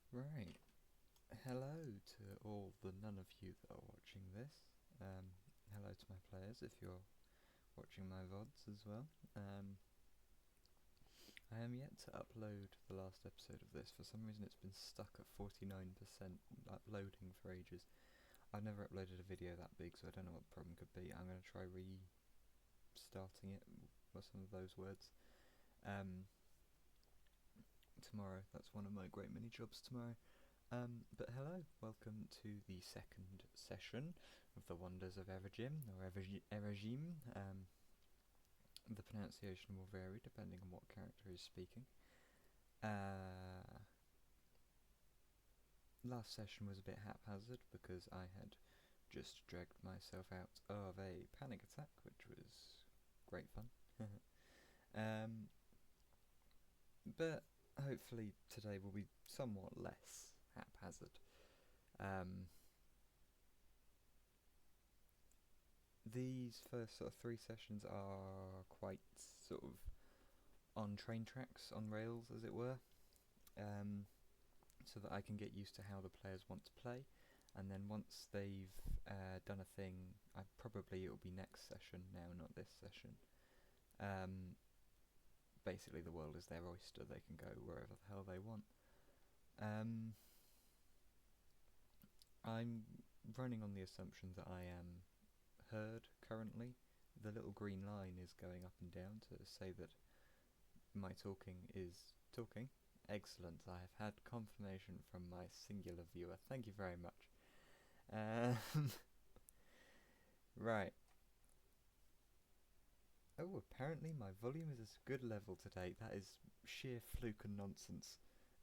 Right. Hello to all the none of you that are watching this. Hello to my players if you're watching my VODs as well. I am yet to upload the last episode of this. For some reason it's been stuck at 49% uploading for ages. I've never uploaded a video that big, so I don't know what the problem could be. I'm going to try restarting it with some of those words tomorrow. That's one of my great mini jobs tomorrow. But hello, welcome to the second session of the Wonders of Errajim, or errajim. The pronunciation will vary depending on what character is speaking. Last session was a bit haphazard because I had just dragged myself out of a panic attack, which was great fun. But hopefully today will be somewhat less haphazard. These first sort of 3 sessions are quite sort of on train tracks, on rails as it were, so that I can get used to how the players want to play, and then once they've done a thing, probably it'll be next session now, not this session. Basically the world is their oyster, they can go wherever the hell they want. I'm running on the assumption that I am heard currently. The little green line is going up and down to say that my talking is talking. Excellent, I have had confirmation from my singular viewer. Thank you very much. Right. Oh, apparently my volume is at a good level today. That is sheer fluke and nonsense.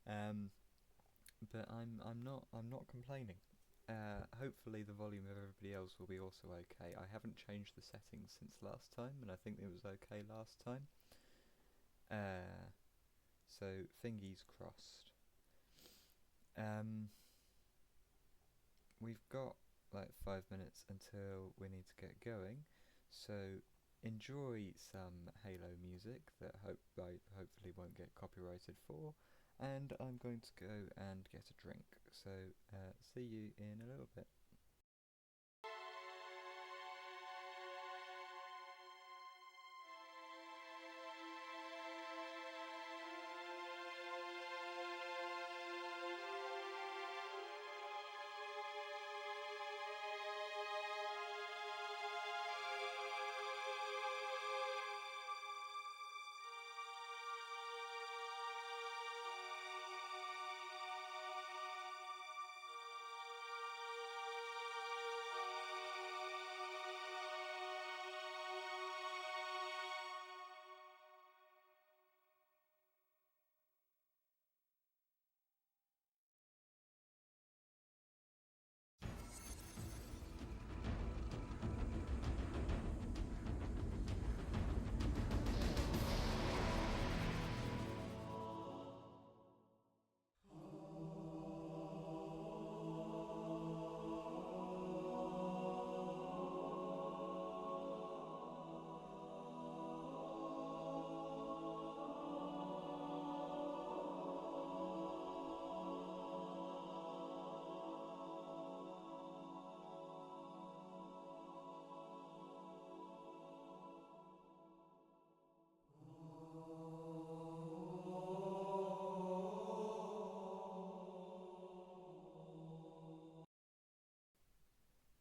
But I'm not complaining. Hopefully the volume of everybody else will be also okay. I haven't changed the settings since last time, and I think it was okay last time. So fingies crossed. We've got like 5 minutes until we need to get going, so enjoy some Halo music that hopefully won't get copyrighted for, and I'm going to go and get a drink, so see you in a little bit.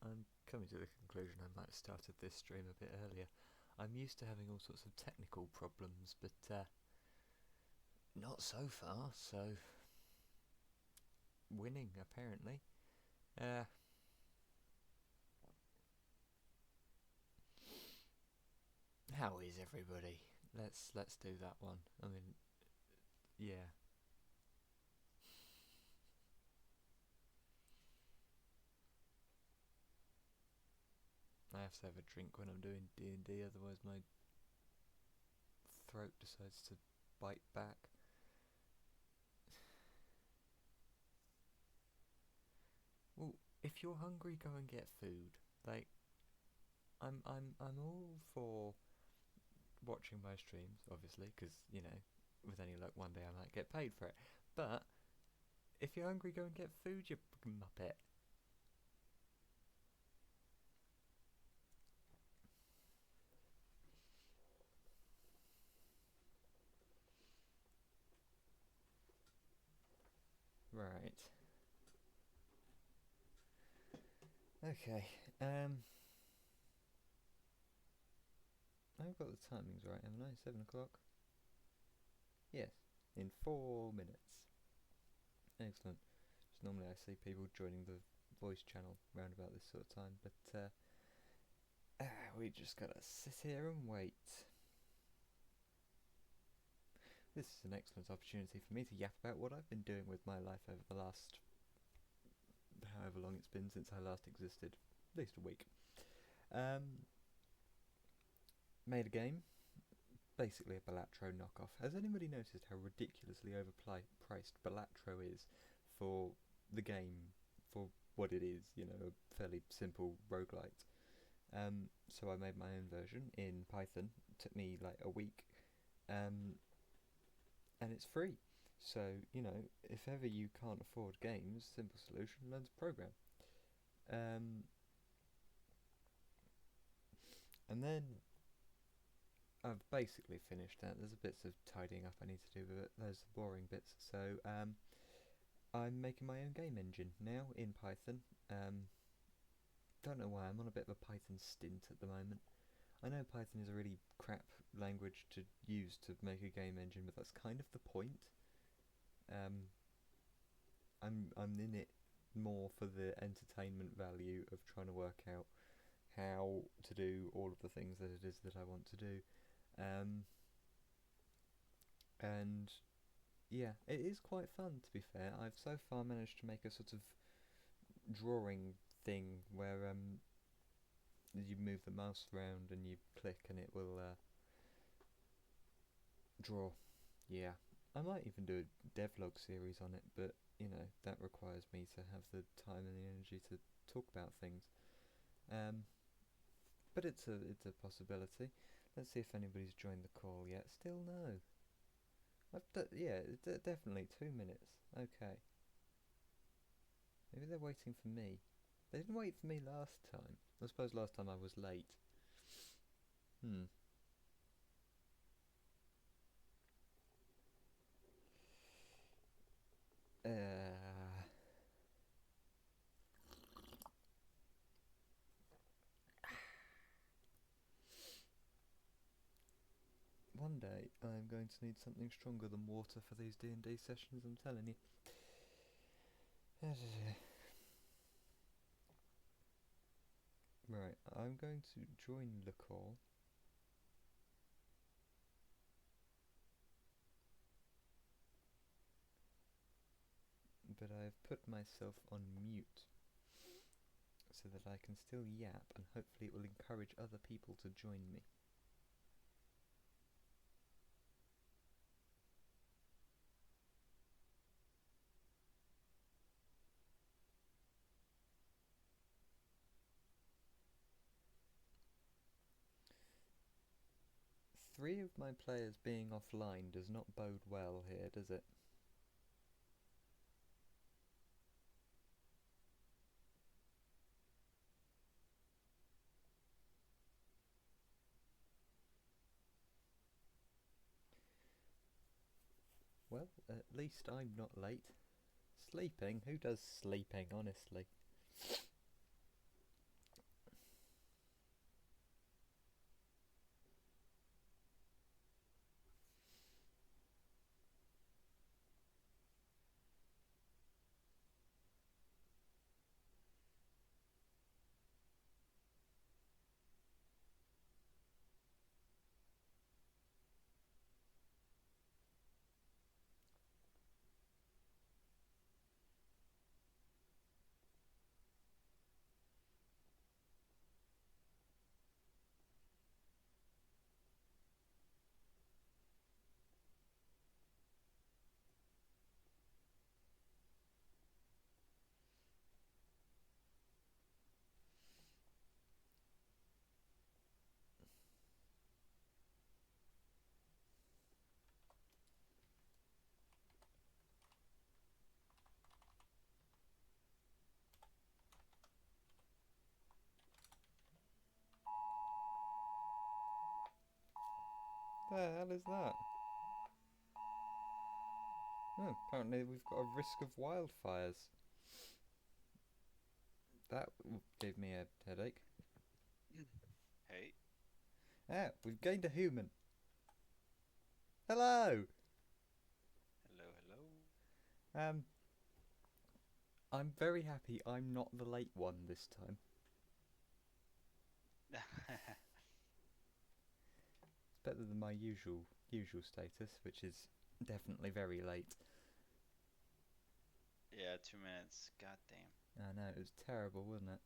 I'm coming to the conclusion I might have started this stream a bit earlier. I'm used to having all sorts of technical problems, but not so far, so winning apparently. How is everybody? Let's do that one. I mean, yeah. I have to have a drink when I'm doing D&D, otherwise my throat decides to bite back. Well, if you're hungry, go and get food. Like, I'm all for watching my streams, obviously, because, you know, with any luck one day I might get paid for it. But If you're hungry, go and get food, you muppet. Right. Okay. I've got the timings right, haven't I? 7 o'clock? Yes. In 4 minutes. Excellent. Just normally I see people joining the voice channel round about this sort of time, but we just gotta sit here and wait. This is an excellent opportunity for me to yap about what I've been doing with my life over the last however long it's been since I last existed. At least a week. Made a game. Basically a Balatro knockoff. Has anybody noticed how ridiculously overpriced Balatro is for the game, for what it is, you know, a fairly simple roguelite? So I made my own version in Python. It took me like a week, and it's free. So, you know, if ever you can't afford games, simple solution, learn to program. And then I've basically finished that. There's bits of tidying up I need to do, but those are boring bits. So I'm making my own game engine now in Python. Don't know why, I'm on a bit of a Python stint at the moment. I know Python is a really crap language to use to make a game engine, but that's kind of the point. I'm in it more for the entertainment value of trying to work out how to do all of the things that it is that I want to do. And yeah, it is quite fun, to be fair. I've so far managed to make a sort of drawing thing where you move the mouse around and you click and it will draw. Yeah, I might even do a devlog series on it, but you know, that requires me to have the time and the energy to talk about things. But it's a possibility. Let's see if anybody's joined the call yet. Still no. Yeah, definitely 2 minutes. Okay. Maybe they're waiting for me. They didn't wait for me last time. I suppose last time I was late. Hmm. One day I'm going to need something stronger than water for these D&D sessions, I'm telling you. Right, I'm going to join the call. But I've put myself on mute so that I can still yap, and hopefully it will encourage other people to join me. Three of my players being offline does not bode well here, does it? Well, at least I'm not late. Sleeping? Who does sleeping, honestly? The hell is that? Oh, apparently we've got a risk of wildfires. That gave me a headache. Hey. Ah, we've gained a human. Hello! Hello, hello. I'm very happy I'm not the late one this time. It's better than my usual status, which is definitely very late. Yeah, 2 minutes. God damn. I know, it was terrible, wasn't it?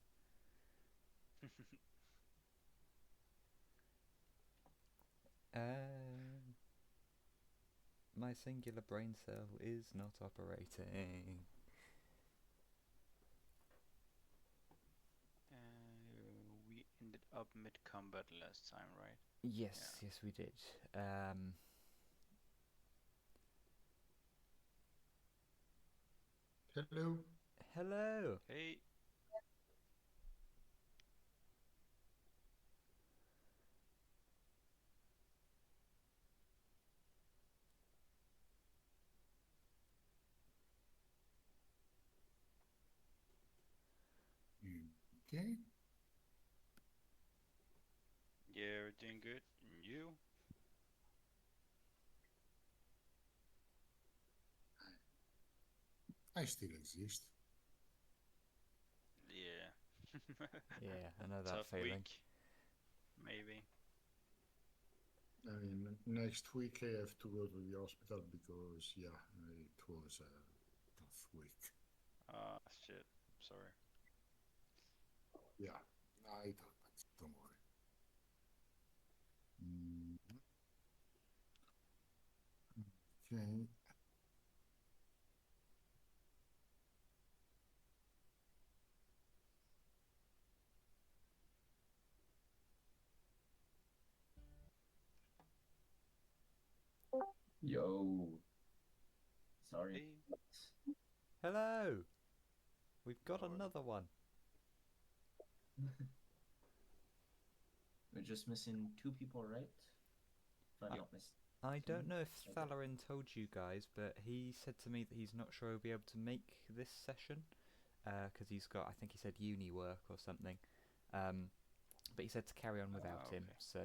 My singular brain cell is not operating. We ended up mid-combat last time, right? Yes, Yeah. yes we did. Hello. Hello! Hey. Okay. Yeah, we're doing good. And you? I still exist. Yeah. Yeah, I know that Tough feeling. week. Maybe. I mean, next week I have to go to the hospital because, yeah, it was a tough week. Shit. Sorry. Yeah, I thought, but don't worry. Okay. Yo. Sorry. Hey. Hello! We've got How are you? another one. We're just missing 2 people, right? If I don't I don't mistaken. know if Okay. Thalarin told you guys, but he said to me that he's not sure he'll be able to make this session because he's got, I think he said uni work or something. But he said to carry on without him, Okay. so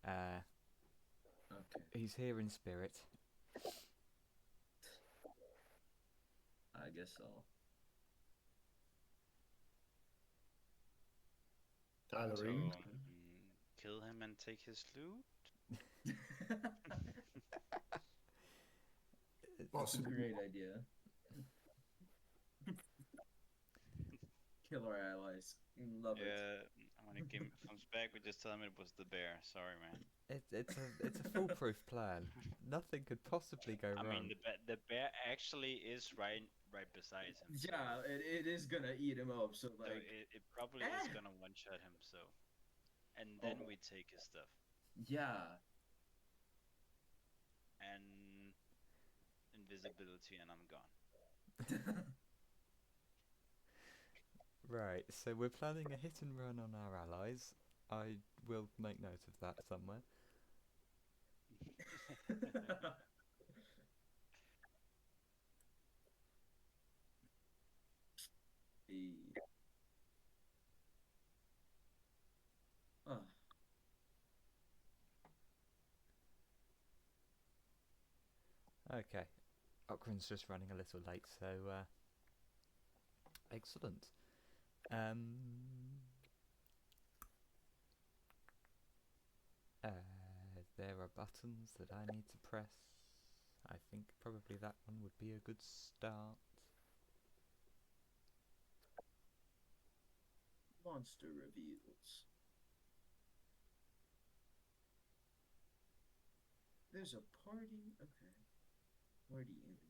uh, Okay. he's here in spirit. I guess I'll. So, Tylerine. kill him and take his loot? That's a Possibly. great idea. Kill our allies. Love it. Yeah, when it comes back, we just tell him it was the bear. Sorry, man. It's a foolproof plan. Nothing could possibly go I mean, wrong. the bear actually is right beside him, so Yeah, it is gonna eat him up. So so like, it probably is gonna one-shot him. So, and then oh we take his stuff yeah. and invisibility, and I'm gone. Right, so we're planning a hit and run on our allies. I will make note of that somewhere. The oh, Okay, Okran's just running a little late, so excellent. There are buttons that I need to press. I think probably that one would be a good start. monster reveals. There's a party. Okay. Party inventory.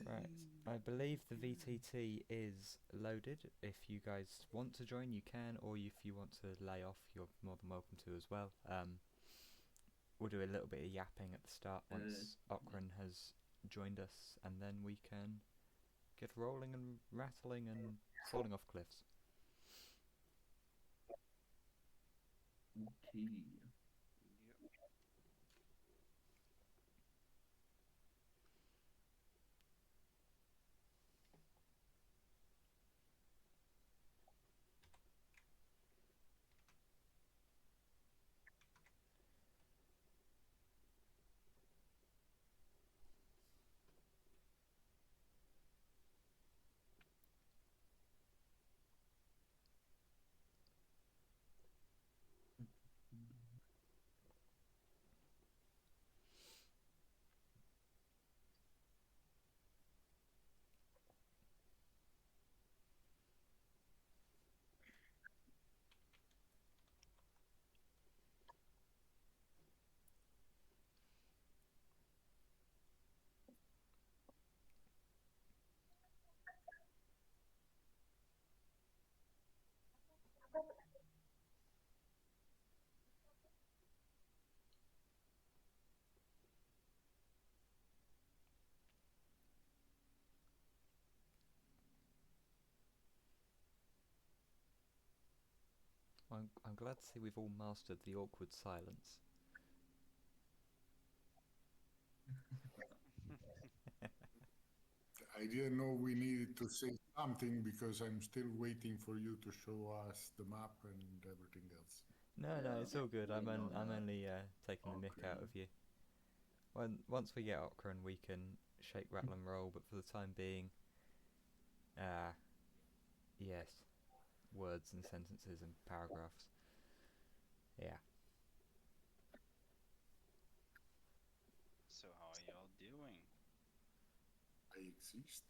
Right, I believe the VTT is loaded. If you guys want to join, you can, or if you want to lay off, you're more than welcome to as well. We'll do a little bit of yapping at the start once Okran has joined us, and then we can get rolling and rattling and falling off cliffs. Okay. Yep. I'm glad to see we've all mastered the awkward silence. I didn't know we needed to say something because I'm still waiting for you to show us the map and everything else. No, no, Yeah, it's all good. I'm waiting on I'm only taking the mick out Okran. of you. Once we get Okran, we can shake, rattle, and roll. But for the time being, ah, yes, words and sentences and paragraphs. Yeah. So how are y'all doing? I exist.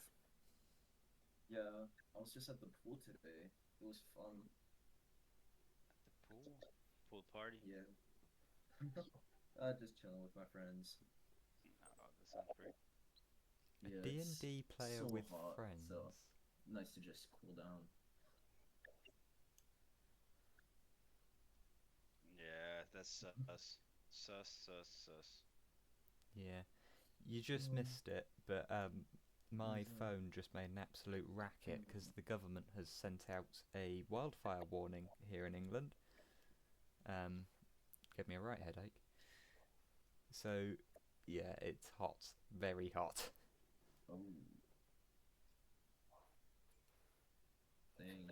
Yeah, I was just at the pool today. It was fun. At the pool? Pool party? Yeah. Just chilling with my friends. Oh, that sounds great. Yeah, A it's D&D player so with hot, friends. so nice to just cool down. Yeah, that's sus. Sus. Yeah. You just missed it, but my phone just made an absolute racket because the government has sent out a wildfire warning here in England. Gave me a right headache. So, yeah, it's hot, very hot. Oh, dang.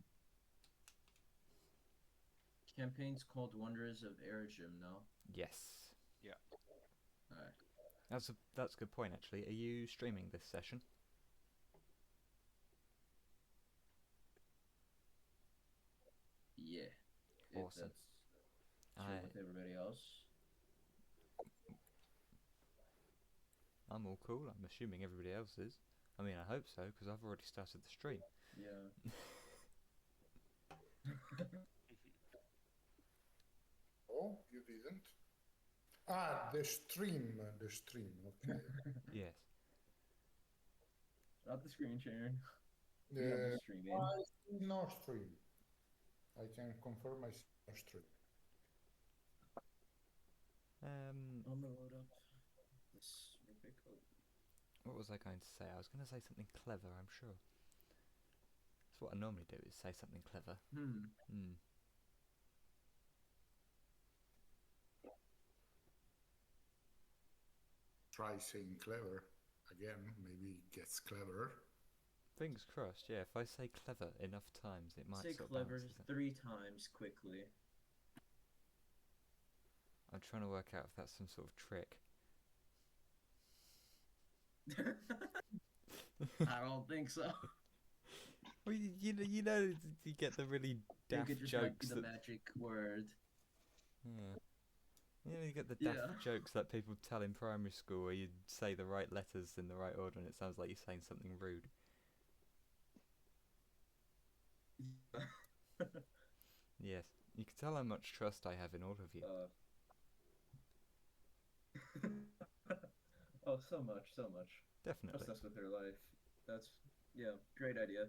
Campaign's called Wonders of Errajim, no? Yes, Yeah. Alright. that's a good point actually. Are you streaming this session? Yeah. If Awesome. that's chill with everybody else. I'm all cool. I'm assuming everybody else is. I mean, I hope so because I've already started the stream. Yeah. Oh, you didn't? Ah, the stream, okay. Yes. Not the screen sharing. The, Yeah, I'm just streaming. I see no stream. I can confirm I see no stream. Um, I'm gonna load up this real quick. Oh. what was I going to say? I was going to say something clever, I'm sure. That's what I normally do, is say something clever. Try saying clever again, maybe it gets cleverer. Fingers crossed, yeah. If I say clever enough times, it might Say sort of clever balance it. 3 times quickly. I'm trying to work out if that's some sort of trick. I don't think so. Well, you know, you get the really It daft could just might be jokes the that... magic word. Yeah. You know, you get the daft jokes that people tell in primary school where you say the right letters in the right order and it sounds like you're saying something rude. Yes. You can tell how much trust I have in all of you. Oh, so much. Definitely. Obsessed with her life. That's, yeah, great idea.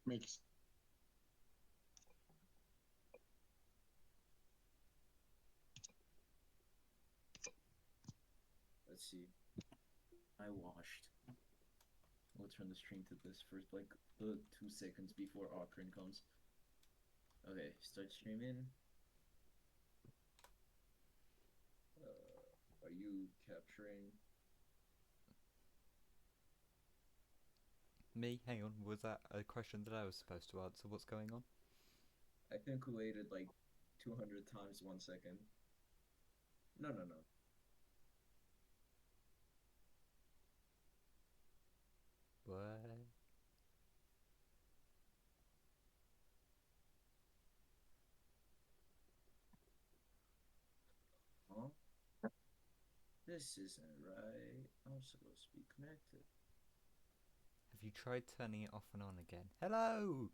Makes Let's see. I washed. We'll turn the stream to this for like the 2 seconds before Okrin comes. Okay, start streaming. Are you capturing? Me? Hang on, was that a question that I was supposed to answer? What's going on? I punctuated like 200 times 1 second. No, no, no. What? Huh? This isn't right. I'm supposed to be connected. Have you tried turning it off and on again? Hello!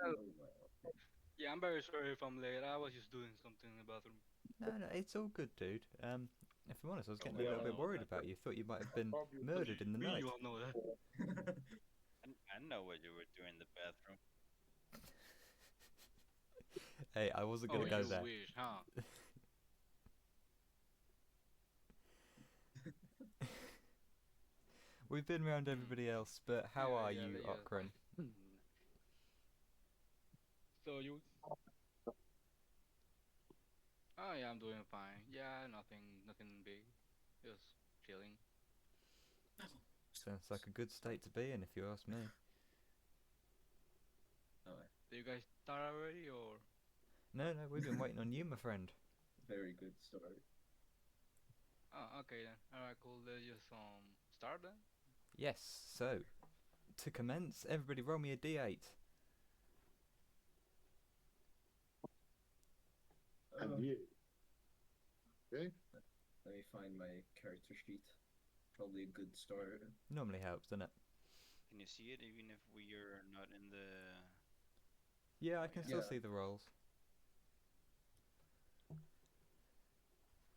Oh, well. Yeah, I'm very sorry if I'm late. I was just doing something in the bathroom. No, it's all good, dude. If I'm honest, I was getting a we little all bit know worried that. about you. Thought you might have been Obviously. murdered in the We night. all know that. I know what you were doing in the bathroom. Hey, I wasn't Oh, gonna go you there. wish, huh? We've been around everybody else, but how Yeah, are yeah, you, yeah. Okran? So you? Oh yeah, I'm doing fine. Yeah, nothing big. Just chilling. Sounds like a good state to be in, if you ask me. Alright, Do you guys start already or? No, we've been waiting on you, my friend. very good start. Oh, okay then. Alright, cool. Let's just start then. Yes, so, to commence, everybody roll me a d8. And Uh, yeah. Okay. Let me find my character sheet. Probably a good start. Normally helps, doesn't it? Can you see it even if we are not in the? Yeah, I Oh, can yeah. still Yeah. see the rolls.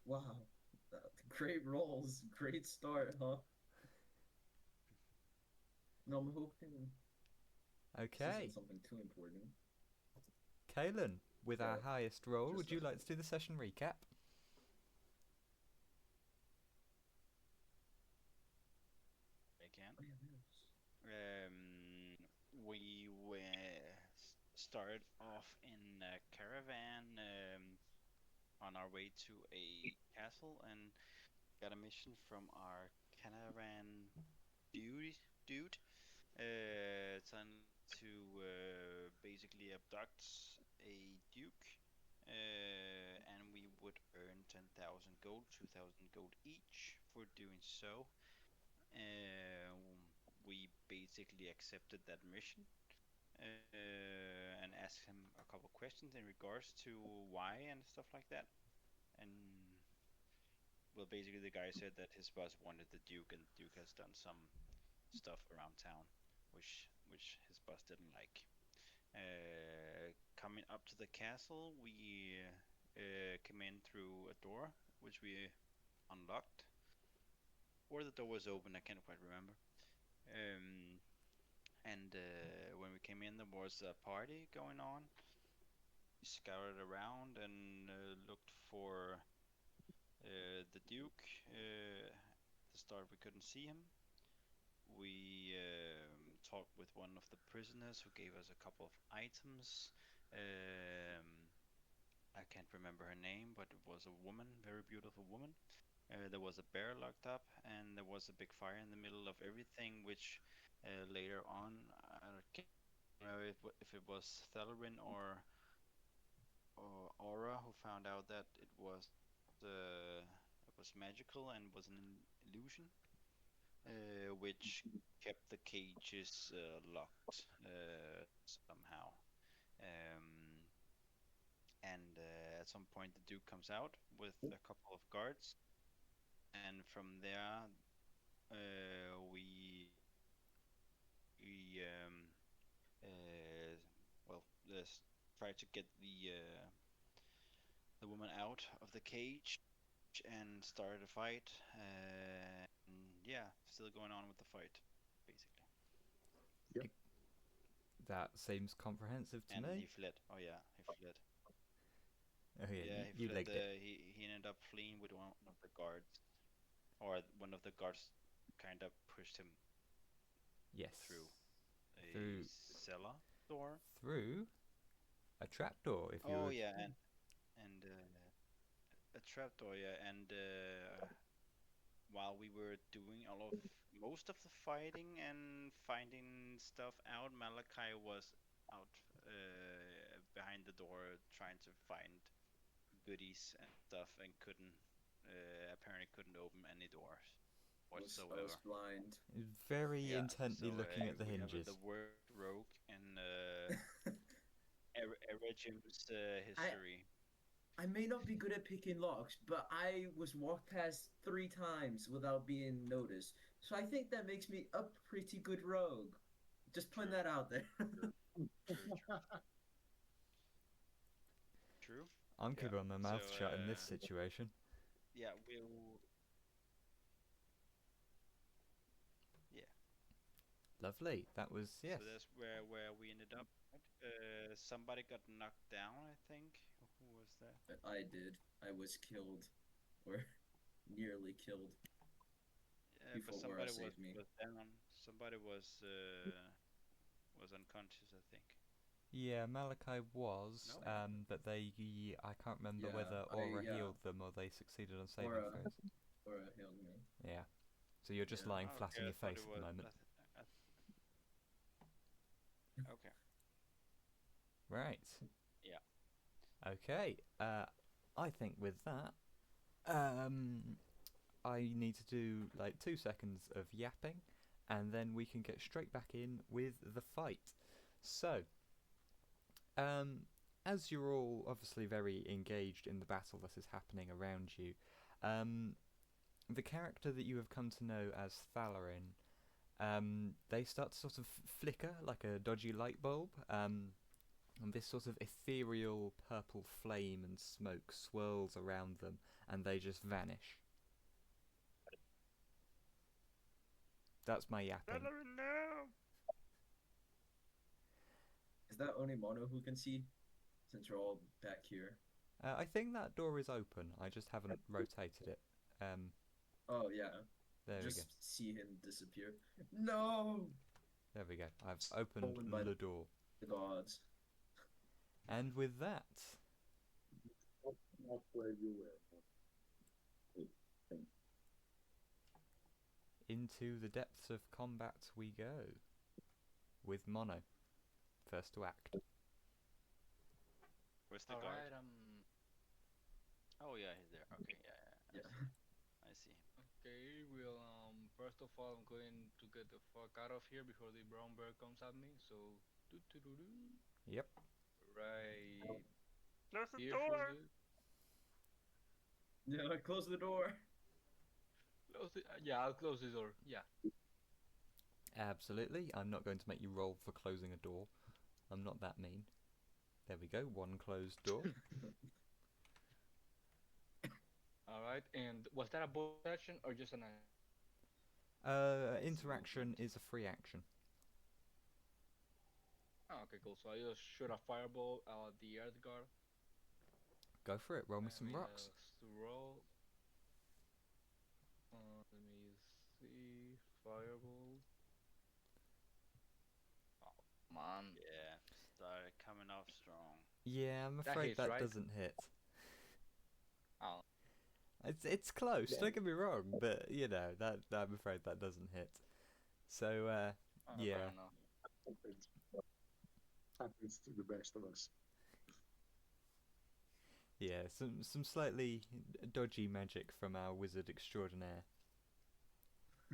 Wow. Great rolls. Great start, huh? No, I'm hoping this Okay, isn't something too important. Kalen, with our But highest roll, just would you as like to do the session recap? I can. Oh, yeah, yes. We started off in a caravan on our way to a castle and got a mission from our caravan dude, telling us to basically abduct a duke, and we would earn 10,000 gold, 2,000 gold each for doing so. We basically accepted that mission and asked him a couple questions in regards to why and stuff like that. And well, basically the guy said that his boss wanted the Duke, and the Duke has done some stuff around town, which his boss didn't like. Coming up to the castle, we came in through a door, which we unlocked, or the door was open. I can't quite remember. Um, and when we came in, there was a party going on. We scoured around and looked for the Duke. At the start, we couldn't see him. We talked with one of the prisoners who gave us a couple of items. I can't remember her name, but it was a woman, very beautiful woman. There was a bear locked up, and there was a big fire in the middle of everything, which later on, I can't remember if it was Thelerin or Aura who found out that it was magical and was an illusion, which kept the cages locked somehow. Um, and at some point, the Duke comes out with a couple of guards, and from there, we well, let's try to get the woman out of the cage and started a fight. And yeah, still going on with the fight, basically. That seems comprehensive to And me. he fled. Oh yeah, he fled. Oh yeah, Yeah, he you fled. legged it. He ended up fleeing with one of the guards, or one of the guards kind of pushed him Yes. through a Through cellar door. through A trapdoor, if you Oh would. yeah, and a trapdoor, yeah, and while we were doing most of the fighting and finding stuff out, Malachi was out behind the door trying to find goodies and stuff and couldn't apparently couldn't open any doors I was whatsoever. blind. Very Yeah, intently so looking at the we have hinges. the worst rogue in errajim's I history. I may not be good at picking locks, but I was walked past 3 times without being noticed. So I think that makes me a pretty good rogue. Just putting True, that out there. true, true. I'm Yeah. keeping my So mouth shut in this situation. yeah, we'll yeah. Lovely. That was, yes. So that's where we ended up. Right? Somebody got knocked down, I think. Who was that? I did. I was killed, or nearly killed. Yeah, but Before Aura somebody saved me. was down. Somebody was unconscious, I think. Yeah, Malachi was, No? but I can't remember Yeah, whether I- Aura yeah. healed them or they succeeded on saving Aura. throws. Aura healed me. Yeah. So you're just Yeah. lying Oh, flat okay, on I your thought face it at the was. moment. Okay. Right. Yeah. Okay. I think with that, I need to do like 2 seconds of yapping, and then we can get straight back in with the fight. So, as you're all obviously very engaged in the battle that is happening around you, the character that you have come to know as Thalarin, they start to sort of flicker like a dodgy light bulb, and this sort of ethereal purple flame and smoke swirls around them, and they just vanish. That's my yapping. No. Is that only Mono who can see? Since you're all back here. I think that door is open. I just haven't rotated it. Oh yeah. There we go. Just see him disappear. No. There we go. I've opened Stolen by the door. the gods. And with that, Not where you were. into the depths of combat we go. With Mono. First to act. Where's the All guard? right. Oh yeah, he's there. Okay, yeah. Yeah. I see. Okay. Well, first of all, I'm going to get the fuck out of here before the brown bear comes at me. So, doo-doo-doo-doo. Yep. Right Close the here door. for the. Yeah, close the door. Yeah, I'll close the door. Yeah. Absolutely. I'm not going to make you roll for closing a door. I'm not that mean. There we go. One closed door. All right. And was that a bonus action or just an action? Interaction is a free action. Oh, okay, cool. So I just shoot a fireball at the earth guard. Go for it. Roll me Let some me rocks. just roll. Let me see. Fireball. Oh, man. Yeah, started coming off strong. Yeah, I'm That afraid hits, that right? doesn't hit. Oh. It's close. Yeah. Don't get me wrong, but you know that I'm afraid that doesn't hit. So yeah. Fair enough. Happens to the best of us. Yeah, some slightly dodgy magic from our wizard extraordinaire.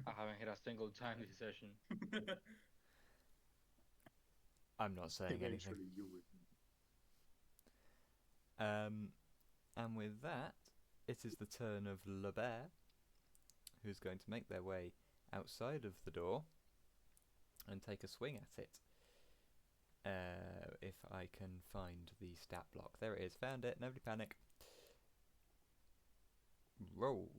I haven't hit a single time this session. I'm not saying anything. Eventually you will. And with that, it is the turn of Le Bear, who's going to make their way outside of the door and take a swing at it. If I can find the stat block. There it is. Found it. Nobody panic. Roll.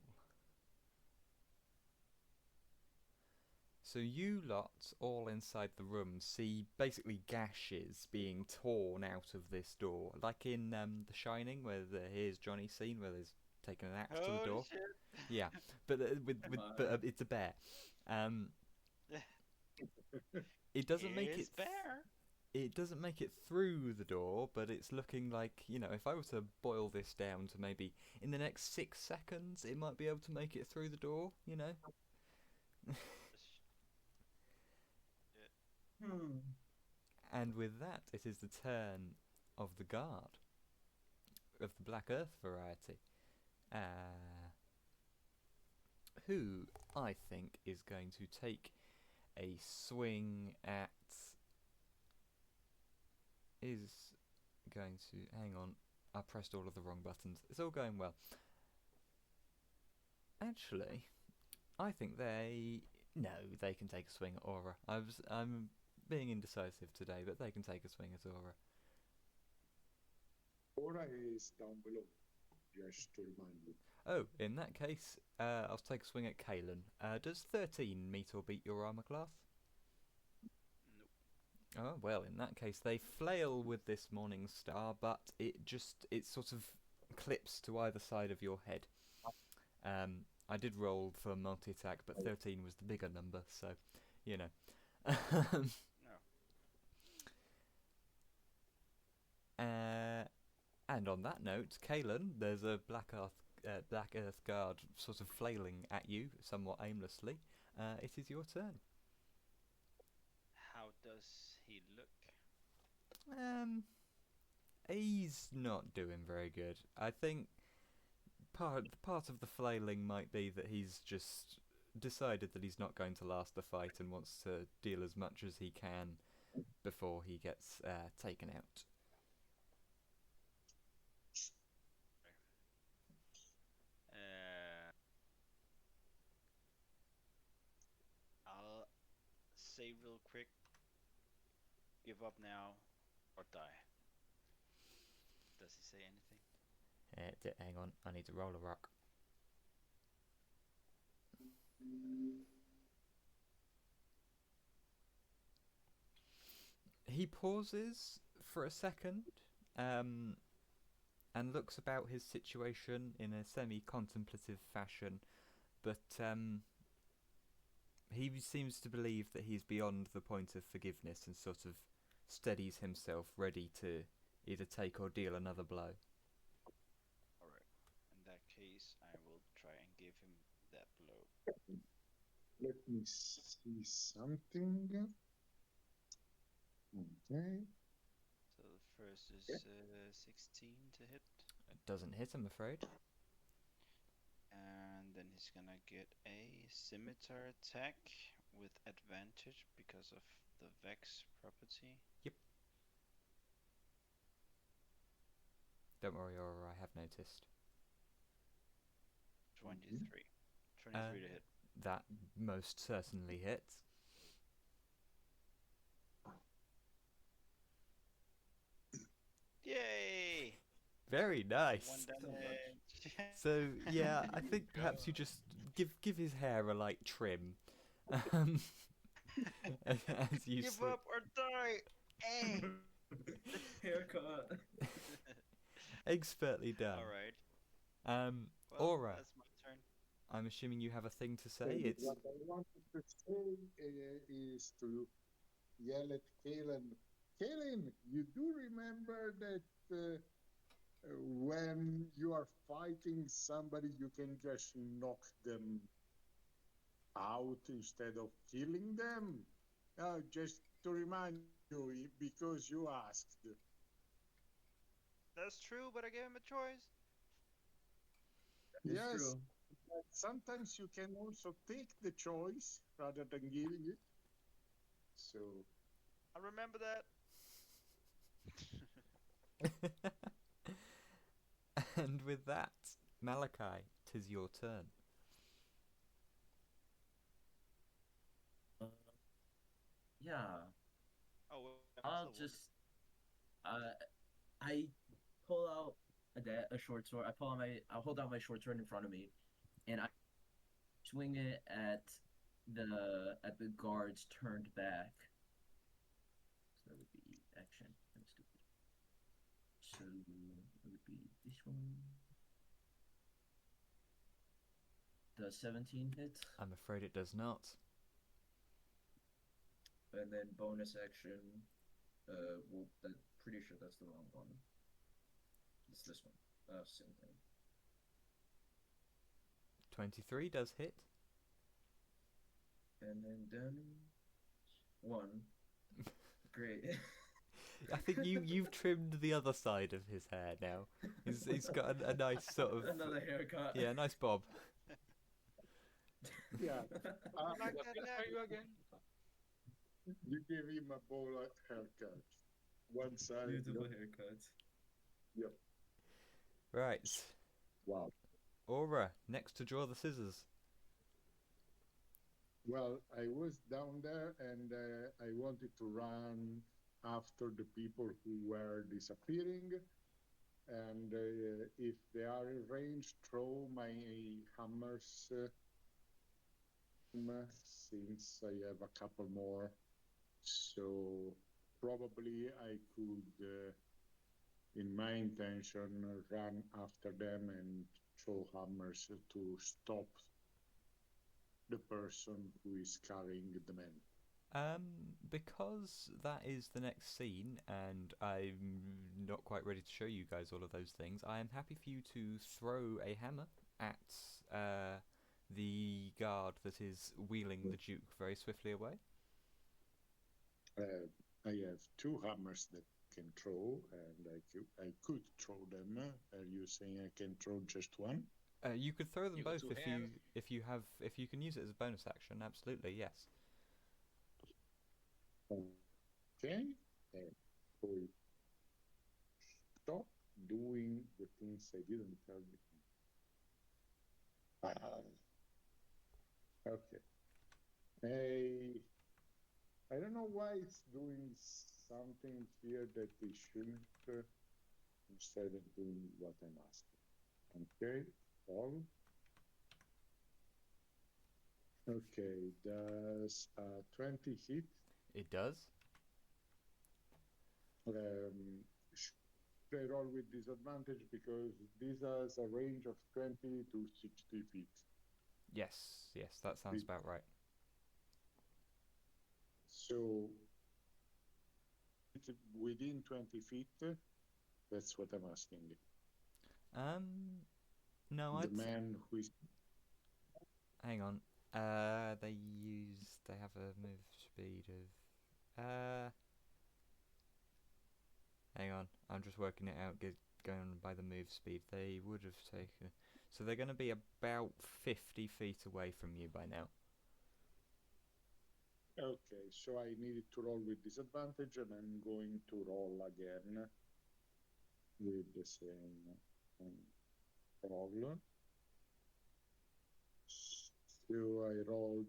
So you lot, all inside the room, see basically gashes being torn out of this door, like in The Shining, where here's Johnny scene where there's taken an axe to the door. Shit. Yeah, but it's a bear. It doesn't make it. It's bear. it doesn't make it through the door, but it's looking like, if I were to boil this down to maybe in the next 6 seconds, it might be able to make it through the door, Yeah. Hmm. And with that, it is the turn of the guard of the Black Earth variety, who I think is going to take a swing at. Is going to hang on. I pressed all of the wrong buttons. It's all going well. Actually, I think they can take a swing at Aura. I'm being indecisive today, but they can take a swing at Aura. Aura is down below, just to remind you. Oh, in that case, I'll take a swing at Kalen. Does 13 meet or beat your armor class? Nope. Oh, well, in that case, they flail with this morning star, but it sort of clips to either side of your head. I did roll for multi-attack, but 13 was the bigger number, so, No. And on that note, Kalen, there's a Black Earth guard sort of flailing at you, somewhat aimlessly. It is your turn. How does he look? He's not doing very good. I think part of the flailing might be that he's just decided that he's not going to last the fight and wants to deal as much as he can before he gets taken out. I'll say real quick, give up now or die. Does he say anything? Hang on, I need to roll a rock. He pauses for a second, and looks about his situation in a semi-contemplative fashion, but he seems to believe that he's beyond the point of forgiveness and sort of steadies himself, ready to either take or deal another blow. Alright. In that case, I will try and give him that blow. Let me see something. Okay. So the first is 16 to hit. It doesn't hit, I'm afraid. And then he's gonna get a scimitar attack with advantage because of the Vex property. Yep. Don't worry, Aura, I have noticed. 23. 23 to hit. That most certainly hits. Yay! Very nice. 1 damage. So yeah, I think perhaps you just give his hair a light trim, as you Give up or die! Eh! Haircut. expertly done. Alright. Well, Aura, that's my turn. I'm assuming you have a thing to say. So It's what I wanted to say is to yell at Kalen. Kalen, you do remember that when you are fighting somebody, you can just knock them out instead of killing them? Just to remind you, because you asked. That's true, but I gave him a choice. It's Yes, true. but sometimes you can also take the choice rather than giving it. So, I remember that. and with that, Malachi, 'tis your turn. Yeah. Oh, well, I'll still just. I pull out a short sword. I hold out my short sword in front of me, and I swing it at the guards turned back. So that would be action. I'm stupid. So it would be this one. Does 17 hit? I'm afraid it does not. And then bonus action. Well, pretty sure that's the wrong one. It's this one. Same thing. 23 does hit. And then damage. 1. Great. I think you've trimmed the other side of his hair now. He's got a nice sort of Another haircut. yeah, nice bob. Yeah. Like What that class are you again? You give him a bowl haircut. One side. Beautiful Yep. haircut. Yep. Right, Wow. Aura, next to draw the scissors. Well, I was down there and I wanted to run after the people who were disappearing. And if they are in range, throw my hammers since I have a couple more. So probably I could, in my intention, run after them and throw hammers to stop the person who is carrying the men. Because that is the next scene, and I'm not quite ready to show you guys all of those things, I am happy for you to throw a hammer at the guard that is wheeling the Duke very swiftly away. I have 2 hammers that can throw, and I could throw them. Are you saying I can throw just one? You could throw them You got both 2 if hands. if you can use it as a bonus action. Absolutely, yes. Okay. So stop doing the things I didn't tell you. Okay. I don't know why it's doing something here that it shouldn't, instead of doing what I'm asking. Okay, all. Okay, does 20 hit? It does. Should I roll with disadvantage because this has a range of 20 to 60 feet? Yes, that sounds about right. So it's within 20 feet. That's what I'm asking. No, The man who is. hang on. They have a move speed of hang on, I'm just working it out. Going by the move speed, they would have taken. So they're going to be about 50 feet away from you by now. Okay, so I needed to roll with disadvantage, and I'm going to roll again with the same roll. So I rolled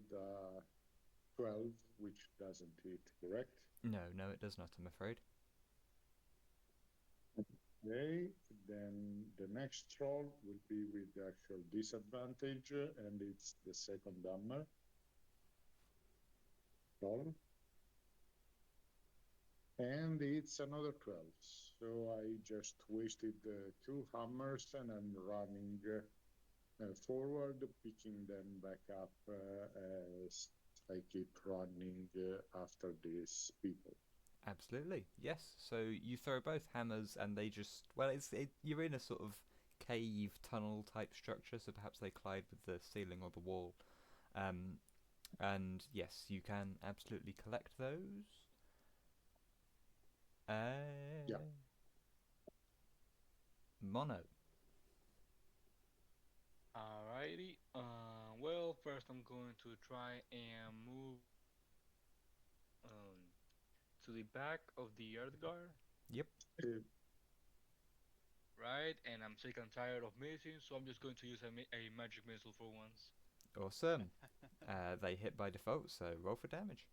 12, which doesn't hit, correct? No, it does not, I'm afraid. Okay, then the next roll will be with the actual disadvantage, and it's the second hammer. Roll. And it's another 12. So I just wasted 2 hammers, and I'm running forward, picking them back up as I keep running after these people. Absolutely, yes. So you throw both hammers, and they just you're in a sort of cave tunnel type structure, so perhaps they collide with the ceiling or the wall. And yes, you can absolutely collect those. Yeah. Mono. Alrighty. Well, first I'm going to try and move to the back of the earth guard. Yep. Right, and I'm sick and tired of missing, so I'm just going to use a magic missile for once. Awesome. They hit by default, so roll for damage.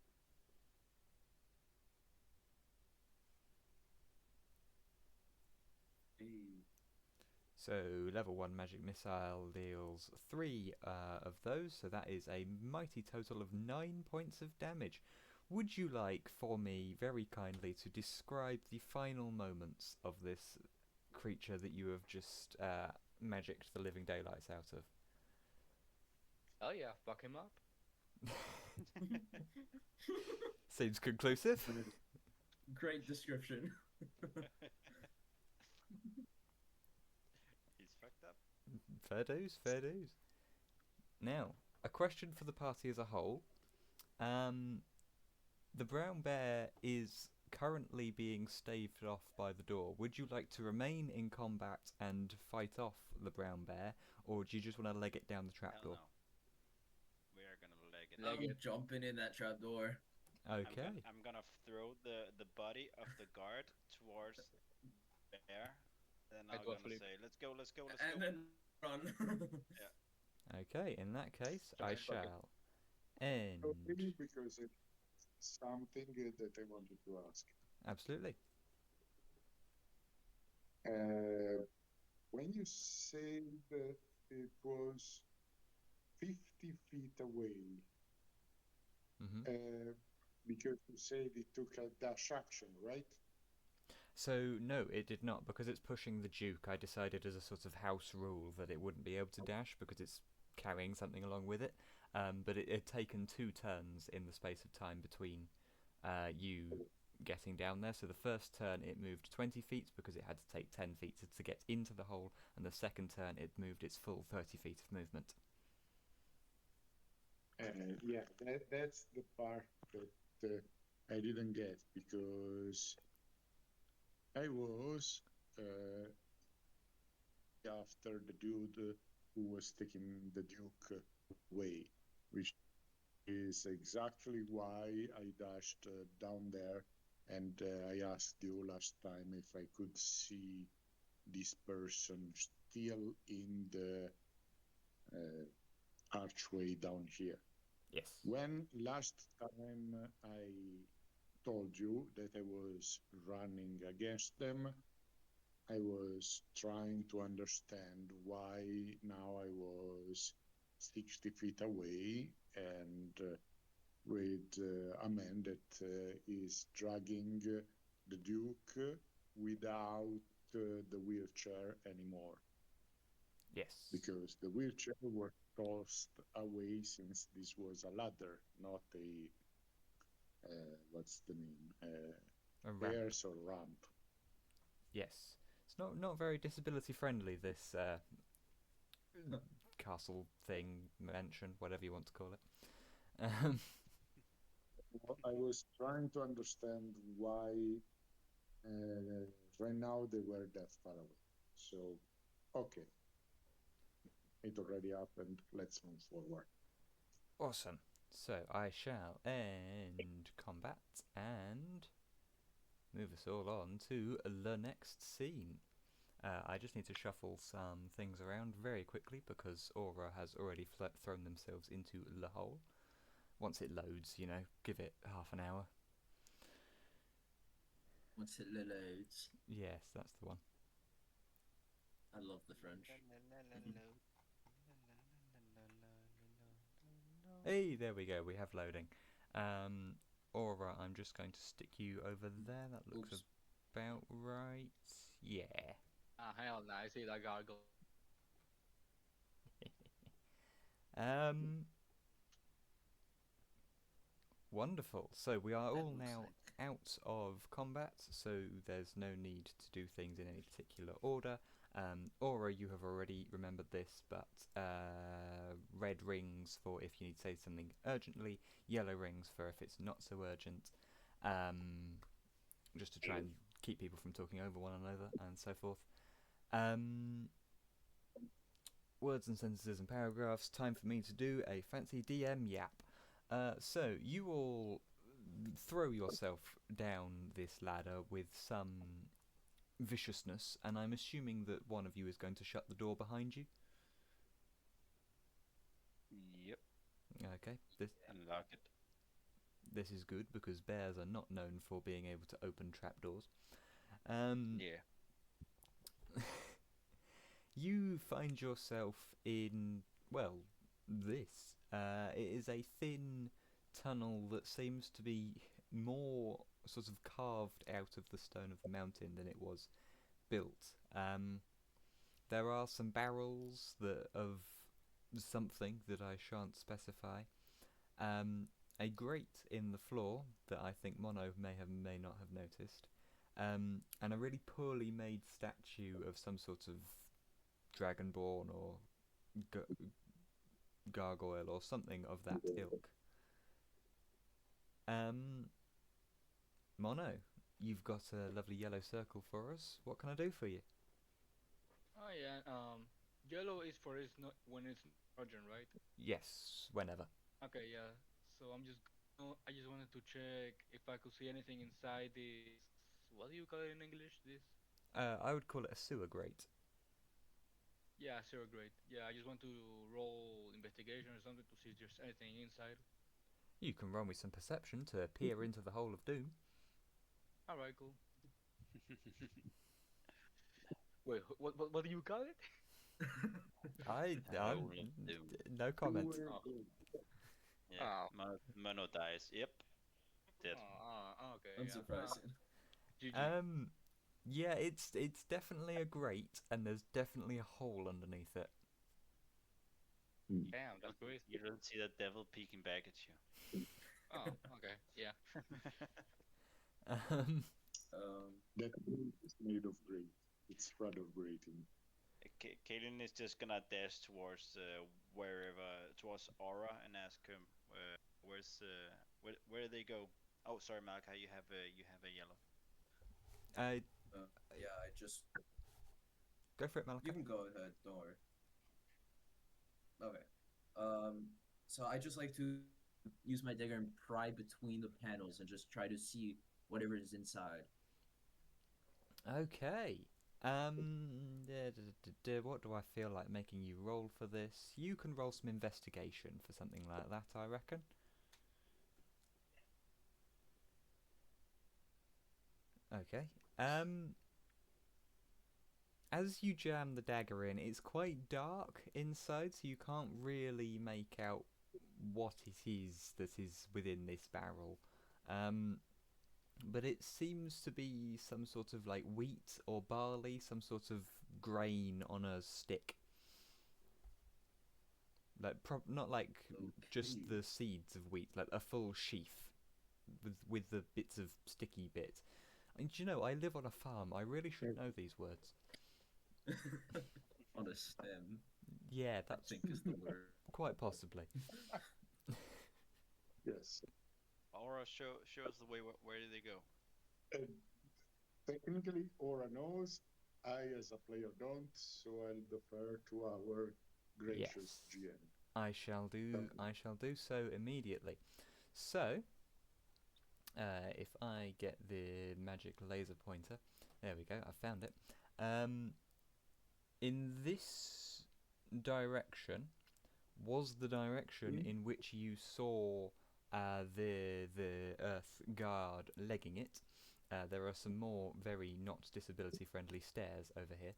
So level 1 magic missile deals 3 of those, so that is a mighty total of 9 points of damage. Would you like for me, very kindly, to describe the final moments of this creature that you have just magicked the living daylights out of? Oh yeah, fuck him up. Seems conclusive. Great description. He's fucked up. Fair dues, fair dues. Now, a question for the party as a whole. Um, the brown bear is currently being staved off by the door. Would you like to remain in combat and fight off the brown bear, or do you just want to leg it down the Hell trapdoor? no. We are gonna leg it. Leg I'm it. jumping in that trapdoor. Okay. I'm gonna throw the body of the guard towards bear. Then I I'm do a gonna flip. say, let's go, let's go, let's go. And then run. Yeah. Okay, in that case, So I then fuck it. shall end. Only because it's something that I wanted to ask. Absolutely. When you said that it was 50 feet away, Hmm. because you said it took a dash action, right? So, no, it did not. Because it's pushing the Duke, I decided as a sort of house rule that it wouldn't be able to dash because it's carrying something along with it. But it had taken 2 turns in the space of time between you getting down there. So the first turn it moved 20 feet because it had to take 10 feet to get into the hole, and the second turn it moved its full 30 feet of movement. Yeah, that's the part that I didn't get because I was after the dude who was taking the Duke away, which is exactly why I dashed down there, and I asked you last time if I could see this person still in the archway down here. Yes. When last time I told you that I was running against them, I was trying to understand why now I was 60 feet away and with a man that is dragging the Duke without the wheelchair anymore. Yes. Because the wheelchair was tossed away since this was a ladder, not a what's the name? A ramp. Stairs or ramp. Yes. It's not very disability friendly, this castle thing, mansion, whatever you want to call it. I was trying to understand why right now they were that far away. So, okay, it already happened. Let's move forward. Awesome. So I shall end combat and move us all on to the next scene. I just need to shuffle some things around very quickly because Aura has already thrown themselves into the hole. Once it loads, give it half an hour. Once it loads. Yes, that's the one. I love the French. Hey, there we go. We have loading. Aura, I'm just going to stick you over there. That looks Oops. about right. Yeah. Ah, hell no, I see that gargle. Wonderful. So we are That all looks now like- out of combat, so there's no need to do things in any particular order. Aura, you have already remembered this, but red rings for if you need to say something urgently, yellow rings for if it's not so urgent, just to try and keep people from talking over one another and so forth. Words and sentences and paragraphs. Time for me to do a fancy DM yap. So you all throw yourself down this ladder with some viciousness, and I'm assuming that one of you is going to shut the door behind you. Yep. Okay, Unlock it. this is good because bears are not known for being able to open trapdoors. Yeah. You find yourself in, well, this. It is a thin tunnel that seems to be more sort of carved out of the stone of the mountain than it was built. There are some barrels of something that I shan't specify. a grate in the floor that I think Mono may not have noticed, and a really poorly made statue of some sort of dragonborn or gargoyle or something of that ilk. Mono, you've got a lovely yellow circle for us. What can I do for you? Oh yeah. Yellow is for it's not when it's not urgent, right? Yes, whenever. Okay, yeah. So I'm just. I just wanted to check if I could see anything inside this. What do you call it in English? This. I would call it a sewer grate. Yeah, zero grade. Yeah, I just want to roll investigation or something to see if there's anything inside. You can roll me some perception to peer into the hole of doom. All right, cool. Wait, what do you call it? Hello, Doom. No comments. Oh, Yeah, oh, Mono dies. Yep, dead. okay, yeah. Unsurprising. GG. Yeah, it's definitely a grate, and there's definitely a hole underneath it. Damn, that's great. You don't see that devil peeking back at you. Oh, okay, yeah. Um, That room is made of grate. It's rather grating. Kaylin is just gonna dash towards wherever towards Aura and ask him where's where do they go? Oh, sorry, Malachi, you have a yellow. Yeah, I just. Go for it, Malachi. You can go ahead. Don't worry. Okay. So I just like to use my dagger and pry between the panels and just try to see whatever is inside. Okay. What do I feel like making you roll for this? You can roll some investigation for something like that, I reckon. Okay. As you jam the dagger in, it's quite dark inside, so you can't really make out what it is that is within this barrel. But it seems to be some sort of like wheat or barley, some sort of grain on a stick. Like not like just Okay. the seeds of wheat, like a full sheaf with the bits of sticky bit. And you know, I live on a farm. I really should know these words. On a stem, Yeah, I that's think is the word. quite possibly. Yes. Aura, show us the way. Where do they go? And technically, Aura knows. I, as a player, don't. So I'll defer to our gracious Yes. GM. I shall do so immediately. So, if I get the magic laser pointer, there we go. I found it. In this direction was the direction in which you saw the Earth Guard legging it. There are some more very not disability friendly stairs over here.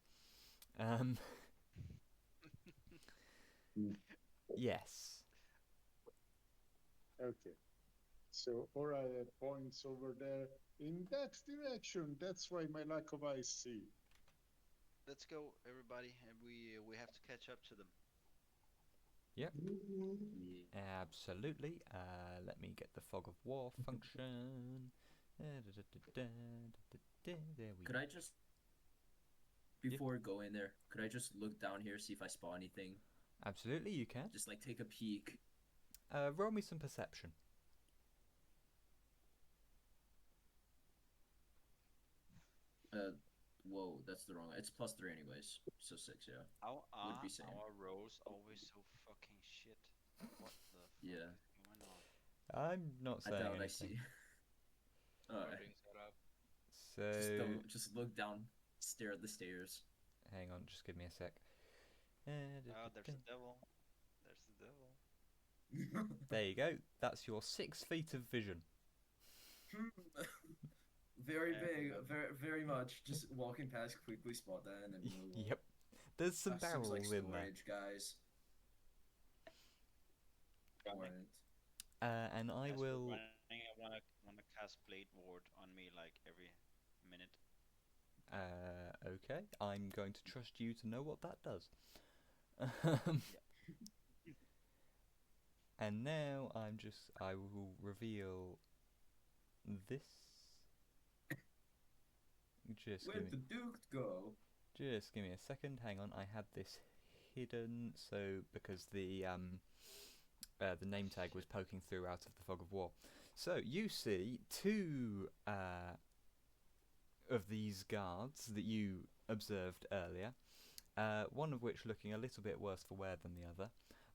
Yes. Okay. So Aura points over there in that direction. That's why my lack of eyes see. Let's go, everybody, and we have to catch up to them. Yep. Yeah. Absolutely. Let me get the fog of war function. There we Could go. I just, before going there, could I just look down here, see if I spot anything? Absolutely, you can. Just like take a peek. Roll me some perception. Whoa, that's the wrong. It's +3 anyways, so 6, yeah. Would be same. Our rolls always so fucking shit. What the fuck Yeah. is going on? I'm not I saying doubt I anything. see. Alright. Everything's set up. So Just look down, stare at the stairs. hang on, just give me a sec. Oh, there's the devil. There's the devil. There you go. That's your 6 feet of vision. Very Yeah. big, very much. Just walking past, quickly spot that, and then move on. Yep. There's some Seems barrels like in there. storage, guys. Alright. And I As we're will. running, I wanna cast Blade Ward on me like every minute. Okay. I'm going to trust you to know what that does. And now I will reveal this. Where'd the Duke go? Just give me a second. Hang on, I had this hidden. So because the name tag was poking through out of the fog of war. So you see two of these guards that you observed earlier. One of which looking a little bit worse for wear than the other.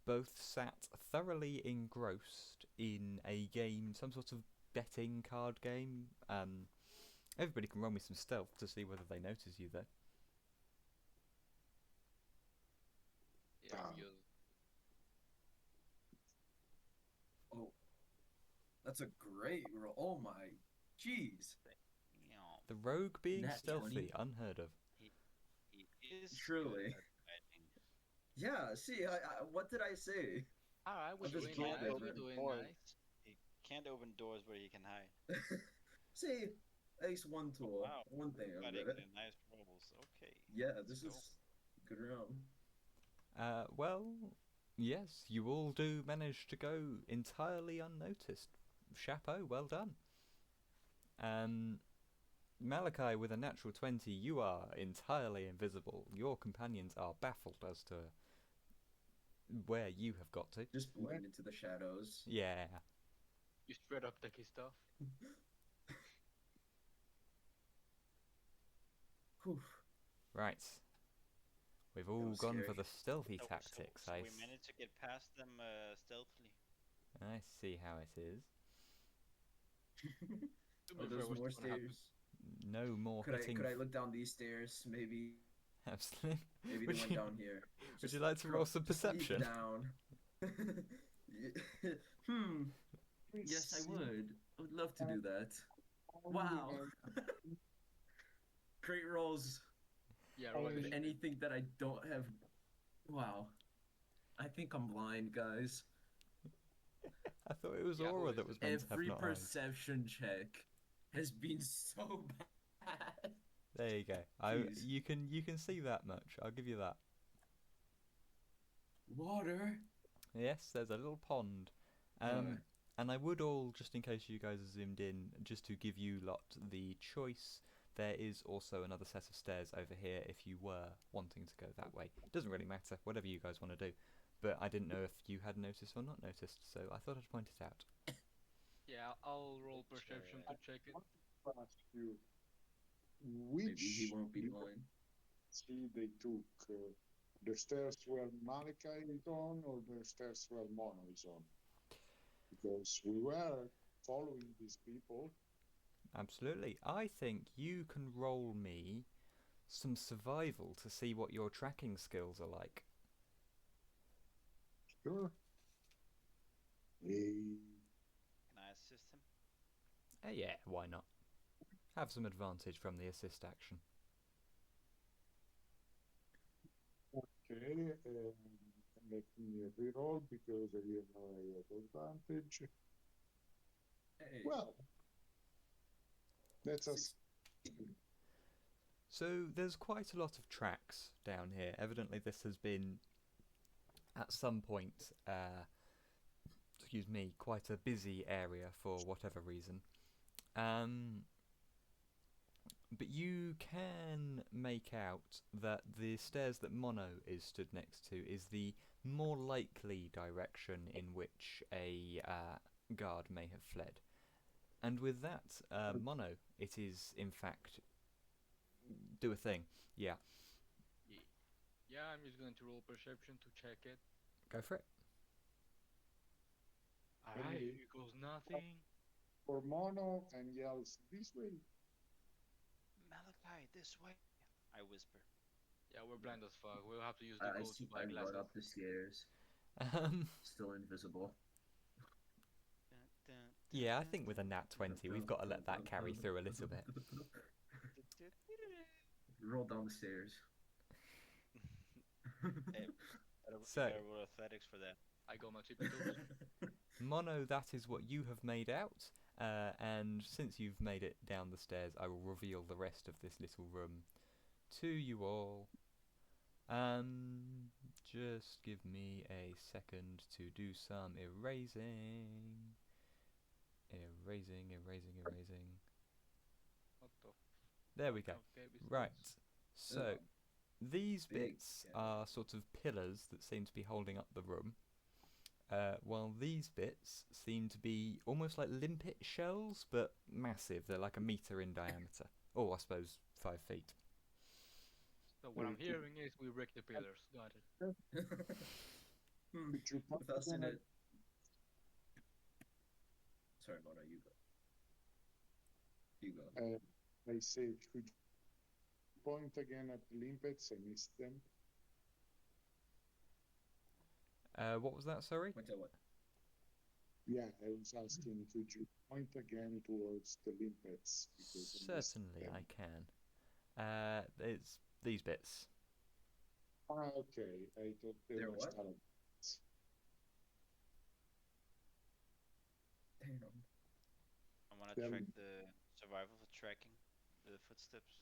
Both sat thoroughly engrossed in a game, some sort of betting card game. Everybody can roll me some stealth to see whether they notice you though. Yeah, Ah. Oh, that's a great roll. Oh my, jeez. You know, The rogue being Nat stealthy, 20. unheard of. he is Truly. good at fighting. Yeah. See, what did I say? Alright, we're I'm just doing bold nice. there, We're man. doing Or- nice. He can't open doors where he can hide. See, at least one tool, Wow. one thing I'm Fighting good at. the nice rolls. Okay. Yeah, let's this go. is a good round. Well, yes, you all do manage to go entirely unnoticed. Chapeau, well done. Malachi with a natural 20, you are entirely invisible. Your companions are baffled as to where you have got to. Just blend into the shadows. Yeah. You straight up techie stuff. Whew. Right. We've all was gone for scary. the stealthy So tactics. we managed to get past them stealthily. I see how it is. To Oh, be fair, there's what's more gonna happen? stairs. No more hitting. Could I look down these stairs? Maybe Absolutely. maybe Would they went you- down here. Would you like to roll some just sneak perception? down. Yes, I would. I would love to do that. Wow. Great rolls. Yeah, roll Only- like With a anything that I don't have. Wow. I think I'm blind, guys. I thought it was Yeah, who Aura is that it? was meant to Every have not eyes. perception check has been so bad. There you go. Jeez. You can see that much. I'll give you that. Water. Yes, there's a little pond. And I would all, just in case you guys are zoomed in, just to give you lot the choice, there is also another set of stairs over here if you were wanting to go that way. It doesn't really matter, whatever you guys want to do. But I didn't know if you had noticed or not noticed, so I thought I'd point it out. Yeah, I'll roll perception to check it. Ask you, Maybe he which won't be blind. see they took the stairs where Malachi is on or the stairs where Mono is on? Because we were following these people. Absolutely. I think you can roll me some survival to see what your tracking skills are like. Sure. Can I assist him? Yeah, why not? Have some advantage from the assist action. Okay, let me reroll because I have advantage. Hey. Well, that's us. So there's quite a lot of tracks down here. Evidently this has been, at some point, excuse me, quite a busy area for whatever reason. But you can make out that the stairs that Mono is stood next to is the more likely direction in which a guard may have fled. And with that, Mono, it is in fact... Do a thing. Yeah, Yeah, I'm just going to roll perception to check it. go for it. Alright, Okay. here goes nothing. For Mono and yells this way. Malachi, this way. I whisper. Yeah, we're blind as fuck. We'll have to use the I code to see. buy I run glasses. up the stairs, still invisible. Yeah, I think with a nat 20, we've got to let that carry through a little bit. Roll down the stairs. So- I roll athletics for that. I got my tippy toes. Mono, that is what you have made out. And since you've made it down the stairs, I will reveal the rest of this little room to you all. Just give me a second to do some erasing. Erasing. What the? There we go. Okay, Right. business. So, Ugh. these Big bits guy. are sort of pillars that seem to be holding up the room, while these bits seem to be almost like limpet shells, but massive. They're like a meter in diameter. Oh, I suppose 5 feet. So what I'm Okay. hearing is we break the pillars. Got it. Hmm. Could you point With us in again it. Sorry, Mona, you go. You go. I say, could you point again at the limpets? I missed them. What was that, sorry? Point at what? Yeah, I was asking, could you point again towards the limpets? Because I missed Certainly them. I can. It's these bits. Ah, okay. I thought they They're were what? stalagmites. Damn. I want to They're track the survival for tracking the footsteps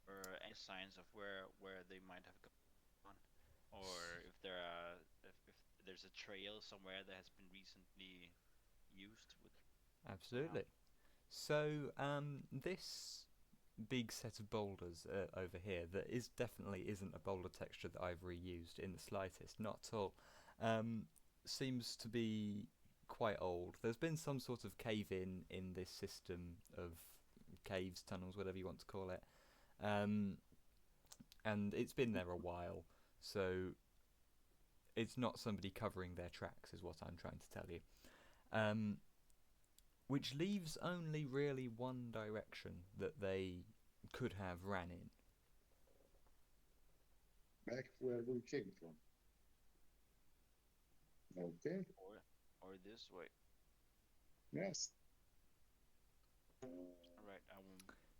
or any signs of where they might have gone, or if there are if there's a trail somewhere that has been recently used with somehow. Absolutely. So, this big set of boulders over here that is definitely isn't a boulder texture that I've reused in the slightest, not at all. Seems to be quite old. There's been some sort of cave in this system of caves, tunnels, whatever you want to call it, and it's been there a while. So it's not somebody covering their tracks, is what I'm trying to tell you. Which leaves only really one direction that they could have ran in. back where we came from. Okay. Or this way. Yes. All right,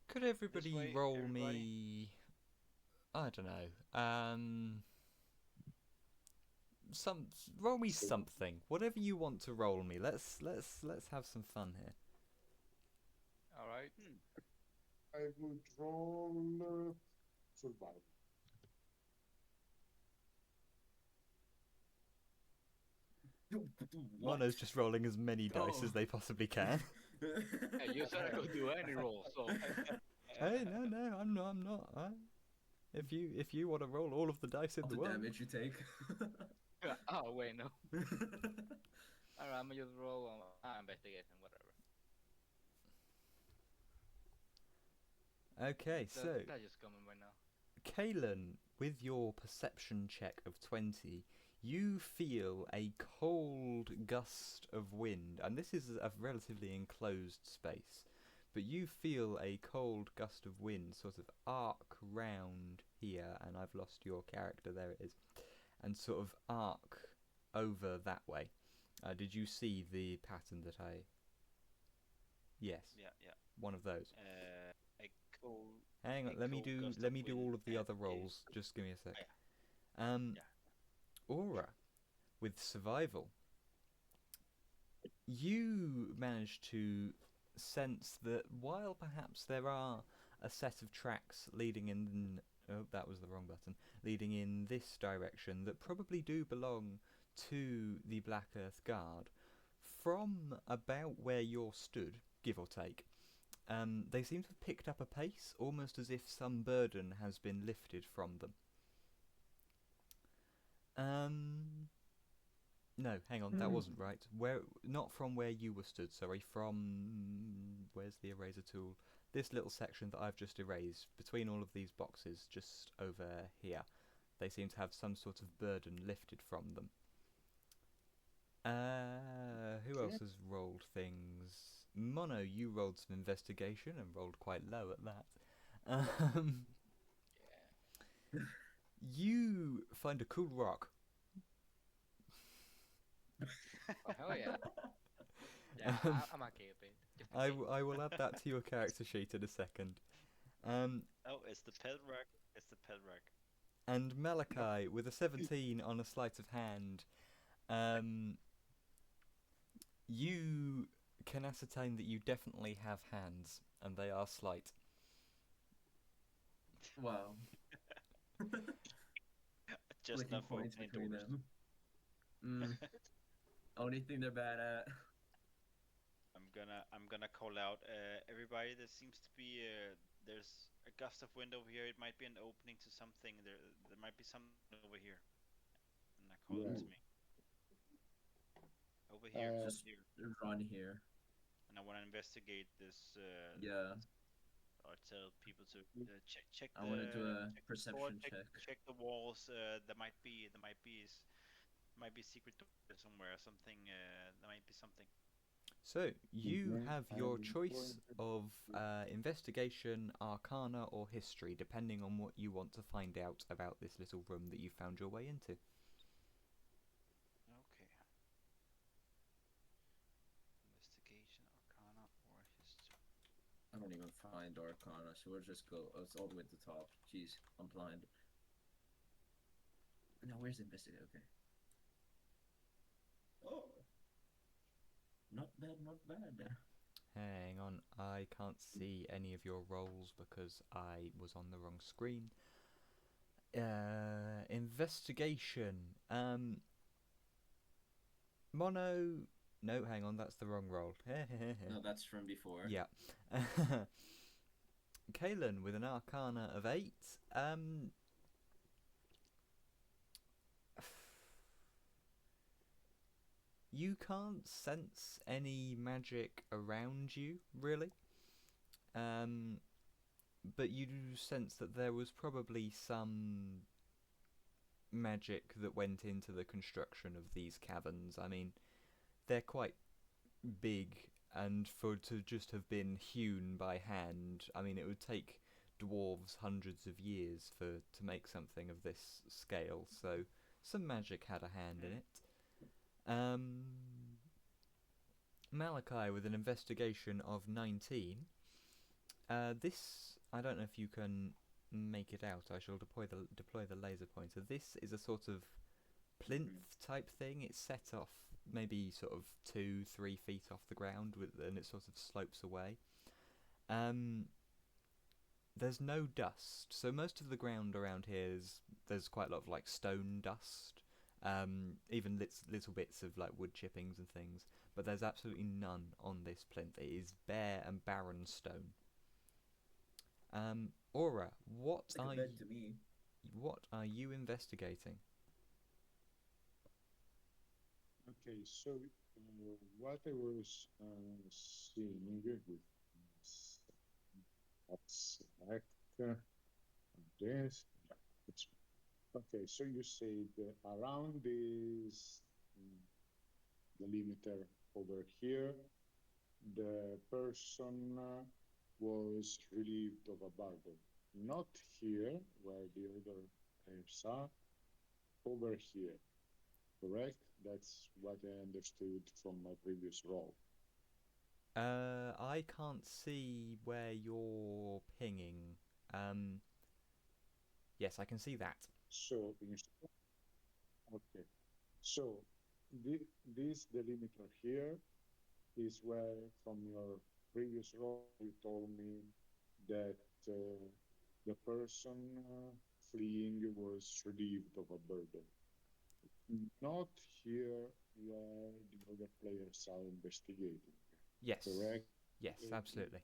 Could everybody way, roll everybody. me? I don't know. Roll me So something. Whatever you want to roll me. Let's have some fun here. All right. I would roll survival. What? Mono's just rolling as many dice Oh. as they possibly can. Hey, you said I could do any roll, so Hey, no, I'm not. If you want to roll all of the dice in All the the world, damage you take. oh wait, no. All right, I'm gonna just roll on investigation, whatever. okay. So That's just coming right now. Kalen, with your perception check of 20, you feel a cold gust of wind, and this is a relatively enclosed space, but you feel a cold gust of wind sort of arc round here, and I've lost your character, there it is, and sort of arc over that way. Did you see the pattern that I... Yes, Yeah. one of those. A cold. Hang on, A let me cold do gust of all wind of the and other rolls. is- Just give me a sec. yeah. Aura, with survival, you manage to sense that while perhaps there are a set of tracks leading in... Oh, that was the wrong button. Leading in this direction that probably do belong to the Black Earth Guard, from about where you're stood, give or take, they seem to have picked up a pace, almost as if some burden has been lifted from them. No, hang on, that wasn't right. Not from where you were stood, sorry, from... Where's the eraser tool? This little section that I've just erased, between all of these boxes, just over here. They seem to have some sort of burden lifted from them. Who else has rolled things? Mono, you rolled some investigation and rolled quite low at that. Yeah. You find a cool rock. Oh, hell yeah. Yeah, I'm okay with it. Just in case. I will add that to your character sheet in a second. Oh, it's the pet rock. It's the pet rock. And Malachi, with a 17 on a sleight of hand, you can ascertain that you definitely have hands, and they are slight. Wow. Just flicking enough for coins opening between doors. them. Mm, only thing they're bad at. I'm gonna call out everybody. There seems to be there's a gust of wind over here. It might be an opening to something. There might be something over here. And I call them to Yeah. Ooh, me. Over just here, run here. and I want to investigate Yeah, this or tell people to check I want to do a check the floor, perception check. check the walls. There might be a secret door here somewhere. Something. There might be something. So you Mhm. have your I'm choice going of to. investigation, arcana, or history, depending on what you want to find out about this little room that you found your way into. Okay. Investigation, Arcana, or History. I don't even find Arcana, so we'll just go. Oh, it's all the way to the top. Jeez, I'm blind. Now, where's investigate? Okay. Oh, not bad, not bad. Hang on, I can't see any of your rolls because I was on the wrong screen. Investigation. Mono. No, hang on, that's the wrong roll. No, that's from before. Yeah. Kalen with an arcana of 8. You can't sense any magic around you, really. But you do sense that there was probably some magic that went into the construction of these caverns. I mean, they're quite big, and for to just have been hewn by hand, I mean, it would take dwarves hundreds of years to make something of this scale. So some magic had a hand in it. Malachi with an investigation of 19. This, I don't know if you can make it out. I shall deploy the laser pointer. This is a sort of plinth type thing. It's set off maybe sort of 2-3 feet off the ground, and it sort of slopes away. There's no dust, so most of the ground around here there's quite a lot of like stone dust, even little bits of like wood chippings and things. But there's absolutely none on this plinth. It is bare and barren stone. Aura, It's like a bed to me. what are you investigating? Okay, so what I was seeing with let's select this. It's, okay, so you said around this delimiter over here, the person was relieved of a burden. Not here, where the other players are, over here. Correct? That's what I understood from my previous role. I can't see where you're pinging. Yes, I can see that. So, okay. So, this delimiter here is where, from your previous role, you told me that the person fleeing was relieved of a burden. Not here where the other players are investigating. Yes. Correct? Yes, absolutely.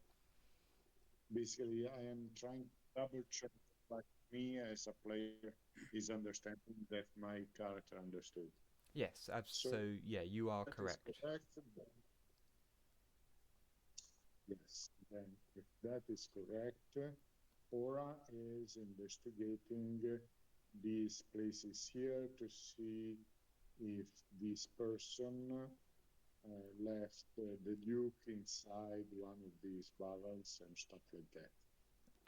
Basically, I am trying to double check that me as a player is understanding that my character understood. Yes, So, so yeah, you are that is correct. correct. Yes, then if that is correct, Aura is investigating these places here to see if this person left the Duke inside one of these barrels and stuff like that.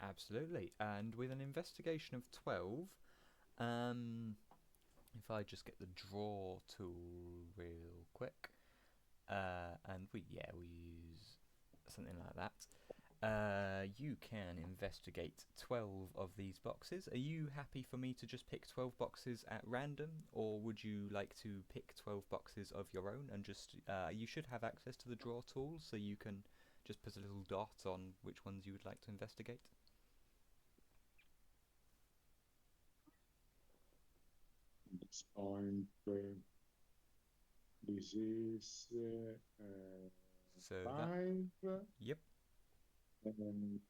Absolutely. And with an investigation of 12, if I just get the draw tool real quick, and we use something like that. You can investigate 12 of these boxes. Are you happy for me to just pick 12 boxes at random, or would you like to pick 12 boxes of your own and just, you should have access to the draw tool, so you can just put a little dot on which ones you would like to investigate? point. This is So that, 5, yep. and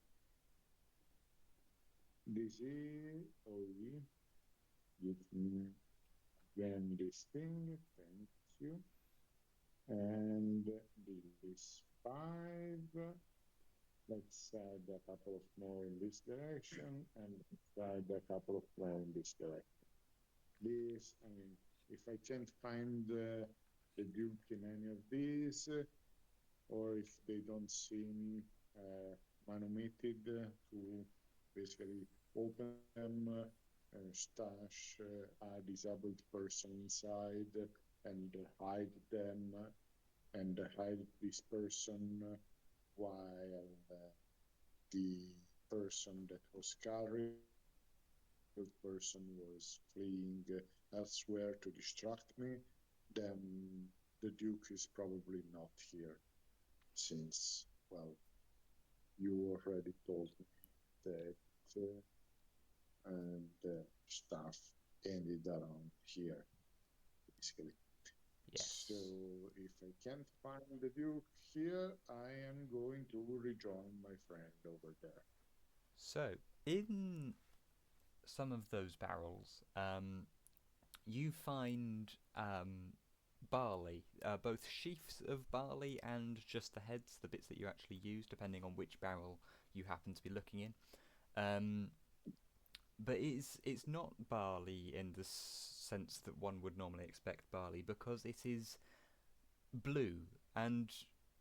this is, oh, give me again this thing, thank you. And this 5. Let's add a couple of more in this direction, and let's add a couple of more in this direction. This, I mean, if I can't find the Duke in any of these, or if they don't seem manumitted to basically open them, stash a disabled person inside, and hide them, and hide this person while the person that was carried, person was fleeing elsewhere to distract me, then the Duke is probably not here, since, well, you already told me that the stuff ended around here, basically. Yes. So if I can't find the Duke here, I am going to rejoin my friend over there. So in some of those barrels, you find barley, both sheafs of barley and just the heads, the bits that you actually use, depending on which barrel you happen to be looking in. But it's not barley in the sense that one would normally expect barley, because it is blue, and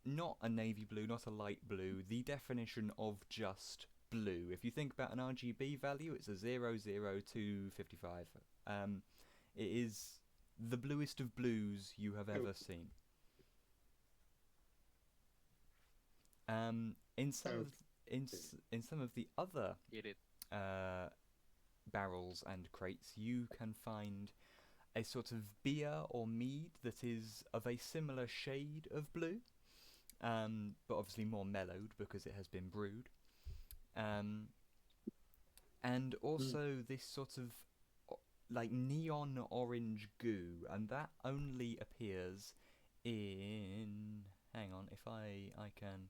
not a navy blue, not a light blue, the definition of just blue. If you think about an RGB value, it's a 00255. It is the bluest of blues you have ever seen. In some of in some of the other Get it. barrels and crates, you can find a sort of beer or mead that is of a similar shade of blue, but obviously more mellowed because it has been brewed. And also this sort of like neon orange goo, and that only appears in, hang on, if I can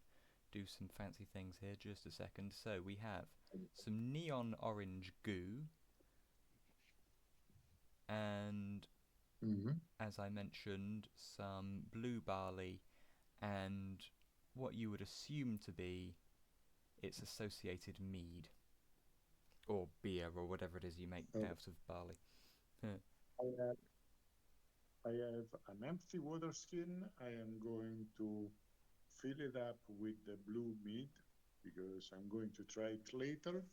do some fancy things here, just a second. So we have some neon orange goo, and as I mentioned, some blue barley, and what you would assume to be its associated mead or beer or whatever it is you make out of barley. I have an empty water skin. I am going to fill it up with the blue mead, because I'm going to try it later,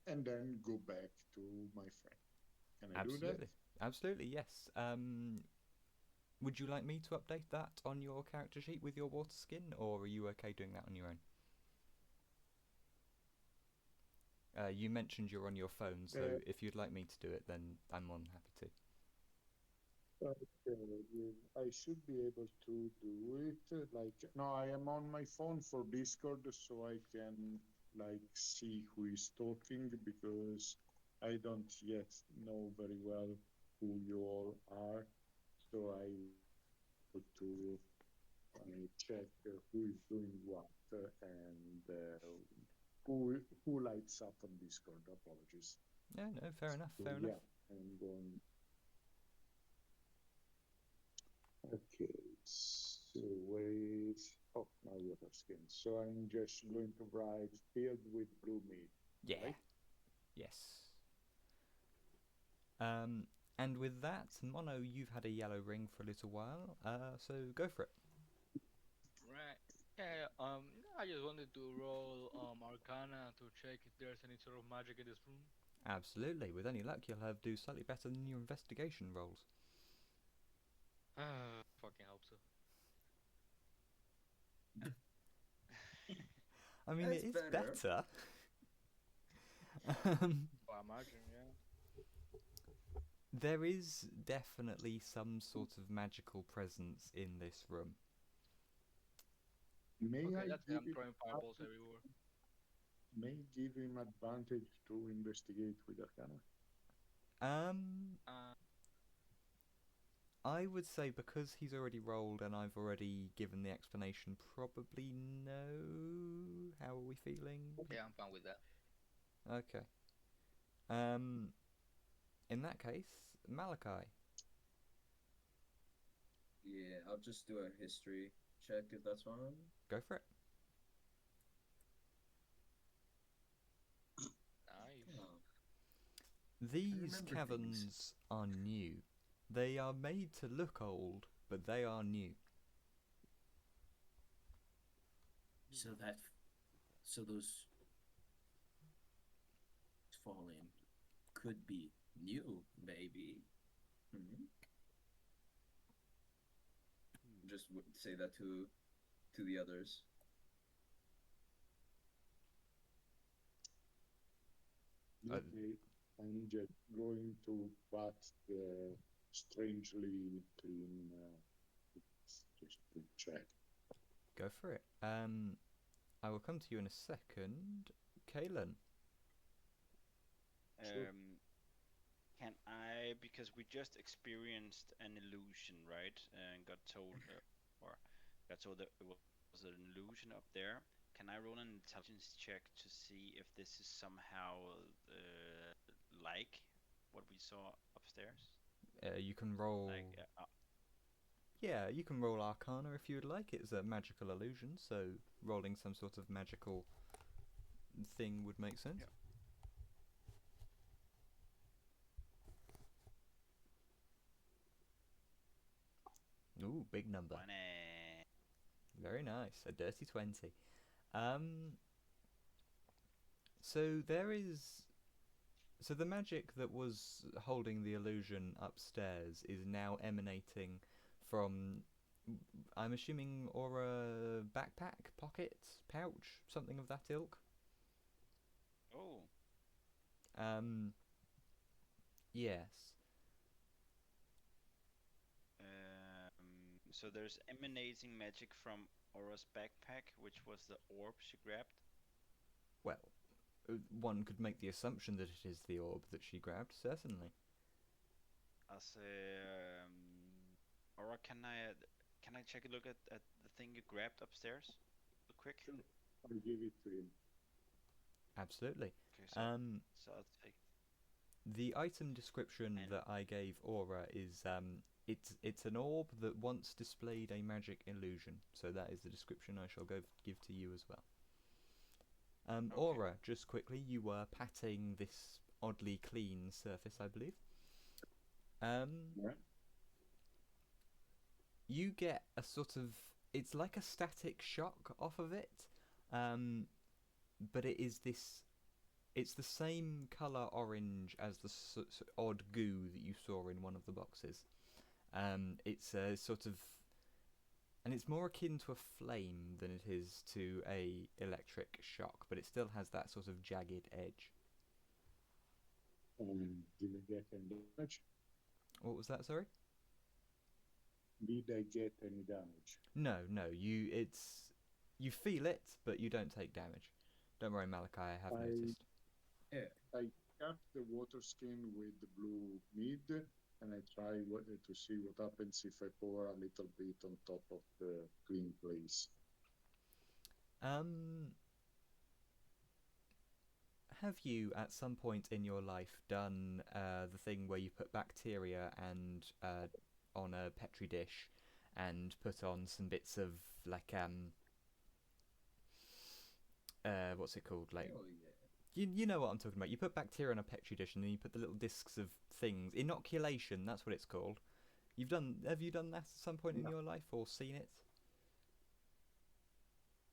and then go back to my friend. Can I do that? Absolutely, yes. Would you like me to update that on your character sheet with your water skin, or are you okay doing that on your own? You mentioned you're on your phone, so if you'd like me to do it, then I'm more than happy to. I should be able to do it. Like, no, I am on my phone for Discord, so I can like see who is talking, because I don't yet know very well who you all are. So I put to check who is doing what, and who lights up on Discord. Apologies. Yeah, no, fair enough, So, fair enough. yeah, I'm going. Okay, so wait. Oh, my water skin. So I'm just going to write filled with blue meat. Yeah. Right? Yes. And with that, Mono, you've had a yellow ring for a little while, so go for it. Right. Yeah. I just wanted to roll Arcana to check if there's any sort of magic in this room. Absolutely. With any luck, you'll have do slightly better than your investigation rolls. Fucking hope so. I mean, That's it is better. I imagine, yeah. There is definitely some sort of magical presence in this room. May Okay, I let's say give I'm him throwing fireballs everywhere. may give him advantage to investigate with Arcana? Um, Uh, I would say because he's already rolled and I've already given the explanation, probably no. How are we feeling? Yeah, I'm fine with that. Okay. Um, in that case, Malachi, Yeah, I'll just do a history check if that's fine. go for it. Nice. Oh, These remember things. caverns are new. They are made to look old, but they are new. So that, so those falling could be new, maybe. Hmm? Just say that to the others. Uh, Okay, I'm just going to bat the strangely clean. Just to check. Go for it. I will come to you in a second. Kalen. Sure. Can I, because we just experienced an illusion, right? And got told, or got told that it was an illusion up there. Can I roll an intelligence check to see if this is somehow like what we saw upstairs? You can roll. Like, Yeah, you can roll Arcana if you would like. It's a magical illusion, so rolling some sort of magical thing would make sense. Yeah. Ooh, big number. 20. Very nice. A dirty 20. Um, so there is. So the magic that was holding the illusion upstairs is now emanating from. I'm assuming aura backpack, pocket, pouch, something of that ilk. Oh, Um, yes. so there's emanating magic from Aura's backpack, which was the orb she grabbed. Well, one could make the assumption that it is the orb that she grabbed, certainly. As Aura, can I check a look at the thing you grabbed upstairs, real quick? Sure. I'll give it to him. Absolutely. Okay, so I'll take. The item description And that I gave Aura is it's an orb that once displayed a magic illusion. So that is the description I shall give to you as well. Okay. Aura, just quickly, you were patting this oddly clean surface, I believe. Yeah. You get a sort of, it's like a static shock off of it, but it is this. It's the same colour orange as the odd goo that you saw in one of the boxes. It's a sort of, and it's more akin to a flame than it is to a electric shock, but it still has that sort of jagged edge. Did I get any damage? What was that? Sorry. Did I get any damage? No, you feel it, but you don't take damage. Don't worry, Malachi. I have noticed. Yeah. I cut the water skin with the blue mead, and I try to see what happens if I pour a little bit on top of the clean place. Have you at some point in your life done the thing where you put bacteria and on a petri dish and put on some bits of like what's it called, like Oh yeah. you know what I'm talking about. You put bacteria on a petri dish and then you put the little discs of things. Inoculation, that's what it's called. Have you done that at some point in Yeah. your life or seen it?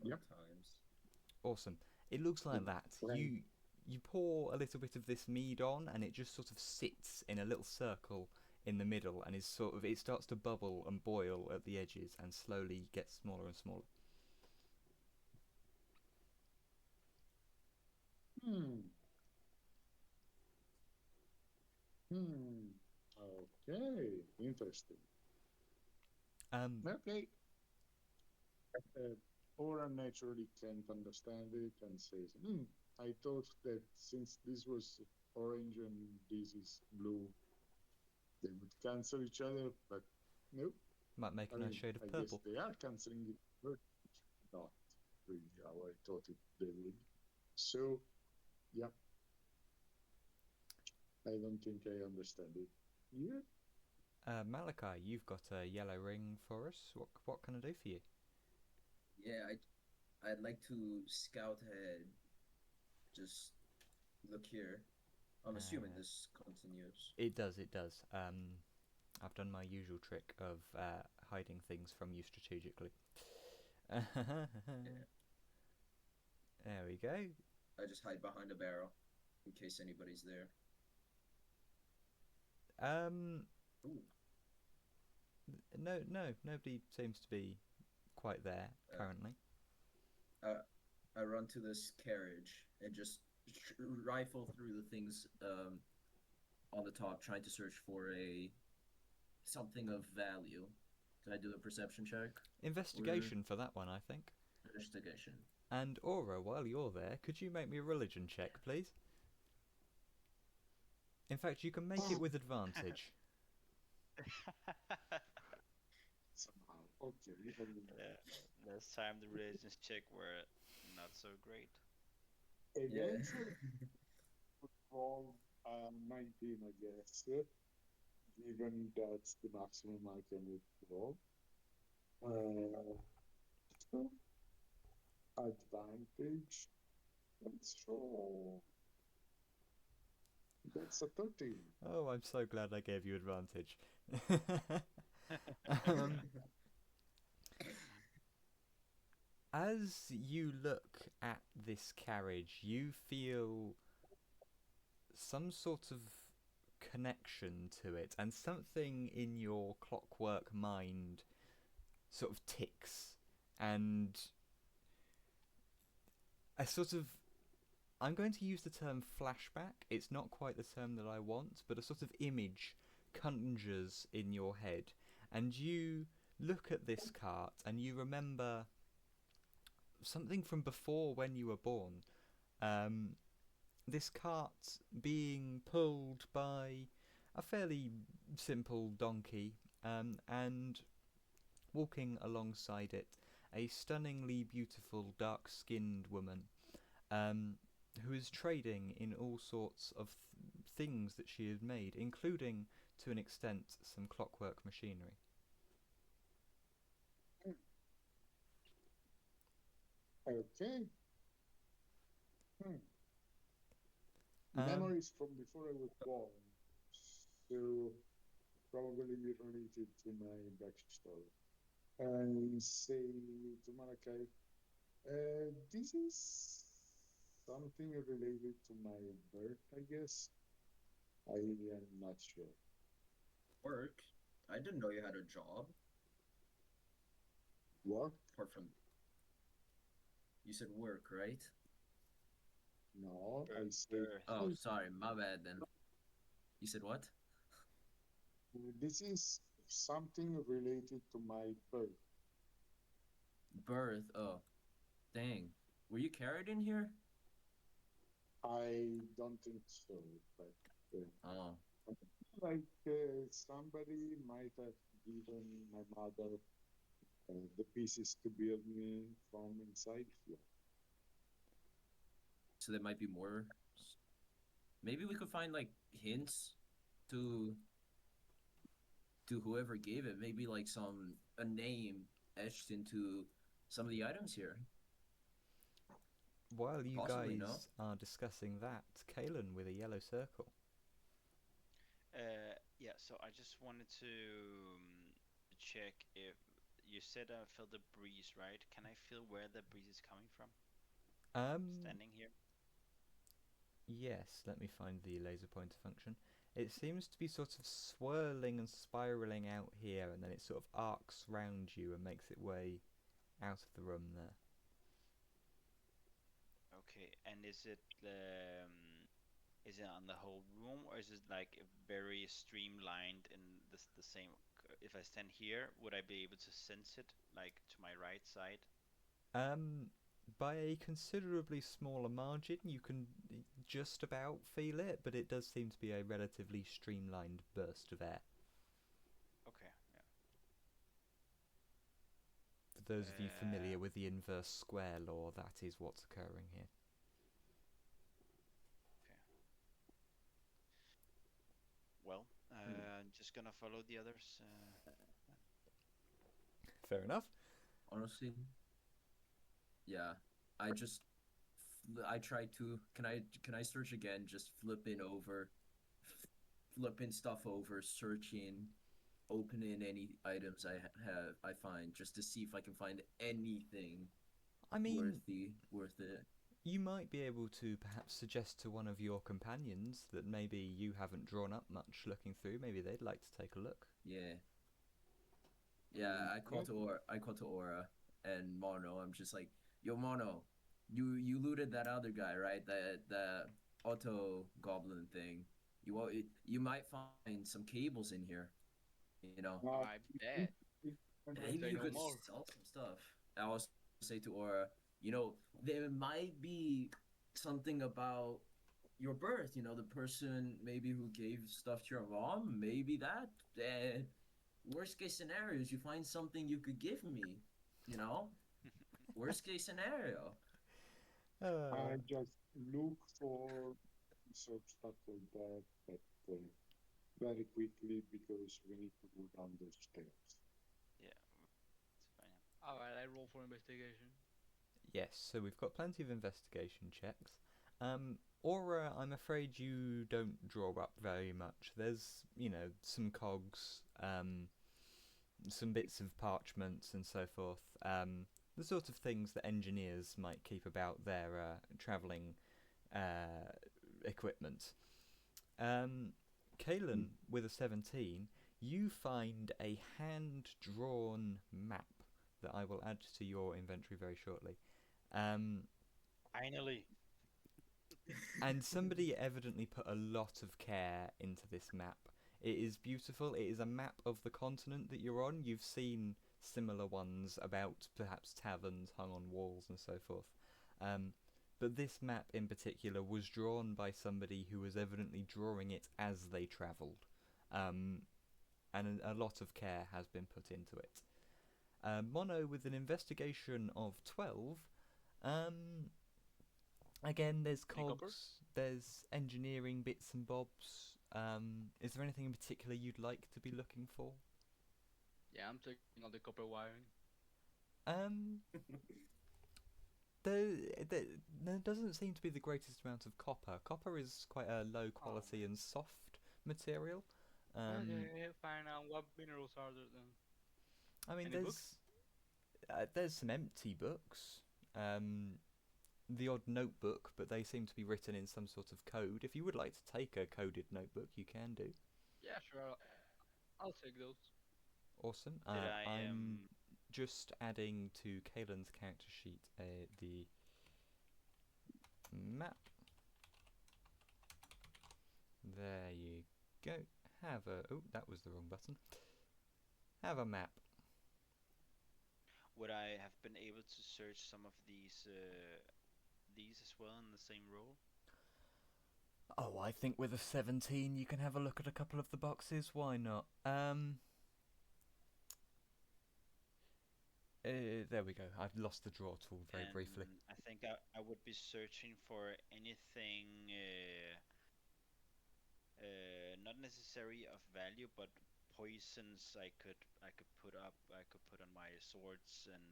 Yep. Times. Awesome. It looks like Mm. that. Right. You pour a little bit of this mead on, and it just sort of sits in a little circle in the middle, and is sort of, it starts to bubble and boil at the edges, and slowly gets smaller and smaller. Hmm. Hmm. Okay. Interesting. Okay. Aura naturally can't understand it and says, I thought that since this was orange and this is blue, they would cancel each other, but No, Might make I a nice mean, shade I of guess purple. they are canceling it, but not really how I thought they would. So, yeah, I don't think I understand it. Yeah. Malachi, you've got a yellow ring for us. What can I do for you? Yeah, I'd like to scout ahead. Just look here. I'm assuming Uh, this continues. it does. It does. I've done my usual trick of hiding things from you strategically. Yeah, There we go. I just hide behind a barrel in case anybody's there. Um, Ooh, no, nobody seems to be quite there uh, currently. I run to this carriage and just rifle through the things on the top, trying to search for a something of value. Can I do a perception check or Investigation for that one, I think. investigation? And Aura, while you're there, could you make me a religion check, please? In fact, you can make it with advantage. Somehow. Okay. Last time the religions check were not so great. Yeah. Eventually, roll 19, I guess. Given that's the maximum I can roll. So advantage. Let's roll. That's a 13. Oh, I'm so glad I gave you advantage. um, as you look at this carriage, you feel some sort of connection to it, and something in your clockwork mind sort of ticks, and a sort of, I'm going to use the term flashback. It's not quite the term that I want, but a sort of image conjures in your head, and you look at this cart and you remember something from before when you were born. Um, this cart being pulled by a fairly simple donkey, and walking alongside it, a stunningly beautiful dark-skinned woman, um, who is trading in all sorts of things that she had made, including, to an extent, some clockwork machinery. Okay. Hmm. Um, Memories from before I was born. So probably related to my backstory. And say to Malachi, this is something related to my birth, I guess. I am not sure. Work? I didn't know you had a job. What? Apart from you said work, right? No, I said Birth. Oh, sorry, my bad then. You said what? this is something related to my birth. Birth. Oh, dang. Were you carried in here? I don't think so, but Oh, like somebody might have given my mother the pieces to build me from inside here. so there might be more. Maybe we could find like hints to whoever gave it. Maybe like some a name etched into some of the items here. while you Possibly, no? guys are discussing that, Kalen with a yellow circle. Yeah, so I just wanted to check if you said I felt the breeze, right? Can I feel where the breeze is coming from? Um, Standing here? yes, let me find the laser pointer function. It seems to be sort of swirling and spiraling out here, and then it sort of arcs round you and makes its way out of the room there. Okay, and is it on the whole room or is it like very streamlined in the same? If I stand here, would I be able to sense it like to my right side? Um, by a considerably smaller margin, you can just about feel it, but it does seem to be a relatively streamlined burst of air. Okay, yeah. For those of you Uh, familiar with the inverse square law, that is what's occurring here. okay. Well, I'm just gonna follow the others. Fair enough. Honestly, yeah. I just I try to can I search again? Just flipping stuff over, searching, opening any items I find just to see if I can find anything I mean, worth it. you might be able to perhaps suggest to one of your companions that maybe you haven't drawn up much looking through. Maybe they'd like to take a look. Yeah. Yeah, Yeah, I call to Aura and Mono. I'm just like, yo, Mono, you looted that other guy, right? The auto goblin thing. You might find some cables in here. You know, uh, I bet. But maybe say you no could more. sell some stuff. I also say to Aura, there might be something about your birth. The person maybe who gave stuff to your mom. Maybe that. Worst case scenario is you find something you could give me. You know, worst case scenario. I just look for some stuff like that, but very quickly because we need to go down the stairs. Yeah, it's fine. Alright, I roll for investigation. Yes, so we've got plenty of investigation checks. Aura, I'm afraid you don't draw up very much. There's, some cogs, some bits of parchments and so forth. The sort of things that engineers might keep about their travelling uh, equipment. Kalen, with a 17, you find a hand-drawn map that I will add to your inventory very shortly. Um, Finally. and somebody evidently put a lot of care into this map. It is beautiful. It is a map of the continent that you're on. You've seen similar ones about perhaps taverns hung on walls and so forth. Um, but this map in particular was drawn by somebody who was evidently drawing it as they travelled. Um, and a lot of care has been put into it. Mono with an investigation of 12. Um, Again, there's Any copper? cogs, there's engineering bits and bobs. Is there anything in particular you'd like to be looking for? Yeah, I'm taking all the copper wiring. Um, there, there, there doesn't seem to be the greatest amount of copper. Copper is quite a low Oh quality man. and soft material. Um, Okay, fine. What minerals are there then? I mean, Any books? there's some empty books. Um, the odd notebook, but they seem to be written in some sort of code. If you would like to take a coded notebook, you can do. Yeah, sure. I'll take those. Awesome. Did I I'm just adding to Kalen's character sheet the map. There you go. Have a... Oh, that was the wrong button. Have a map. would I have been able to search some of these as well in the same role? Oh, I think with a 17 you can have a look at a couple of the boxes. Why not? There we go. I've lost the draw tool very briefly. And I think I would be searching for anything not necessary of value, but poisons I could put on my swords and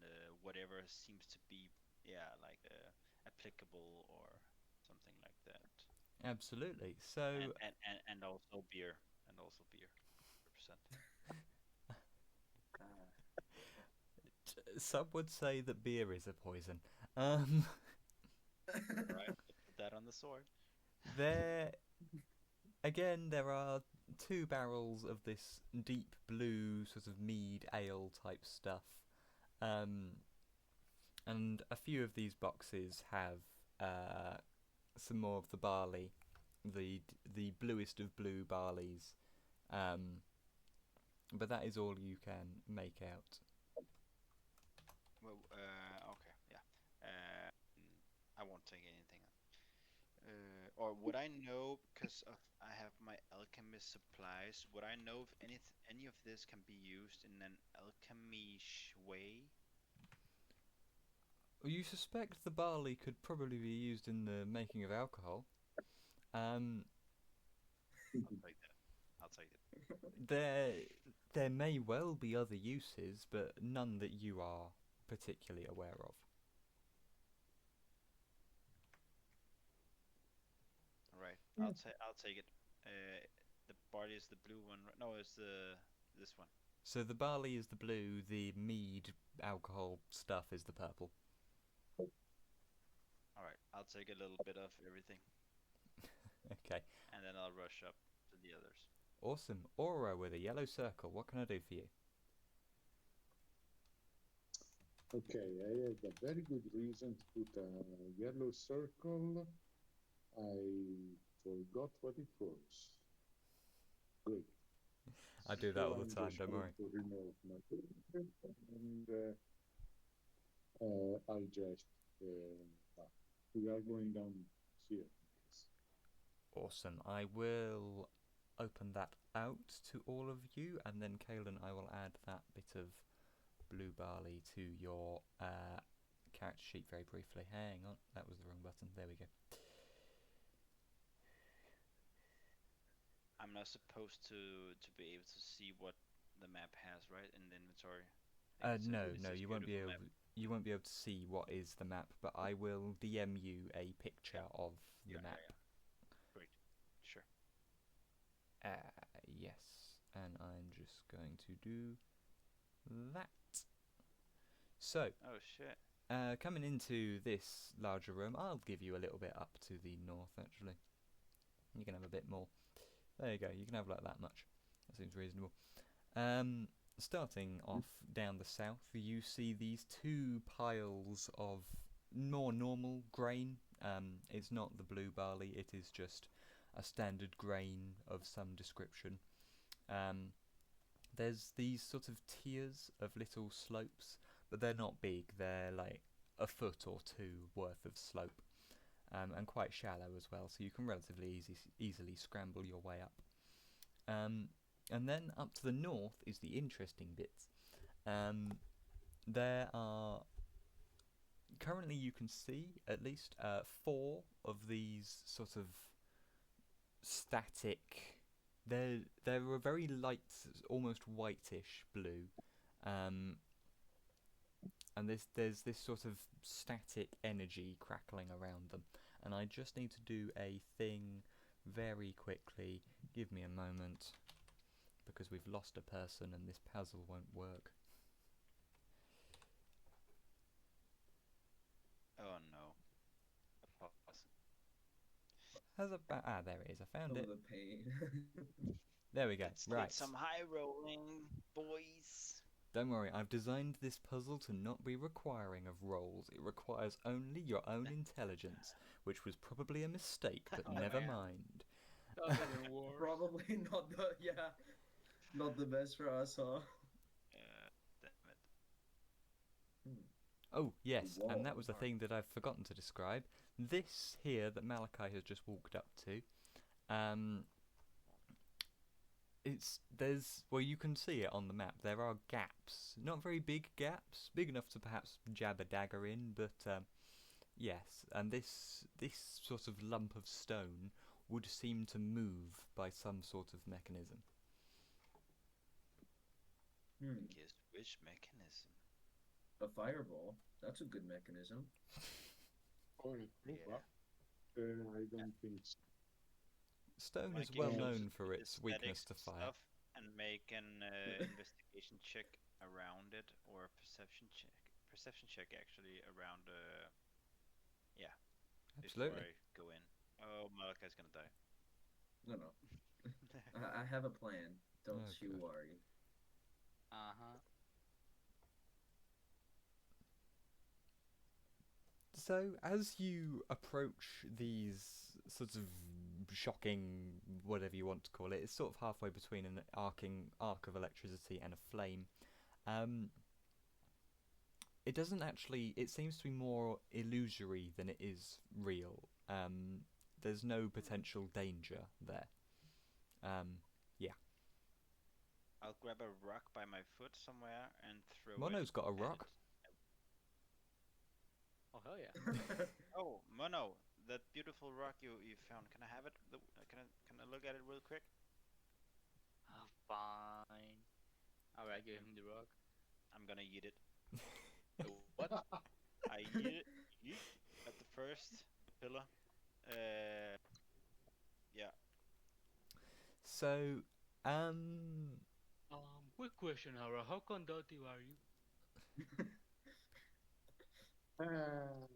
whatever seems to be like applicable or something like that. Absolutely. So, And also beer, 100%. some would say that beer is a poison. Um, All right, put that on the sword. there Again, there are two barrels of this deep blue sort of mead ale type stuff, um, and a few of these boxes have some more of the barley, the bluest of blue barleys, um, but that is all you can make out. Well, okay, yeah. I won't take anything. Or would I know because of I have my alchemist supplies? Would I know if any of this can be used in an alchemy way? You suspect the barley could probably be used in the making of alcohol. Um, I'll take that. I'll take it. there, there may well be other uses, but none that you are particularly aware of. All right. Yeah. I'll take it. The barley is the blue one. No, it's the this one. So the barley is the blue, the mead alcohol stuff is the purple. All right. I'll take a little bit of everything, Okay, and then I'll rush up to the others. awesome. Aura with a yellow circle. What can I do for you? Okay, I have a very good reason to put a yellow circle. I forgot what it was. Great. I do that So all the I'm time, just don't going worry. to remove my finger and I'll just we are going down here. Awesome. I will open that out to all of you, and then Kaelin, I will add that bit of blue barley to your character sheet very briefly. Hang on, that was the wrong button. There we go. I'm not supposed to be able to see what the map has, right, in the inventory. No, It no, says you won't be beautiful able. map. You won't be able to see what is the map, but I will DM you a picture Yeah. of the Yeah, map. yeah, yeah. Great. Sure. Yes, and I'm just going to do that. So, Oh shit. coming into this larger room, I'll give you a little bit up to the north, actually. You can have a bit more. There you go, you can have like that much. That seems reasonable. Starting off down the south, you see these two piles of more normal grain. It's not the blue barley, it is just a standard grain of some description. There's these sort of tiers of little slopes, but they're not big, they're like a foot or two worth of slope. And quite shallow as well, so you can relatively easily scramble your way up. And then up to the north is the interesting bits. There are currently, you can see at least 4 of these sort of static. They're a very light, almost whitish blue, and there's this sort of static energy crackling around them. And I just need to do a thing very quickly. Give me a moment, because we've lost a person and this puzzle won't work. Oh no. A pause. There it is. I found Oh, it. the pain. There we go. Let's Right. get some high rolling, boys. Don't worry, I've designed this puzzle to not be requiring of rolls. It requires only your own intelligence, which was probably a mistake, but Oh, never man. mind. That's even worse. Probably not not the best for us, huh? Damn it. Oh, yes, and that Whoa. was the thing that I've forgotten to describe. This here that Malachi has just walked up to, you can see it on the map. There are gaps, not very big gaps, big enough to perhaps jab a dagger in, but yes. And this sort of lump of stone would seem to move by some sort of mechanism. Guess which mechanism? A fireball. That's a good mechanism. Or a Yeah. I don't think so. Stone is Like, well you should known look for at its the weakness statics to fire. stuff and make an investigation check around it, or a perception check. Perception check actually around. Yeah. Absolutely. Before I go in. Oh, Malachi's gonna die. No. I have a plan. Don't Oh, you God. worry. Uh-huh. So, as you approach these sorts of shocking, whatever you want to call it, it's sort of halfway between an arc of electricity and a flame. It doesn't actually. It seems to be more illusory than it is real. There's no potential danger there. Yeah. I'll grab a rock by my foot somewhere and throw Mono's it got a at rock. it. hell yeah. Oh, Mono, that beautiful rock you found. Can I have it? Can I look at it real quick? Fine. Alright, give him the rock. I'm gonna eat it. What? I eat it. Yeet at the first pillar. Uh, yeah. So, um, Quick question, Hara. How conductive are you? Ah,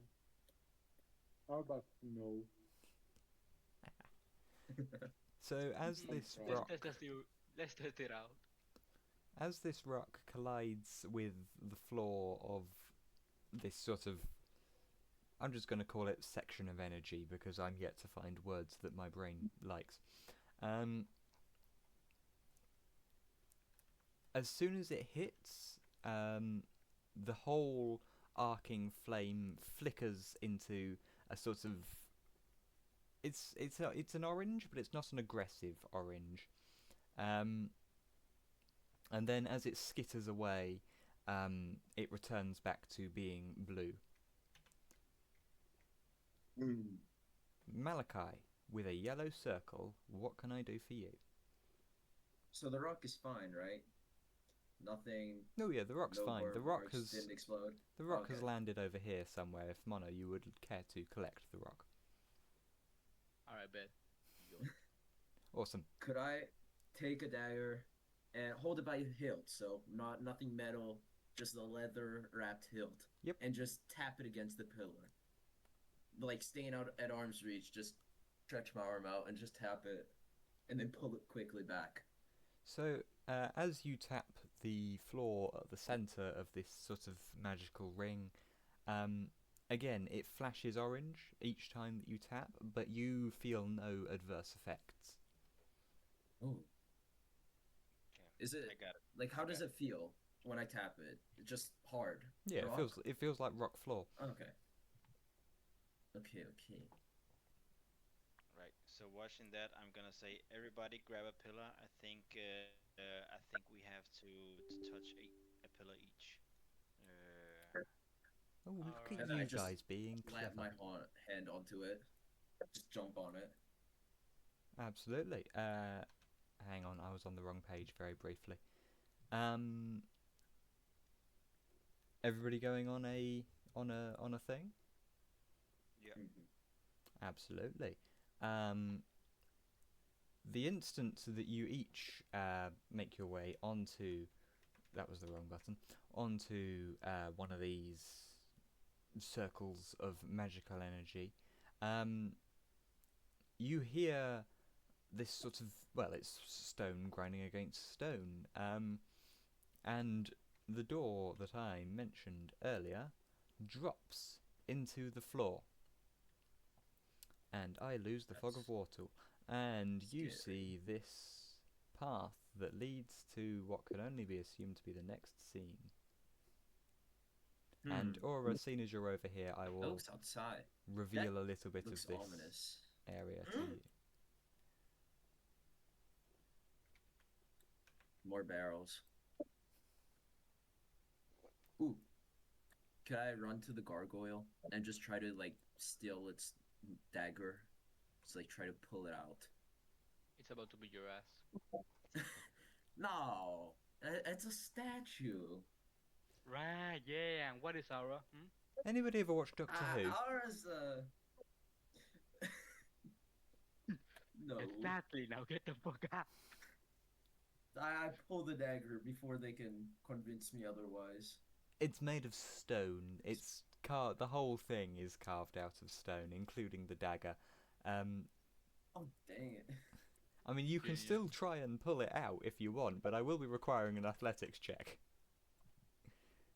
how about no? so as Hmm, this Let's rock, let's test it out. as this rock collides with the floor of this sort of, I'm just going to call it section of energy because I'm yet to find words that my brain likes. Um, as soon as it hits, the whole arcing flame flickers into a sort of, it's an orange, but it's not an aggressive orange. Um, and then as it skitters away, it returns back to being blue. Hmm. Malachi, with a yellow circle, what can I do for you? So the rock is fine, right? Nothing, Oh yeah, the rock's no fine. burn marks didn't explode. The rock Okay. has landed over here somewhere. If Mono, you would care to collect the rock. Alright, bet. Awesome. Could I take a dagger and hold it by the hilt, so nothing metal, just a leather wrapped hilt. Yep. And just tap it against the pillar, like staying out at arm's reach. Just stretch my arm out and just tap it, and then pull it quickly back. So, as you tap the floor at the center of this sort of magical ring, again, it flashes orange each time that you tap, but you feel no adverse effects. Oh, Okay. is it I got it. like how I does got it feel when I tap it? Just hard. Yeah, rock? it feels like rock floor. Okay. Okay. Right. So watching that, I'm gonna say everybody grab a pillar. I think we have to touch a pillar each. Uh, Oh, look Alright. at And then I you just guys being Slap clever. my hand onto it. Just jump on it. Absolutely. Hang on, I was on the wrong page very briefly. Um, everybody going on a thing? yeah. Mm-hmm. Absolutely. The instant that you each make your way onto, that was the wrong button, onto one of these circles of magical energy, you hear this sort of, well, it's stone grinding against stone, and the door that I mentioned earlier drops into the floor, and I lose the fog of war tool, and you Scary. see this path that leads to what can only be assumed to be the next scene. And Aura, seeing as you're over here, I It will looks outside. reveal a little bit of Looks this ominous. area to you. More barrels. Ooh. Could I run to the gargoyle and just try to like steal its dagger? Just like try to pull it out. It's about to be your ass. No, it's a statue. Right, yeah. And what is Aura? Anybody ever watch Doctor Who? Ours, no. Exactly. Now get the fuck out. I pull the dagger before they can convince me otherwise. It's made of stone. It's the whole thing is carved out of stone, including the dagger. Oh, dang it. I mean, you can Genius. still try and pull it out if you want, but I will be requiring an athletics check.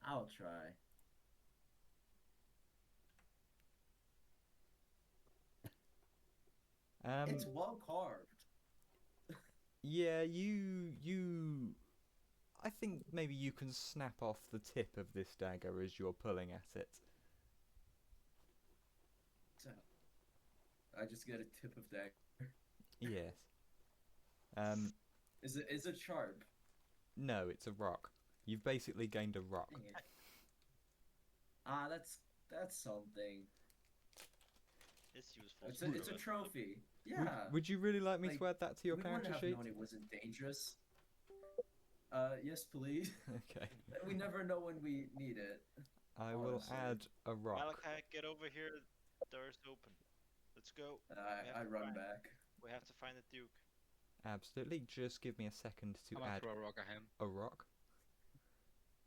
I'll try. It's well carved. Yeah, you. I think maybe you can snap off the tip of this dagger as you're pulling at it. So, I just get a tip of dagger. Yes. Is it sharp? No, it's a rock. You've basically gained a rock. Dang it. That's That's something. It's useful It's for a the it's a rest of the. trophy. Would Yeah. Would you really like me Like to add that to your we wouldn't character have sheet? known it wasn't dangerous. Yes, please. Okay. We never know when we need it. I will Honestly. add a rock. Malachi, get over here. Door's open. Let's go. And We have I to run find. back. We have to find the Duke. Absolutely. Just give me a second to I'm gonna add throw a rock at him. a rock.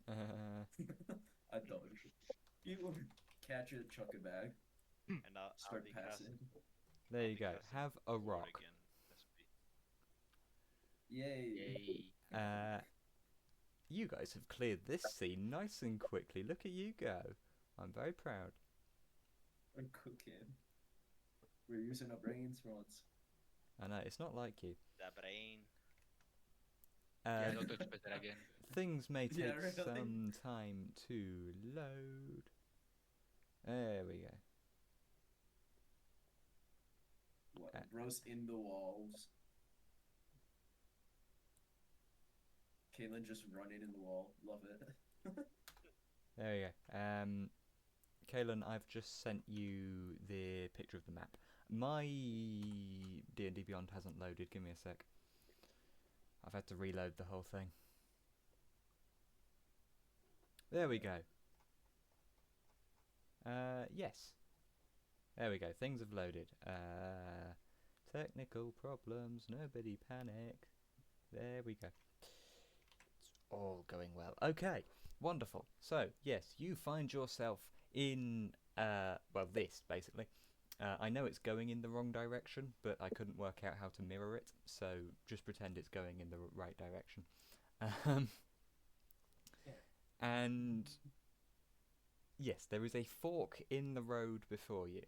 I dodge. You catch it, chuck it back, And I'll start be passing. There I'll you be go. casting Have a ward rock. again. SP. Yay. Yay. You guys have cleared this scene nice and quickly. Look at you go. I'm very proud. I'm cooking. We're using our brains for once. I know, it's not like you. The brain. Yeah, Uh, don't touch that again. things may take Yeah, really? some time to load. There we go. What? Bro's in the walls. Caitlin just running in the wall. Love it. There you go. Kaylin, I've just sent you the picture of the map. My D&D Beyond hasn't loaded. Give me a sec. I've had to reload the whole thing. There we go. Yes. There we go. Things have loaded. Technical problems. Nobody panic. There we go. It's all going well. Okay. Wonderful. So, yes, you find yourself in, well, this, basically. I know it's going in the wrong direction, but I couldn't work out how to mirror it, so just pretend it's going in the right direction. And yes, there is a fork in the road before you.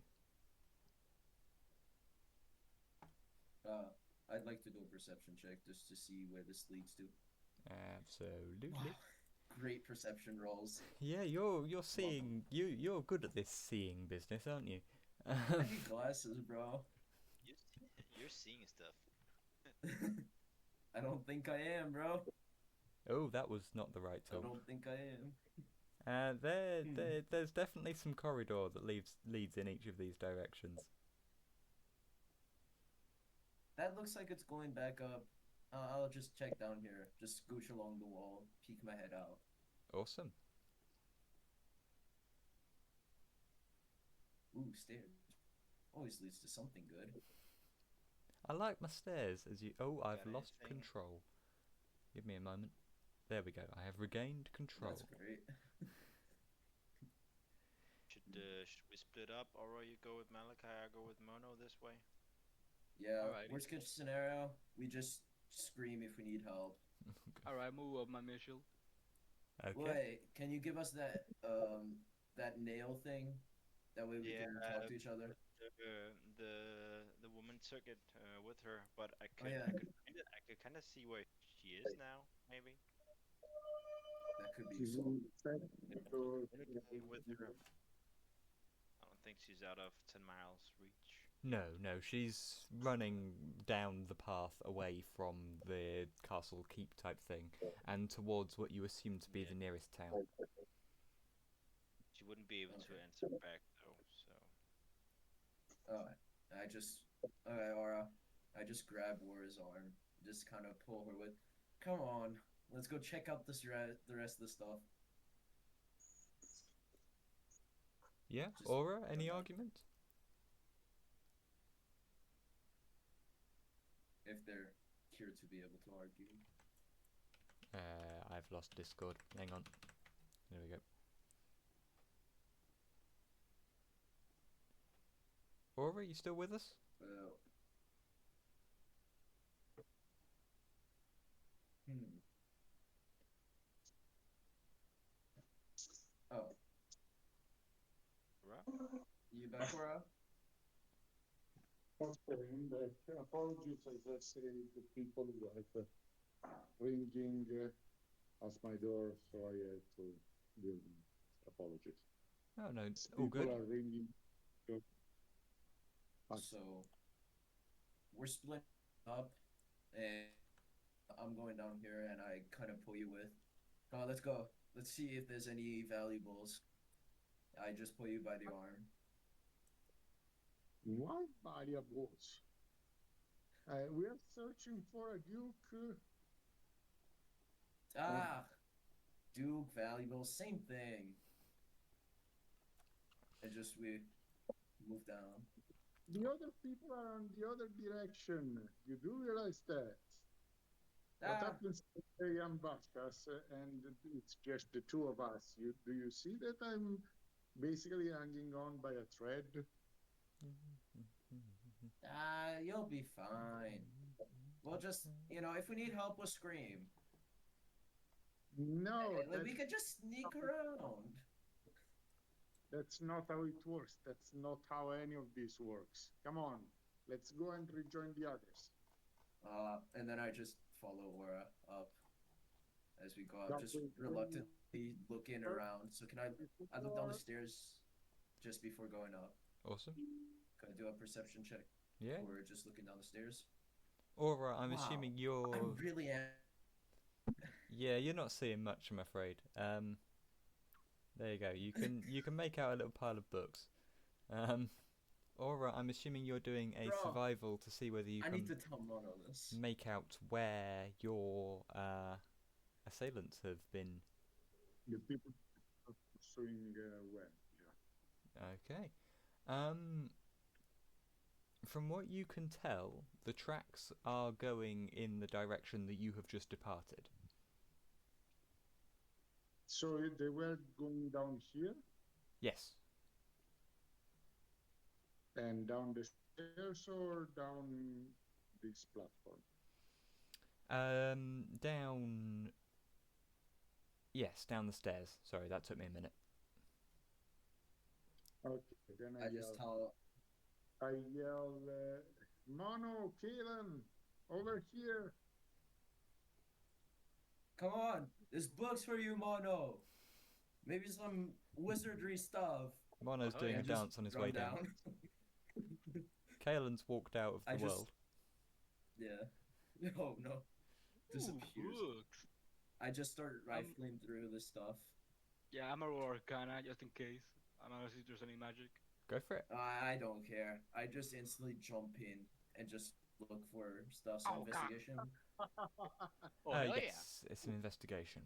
I'd like to do a perception check just to see where this leads to. Absolutely. Wow. Great perception rolls. Yeah, you're seeing you're good at this seeing business, aren't you? I need glasses, bro. You're seeing stuff. I don't think I am, bro. Oh, that was not the right I tool. don't think I am. There's definitely some corridor that leads in each of these directions. That looks like it's going back up. I'll just check down here. Just scooch along the wall, peek my head out. Awesome. Ooh, stairs. Always leads to something good. I like my stairs as you. Oh, I've Got lost anything? control. Give me a moment. There we go. I have regained control. That's great. Should we split up? Aura, you go with Malachi, I go with Mono this way. Yeah, Alrighty. worst case scenario, we just scream if we need help. Alright, move up my Mitchell. Okay. Wait, can you give us that that nail thing? That way we can talk to each other. The woman took it with her, but I Oh, could yeah. I could find it. I could kind of see where she is now, maybe. That could be She's useful. With her. I don't think she's out of 10 miles reach. No, she's running down the path away from the castle keep type thing and towards what you assume to be Yeah. the nearest town. She wouldn't be able to Okay. answer back though, so. Okay, Aura. I just grab War's arm, just kind of pull her with. Come on, let's go check out the rest of the stuff. Yeah, Just Aura, any come on. argument? If they're here to be able to argue. I've lost Discord. Hang on. There we go. Aura, you still with us? Well. Oh, Right? you back, Aura? Okay, apologies, as I say, the people like ringing at my door, so I had to give them apologies. Oh no, People all good. are ringing. So we're split up, and I'm going down here, and I kind of pull you with. Come on, let's go. Let's see if there's any valuables I just pull you by the arm. Why variables? We are searching for a duke. Ah, Duke, valuable, same thing. And just we move down. The other people are on the other direction. You do realize that. What Ah, happens if they ambush us and it's just the two of us? Do you see that I'm basically hanging on by a thread? you'll be fine. We'll just, if we need help, we'll scream. No, Like, we could just sneak around. that's not how it works. That's not how any of this works. Come on, let's go and rejoin the others. And then I just follow Aura up as we go up, That just way, reluctantly looking around. So can I look down the stairs just before going up? Awesome. Can I do a perception check? Yeah. Or just looking down the stairs? Aura, I'm Wow. assuming I you're. really am. Yeah, you're not seeing much, I'm afraid. There you go. You can make out a little pile of books. Aura, I'm assuming you're doing a Bro, survival to see whether you I need can to tell Mono this. make out where your assailants have been. The people are pursuing well. Yeah. Okay. From what you can tell, the tracks are going in the direction that you have just departed. So they were going down here Yes. and down the stairs or down this platform? Down. Yes, down the stairs. Sorry, that took me a minute. Okay, then I just tell. I yell, Mono, Kalen, over here. Come on, there's books for you, Mono. Maybe some wizardry stuff. Mono's Oh, doing yeah, a just dance on his run way down. Kalen's walked out of the world. Yeah. No, no. Disappears. Books. I just start rifling through the stuff. Yeah, I'm a roll Arcana just in case. I'm gonna see if there's any magic. Go for it. I don't care. I just instantly jump in and just look for stuff. So Oh, God. investigation. Oh, hell yes, it's an investigation.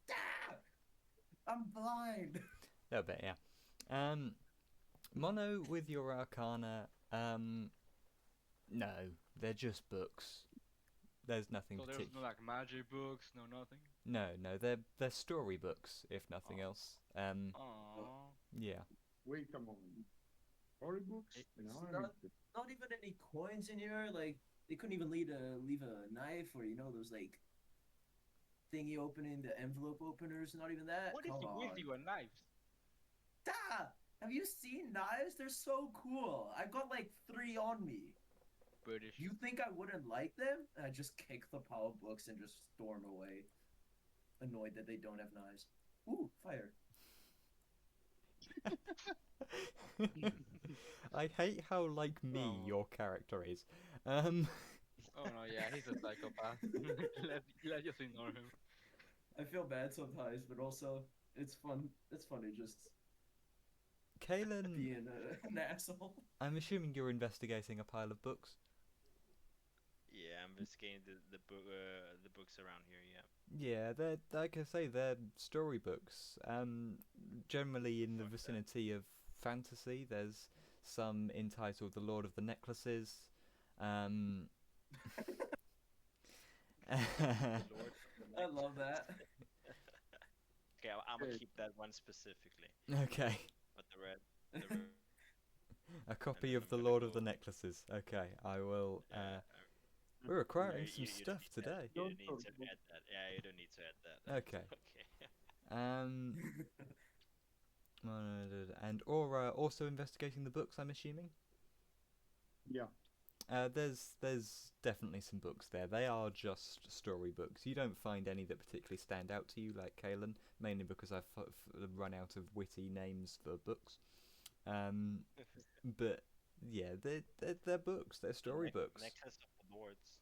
Ah! I'm blind. A little bit, yeah. Mono, with your Arcana, no, they're just books. There's nothing So there's particular. no like magic books, no nothing. No, they're storybooks, if nothing Oh. else. Aww. Yeah. Wait a moment. Storybooks? It's No, not even any coins in here. Like they couldn't even leave a knife or those like thingy opening the envelope openers. Not even that. What if Come you on. with you a knife? Have you seen knives? They're so cool. I've got like 3 on me. British. You think I wouldn't like them? And I just kick the pile of books and just storm away, annoyed that they don't have knives. Ooh, fire. I hate how like me Oh. your character is. Oh no, yeah, he's a psychopath. Let's just ignore him. I feel bad sometimes, but also it's fun. It's funny just Kalen, being an asshole. I'm assuming you're investigating a pile of books. Yeah, I'm investigating the books around here. Yeah. Yeah, they're like I say, they're storybooks. Generally in the Fuck that. vicinity of fantasy. There's some entitled "The Lord of the Necklaces." Lord. I love that. Okay, I'm gonna Okay. keep that one specifically. Okay, But the red. a copy then of "The I'm gonna Lord of the go- Necklaces." Okay, I will. Yeah, We're acquiring yeah, some you don't stuff need that. today. You don't need to add that. Yeah, you don't need to add that. Okay. Okay. And Aura also investigating the books, I'm assuming. Yeah. There's definitely some books there. They are just storybooks. You don't find any that particularly stand out to you, like Kalen, mainly because I've run out of witty names for books. But yeah, they're books. They're storybooks. Necklace of the Lords.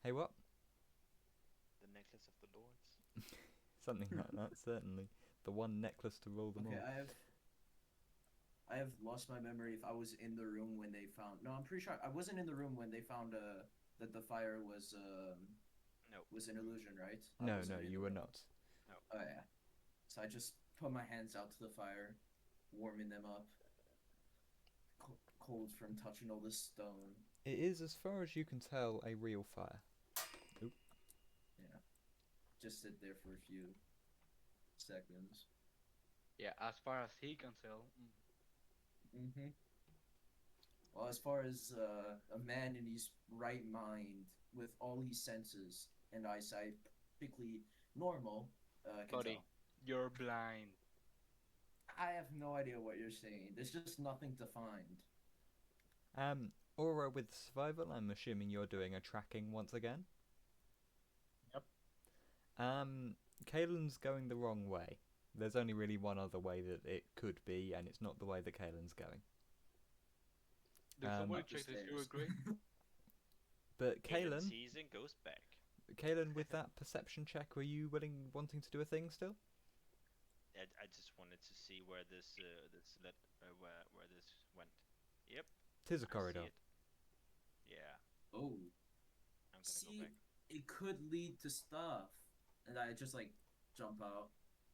Hey, what? The necklace of the Lords. Something like that, certainly. the one necklace to rule them Okay, all. I have lost my memory if I was in the room when they found. No, I'm pretty sure I wasn't in the room when they found that the fire No. was an illusion, right? I No, wasn't no, in you the were room. not. Oh yeah. So I just put my hands out to the fire, warming them up, cold from touching all this stone. It is, as far as you can tell, a real fire. Oop. Yeah. Just sit there for a few seconds. Yeah, as far as he can tell. Mm-hmm. Well, as far as a man in his right mind, with all his senses and eyesight perfectly normal, can Buddy, tell. you're blind. I have no idea what you're saying. There's just nothing to find. Aura with survival, I'm assuming you're doing a tracking once again. Yep. Kalen's going the wrong way. There's only really one other way that it could be, and it's not the way that Kalen's going. Did somebody Up the check the sewer stairs. grate? But Kalen Kalen, sees and goes back. Kalen, with that perception check, were you wanting to do a thing still? I just wanted to see where this led, where this went. Yep, Tis a I corridor. see it. Yeah, Oh, I'm gonna go see, back. it could lead to stuff, and I just like jump out,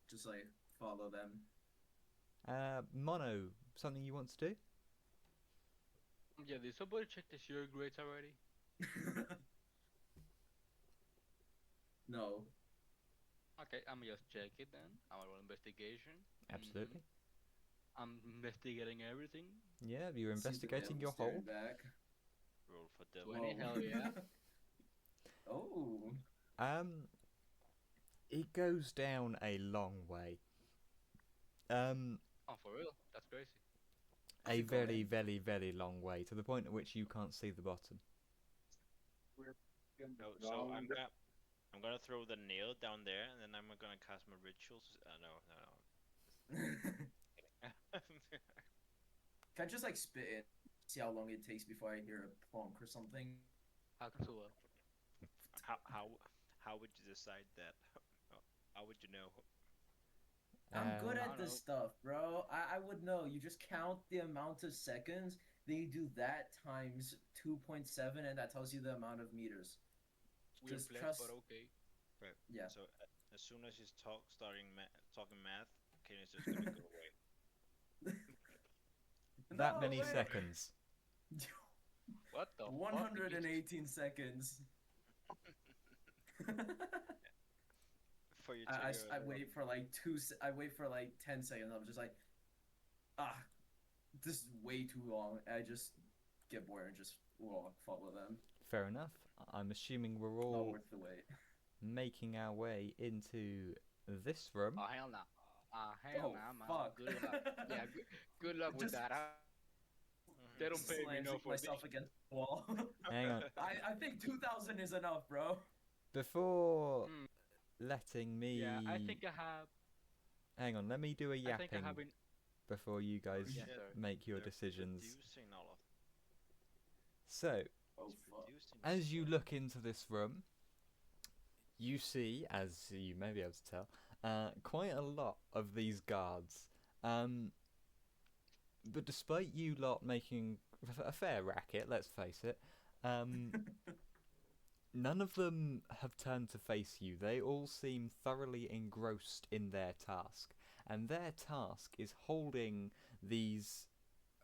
just like follow them. Mono, something you want to do? Yeah, did somebody check the sewer grates already? No. Okay, I'm just check it then. I'm roll investigation. Absolutely. I'm investigating everything. Yeah, you're Sees the investigating devil your staring hole. back. Roll for devil. 20, hell yeah. Oh. It goes down a long way. Oh, for real? That's crazy. A Keep going. very, very, very long way, to the point at which you can't see the bottom. We're in the No, so ground. I'm gonna throw the nail down there, and then I'm gonna cast my rituals. No. Can I just like spit it? See how long it takes before I hear a plonk or something. Haxua. How would you decide that? How would you know? I'm good I at don't this know. stuff, bro. I would know. You just count the amount of seconds, then you do that times 2.7, and that tells you the amount of meters. Weird Just flex, trust. but okay. Right. Yeah. So as soon as he's talking math, Kane's just gonna go away. That No many way. seconds. What the fuck? 118 seconds. For you I wait for like I wait for like 10 seconds. I'm just like, this is way too long. I just get bored and just follow them. Fair enough. I'm assuming we're Not all worth the wait. making our way into this room. Oh, hell no. Hell Oh, no, man. fuck. Good luck. Yeah, good luck with Just- that. They don't pay me Slamming enough for myself this. against the wall. Hang on. I think 2,000 is enough, bro. Before Hmm. letting me... Yeah, I think I have. Hang on, let me do a I think yapping I have been. before you guys Yes, sir. make your They're decisions. Producing all of. So, Oh, He's fuck. producing as this you stuff. look into this room, you see, as you may be able to tell, quite a lot of these guards. But despite you lot making a fair racket, let's face it, none of them have turned to face you. They all seem thoroughly engrossed in their task. And their task is holding these...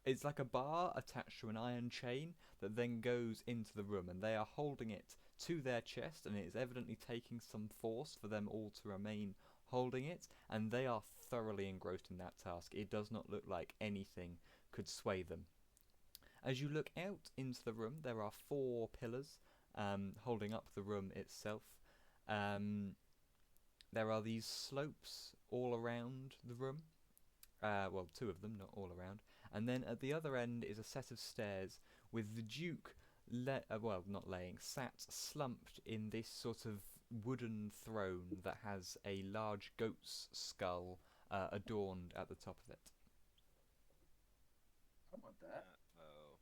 It's like a bar attached to an iron chain that then goes into the room, and they are holding it to their chest, and it is evidently taking some force for them all to remain holding it, and they are thoroughly engrossed in that task. It does not look like anything could sway them. As you look out into the room, there are 4 pillars holding up the room itself. There are these slopes all around the room. Well, 2 of them, not all around. And then at the other end is a set of stairs with the Duke, sat slumped in this sort of wooden throne that has a large goat's skull adorned at the top of it. I want that. Oh.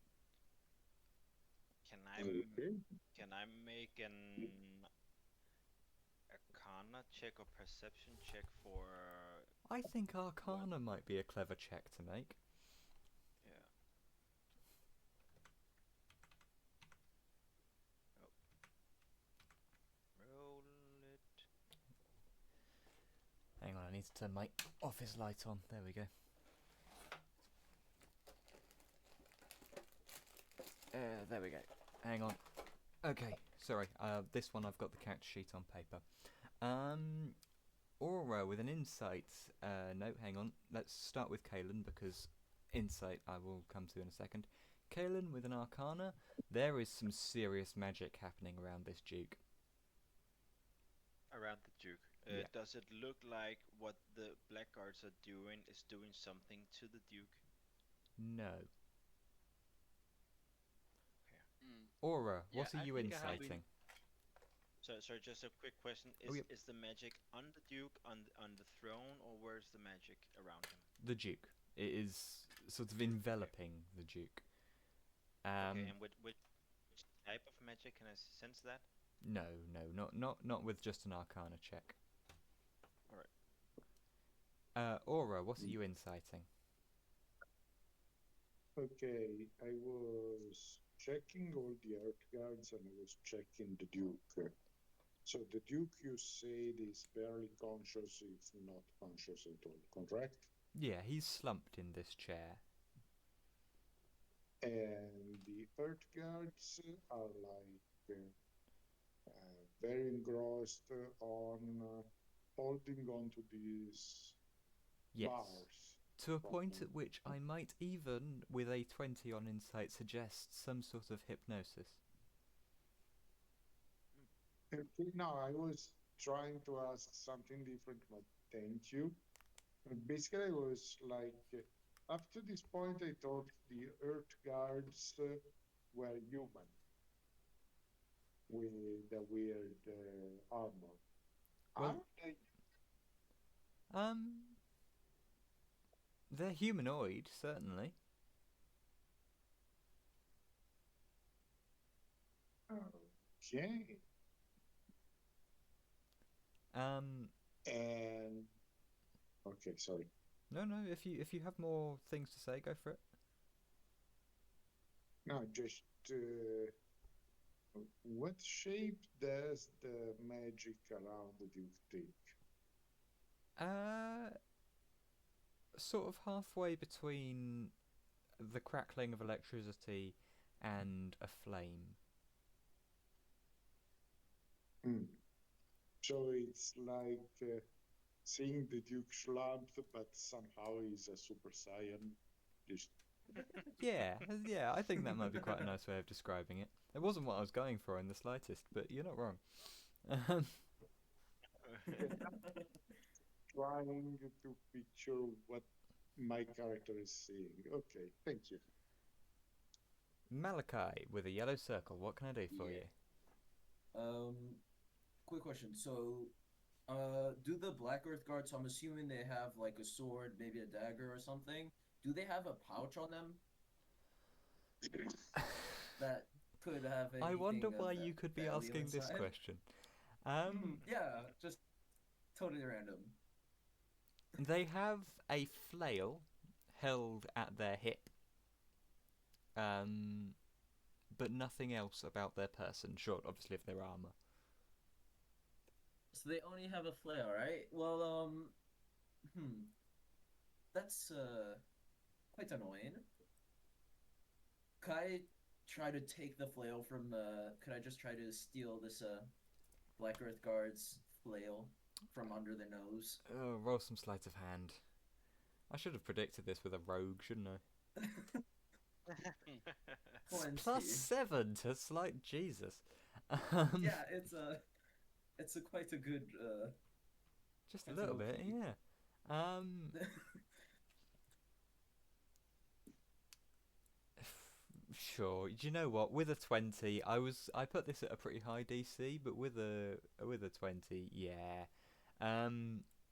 Can I Okay. can I make an Arcana Arcana check or perception check for I think what? Arcana might be a clever check to make. Yeah. Oh, roll it. Hang on, I need to turn my office light on. There we go. There we go. Hang on. Okay, sorry. This one I've got the character sheet on paper. Aura with an insight. No, hang on. Let's start with Kalen because insight I will come to in a second. Kalen with an Arcana. There is some serious magic happening around this Duke. Around the Duke. Yeah. Does it look like what the Blackguards are doing is doing something to the Duke? No. Mm. Aura, Yeah, what are I you think I have inciting? So just a quick question: Oh, yep. is the magic on the Duke, on the throne, or where's the magic around him? The Duke. It is sort of enveloping the Duke. Okay, and which type of magic can I sense that? No, not with just an Arcana check. All right. Aura, what are you inciting? Okay, I was checking all the Earth guards and I was checking the Duke. So the Duke, you said, is barely conscious, if not conscious at all, correct? Yeah, he's slumped in this chair. And the Earth guards are like very engrossed on holding on to these Yes. bars. To a point at which I might even, with a 20 on insight, suggest some sort of hypnosis. Okay, no, I was trying to ask something different, but thank you. Basically, I was like, up to this point, I thought the Earth guards were human with the weird armor. Well- Are they? They're humanoid, certainly. Okay. And okay, sorry. No, if you have more things to say, go for it. No, just what shape does the magic around the Duke take? Sort of halfway between the crackling of electricity and a flame. So it's like seeing the Duke slumped, but somehow he's a super saiyan. Just Yeah, I think that might be quite a nice way of describing it. It wasn't what I was going for in the slightest, but you're not wrong. trying to picture what my character is seeing. Okay, thank you. Malachi with a yellow circle. What can I do for Yeah. you? Quick question. So, do the Black Earth guards? I'm assuming they have like a sword, maybe a dagger or something. Do they have a pouch on them that could have anything I wonder why of you could be value asking this inside? question. Yeah, just totally random. They have a flail held at their hip, but nothing else about their person, short, obviously, of their armor. So they only have a flail, right? Well, that's quite annoying. Could I try to take the flail from the? Could I just try to steal this Black Earth guard's flail from under their nose? Roll some sleight of hand. I should have predicted this with a rogue, shouldn't I? +7 to slight Jesus. Yeah, it's a quite a good. Just a little bit, yeah. Sure. Do you know what? With a 20, I put this at a pretty high DC, but with a 20, yeah.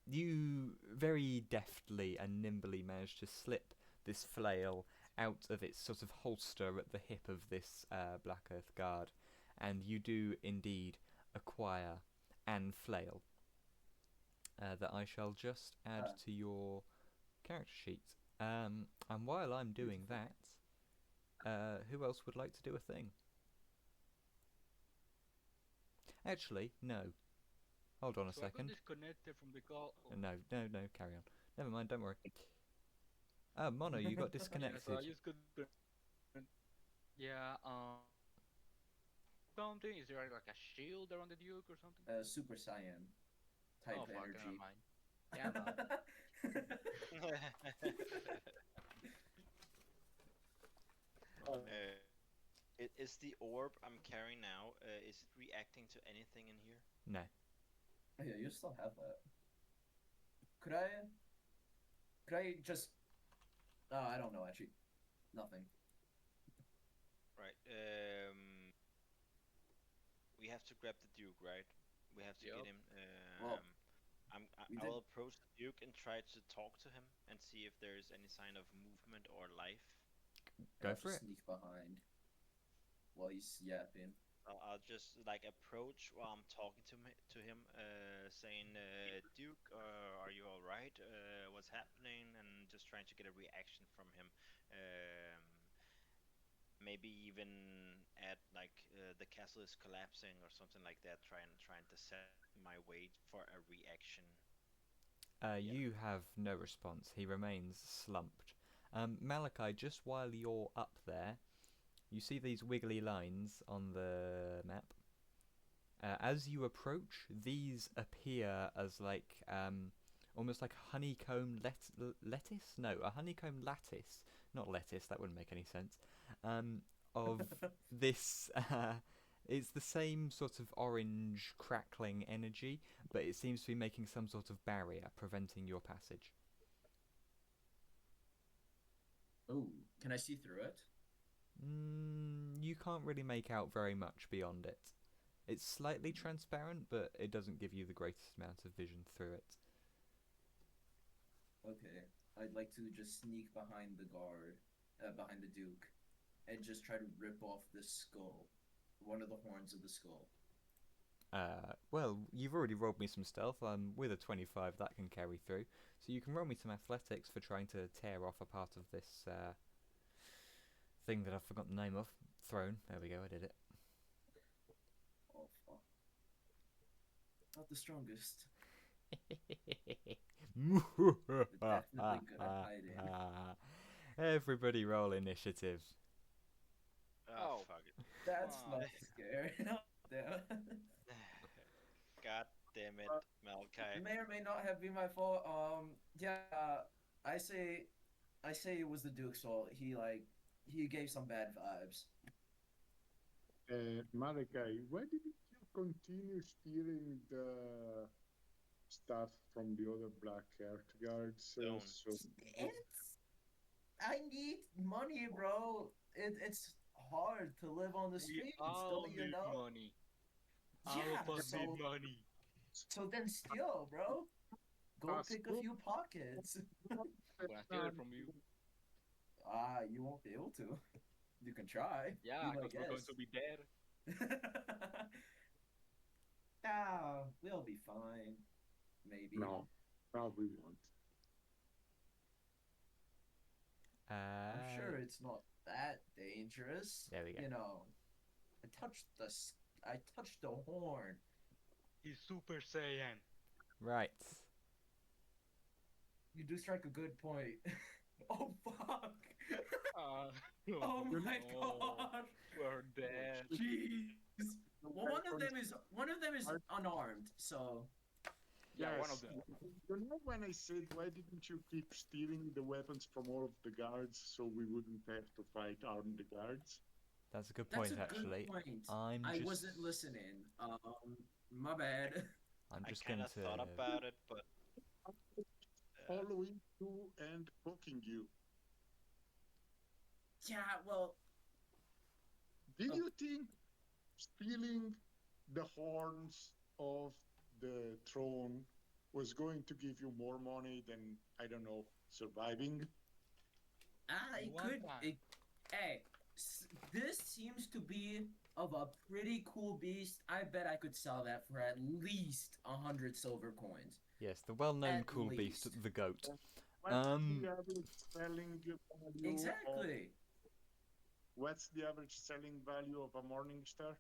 You very deftly and nimbly managed to slip this flail out of its sort of holster at the hip of this Black Earth guard, and you do indeed acquire an flail. that I shall just add Ah, to your character sheet. And while I'm doing beautiful. that, who else would like to do a thing? Actually, no. Hold on a So I got second. disconnected from the call. Oh. No, no, no, carry on. Never mind, don't worry. Mono, you got Yeah, so I disconnected. just got. Yeah. Something. Is there like a shield around the Duke or something? Super Saiyan type Oh fuck, never energy. mind. Yeah, I'm out. uh, is the orb I'm carrying now? Is it reacting to anything in here? No. Oh, yeah, you still have that. Could I? Could I just? I don't know actually. Nothing. Right. We have to grab the Duke, right? We have to get Yup. him. Well, we I did. will approach the Duke and try to talk to him and see if there is any sign of movement or life. Go I'll for just it. sneak behind while he's yapping. I'll just like approach while I'm talking to him, saying, "Duke, are you all right? What's happening?" And just trying to get a reaction from him. Um, Maybe even at like the castle is collapsing or something like that. Trying to set my weight for a reaction. Yeah. You have no response. He remains slumped. Malachi, just while you're up there, you see these wiggly lines on the map. As you approach, these appear as like almost like a honeycomb lettuce. No, a honeycomb lattice, not lettuce. That wouldn't make any sense. Um, of this, it's the same sort of orange crackling energy, but it seems to be making some sort of barrier preventing your passage. Oh, can I see through it? You can't really make out very much beyond it. It's slightly transparent, but it doesn't give you the greatest amount of vision through it. Okay. I'd like to just sneak behind the guard, behind the Duke, and just try to rip off the skull, one of the horns of the skull. Well, you've already rolled me some stealth. With a 25, that can carry through. So you can roll me some athletics for trying to tear off a part of this thing that I've forgotten the name of. Throne. There we go, I did it. Oh fuck! Not the strongest. But definitely good at hiding. Everybody roll initiative. Oh Oh, fuck it. That's fuck. not scary. Damn. God damn it, Malachi. May or may not have been my fault. Yeah. I say, I say it was the Duke's fault. He gave some bad vibes. Malachi, why didn't you continue stealing the stuff from the other black hair guards? Don't. It's. I need money, bro. It's hard to live on the We streets, all don't you need know? money. All Yeah. of us need So money. so then steal, bro. Go As pick a good few pockets. I'm gonna steal it from you. You won't be able to. You can try. Yeah, Be my because we're going guest. to be dead. We'll be fine. Maybe. no, probably won't. I'm sure Uh, it's not that dangerous. there we go. You know, I touched the horn. He's Super Saiyan. Right. You do strike a good point. Oh fuck! Uh, Oh my oh, god! we're dead. Jeez. Well, one of them is unarmed, so Yeah, one of Yes. them. You know when I said, why didn't you keep stealing the weapons from all of the guards so we wouldn't have to fight armed guards? That's a good that's point, a good actually. point. I'm I just. wasn't listening. My bad. I'm I just kind going of to. thought about it, but Following you and poking you. Yeah, well, Did Oh. you think stealing the horns of the throne was going to give you more money than, I don't know, surviving? it One could. time. Hey, this seems to be of a pretty cool beast, I bet I could sell that for at least 100 silver coins. Yes, the well-known At cool beast, least. the goat. What's Um, the average selling value of Exactly. what's the average selling value of a morning star?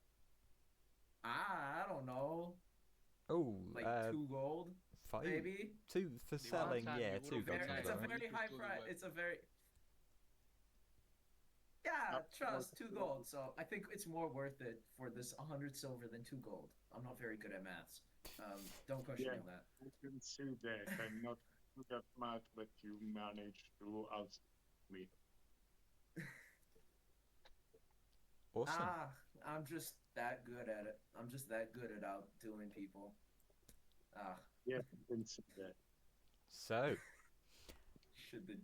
I don't know. oh, Like 2 gold, five, maybe. two for The one selling. time Yeah, it would two have been gold sounds nice It's a about if right. we very could high do the price. web. It's a very Uh, yeah. what- Trust 2 gold. So I think it's more worth it for this 100 silver than 2 gold. I'm not very good at maths. Don't question Yeah, me on that. I can see that. I'm not good at math, but you managed to outsmart me. Awesome. Ah, I'm just that good at it. I'm just that good at outdoing people. Ah, Yeah, I can see that. So, should the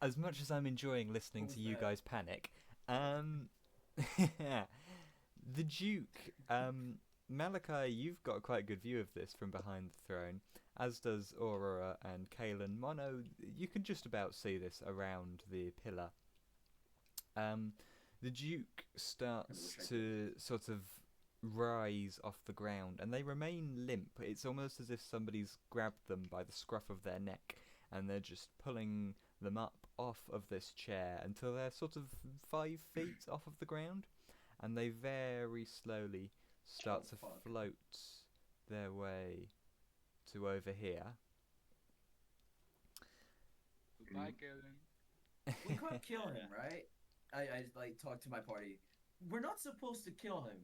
as much as I'm enjoying listening what to was you that? guys panic, um, the Duke, Malachi, you've got quite a good view of this from behind the throne, as does Aurora and Kalen. Mono, you can just about see this around the pillar. Um, the Duke starts wish I to sort of rise off the ground, and they remain limp. It's almost as if somebody's grabbed them by the scruff of their neck, and they're just pulling them up off of this chair until they're sort of 5 feet off of the ground, and they very slowly start to fuck. float their way to over here. Goodbye, Kellen. We can't kill him, right? I like talk to my party. We're not supposed to kill him,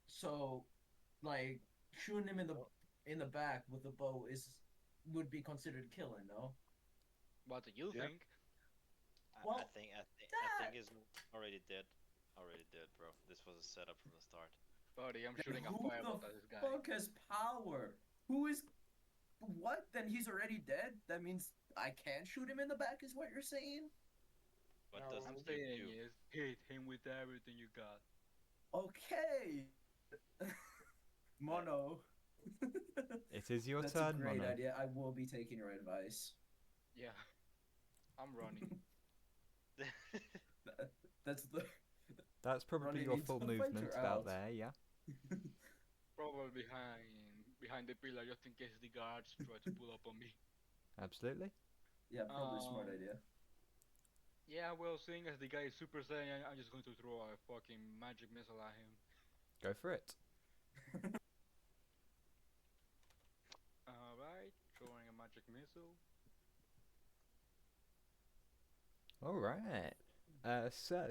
so like shooting him in the back with a bow would be considered killing, no? What do you Yeah. think? I Well, think that he's already dead. Already dead, bro. This was a setup from the start. Buddy, I'm then shooting a who fireball the at this guy. fuck has power? Who is what? Then he's already dead. That means I can't shoot him in the back. Is what you're saying? What No, does I'm the Duke saying do? is hit him with everything you got. Okay. Mono. It is your That's turn, a great Mono. idea. I will be taking your advice. Yeah, I'm running. That's the That's probably Ronnie your needs full the movement fighter about out. there, yeah? Probably behind the pillar just in case the guards try to pull up on me. Absolutely. Yeah, probably a smart Um, idea. Yeah, well, seeing as the guy is Super Saiyan, I'm just going to throw a fucking magic missile at him. Go for it. Alright, throwing a magic missile. Alright. So,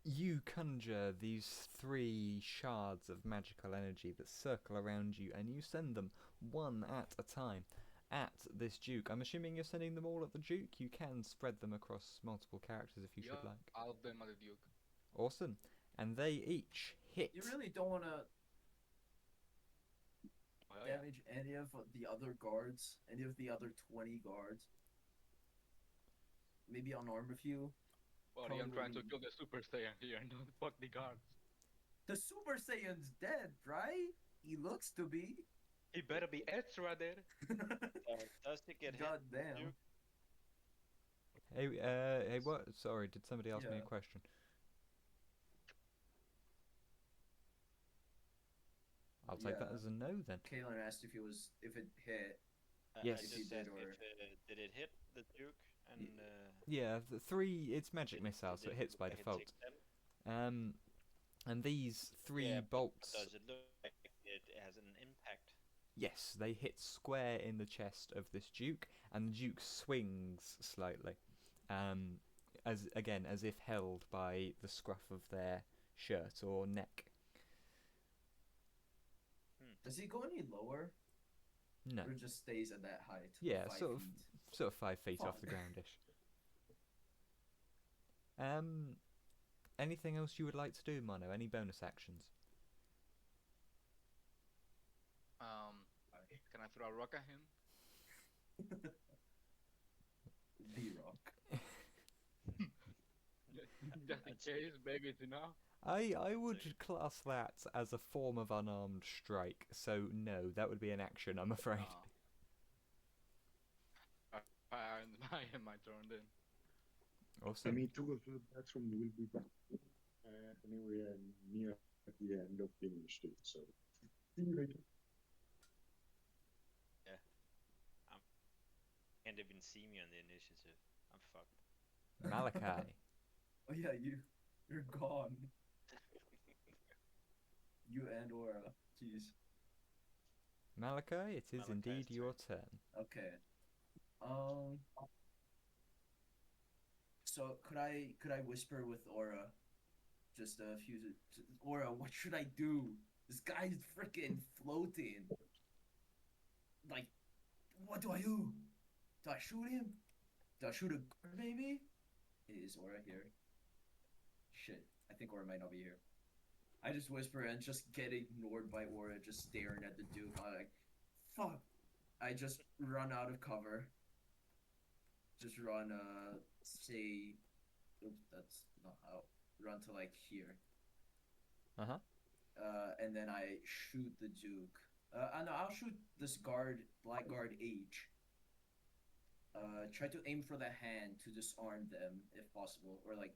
you conjure these 3 shards of magical energy that circle around you, and you send them one at a time at this Duke. I'm assuming you're sending them all at the Duke. You can spread them across multiple characters if you should like. All of them at the Duke. Awesome. And they each hit. You really don't want to Well, yeah. damage any of the other guards, any of the other 20 guards. Maybe unarm a few. Buddy, I'm trying to Probably- kill the Super Saiyan here and don't fuck the guards. The Super Saiyan's dead, right? He looks to be. He better be extra there. Does he get hit? God damn. Duke? Hey, what? Sorry, did somebody ask me a Yeah. question? I'll take that Yeah. as a no then. Kalen asked if it hit. Yes. I If he just did asked or if did it hit the Duke and Yeah, the 3, it's magic did- missiles, so did it hits by hit default. 6 them? And these 3 Yeah, but bolts, does it look like it has an impact? yes, they hit square in the chest of this Duke, and the Duke swings slightly, as if held by the scruff of their shirt or neck. Does he go any lower? No, Or just stays at that height? Yeah, 5 sort of. feet? sort of 5 feet off the Fun. groundish. Anything else you would like to do, Mono? Any bonus actions? Can I throw a rock at him? The Rock. Just in case, maybe it's enough. I would class that as a form of unarmed strike, so no, that would be an action, I'm afraid. My turn then. I Awesome. need to go to the bathroom. We'll be back. Anyway, I'm near at the end of the initiative. So see you later. Yeah, I'm can't even see me on the initiative. I'm fucked. Malachi. Oh yeah, you're gone. You and Aura. Jeez. Malachi, it is Malachi's indeed your turn. turn. Okay. Um. So could I whisper with Aura? Just a few. Aura, what should I do? This guy's freaking floating. Like, what do I do? Do I shoot him? Do I shoot a guard maybe? Is Aura here? Shit. I think Aura might not be here. I just whisper and just get ignored by Aura, just staring at the Duke. I'm like, fuck. I just run out of cover. Just run, say, oops, that's not how. Run to like here. Uh huh. And then I shoot the Duke. No, I'll shoot this guard, Black Guard H. Try to aim for the hand to disarm them if possible, or like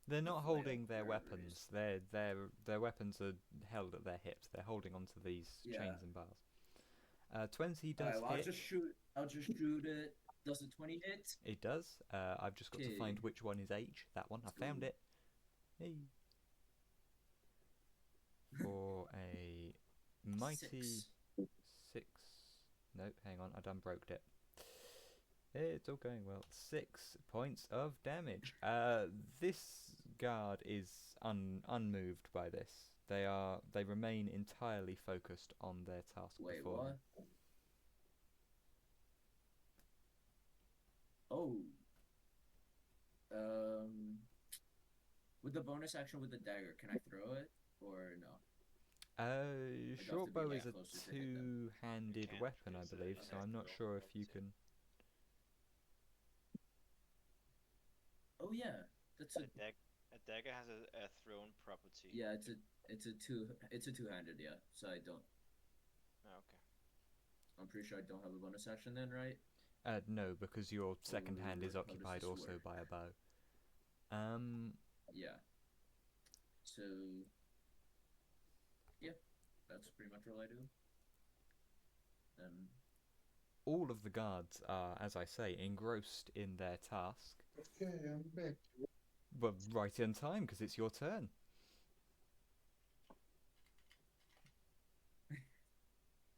They're the not flail, holding their wherever it is. weapons. Their weapons are held at their hips. They're holding onto these Yeah. chains and bars. 20 does Alright, well, hit. I'll just shoot it. Does the 20 hit? It does. I've just got to find Okay. which one is H. That one. I found Ooh. it. Hey. For a mighty 6. No, hang on. I done broke it. It's all going well. 6 points of damage. This guard is unmoved by this. They remain entirely focused on their task Wait, before what? them. Oh. Um. With the bonus action with the dagger, can I throw it or no? have to Short be bow that is a closer to hit them. two-handed can't weapon, I because believe, you so have I'm to not roll sure for if you bonus can. Oh yeah, that's a A dagger has a thrown property. yeah. It's a two-handed, yeah. So I don't. Oh, okay. I'm pretty sure I don't have a bonus action then, right? No, because your second hand is Or how does occupied this also work? by a bow. Yeah. So yeah, that's pretty much all I do. All of the guards are, as I say, engrossed in their task. Okay, I'm back. Well, right in time, because it's your turn.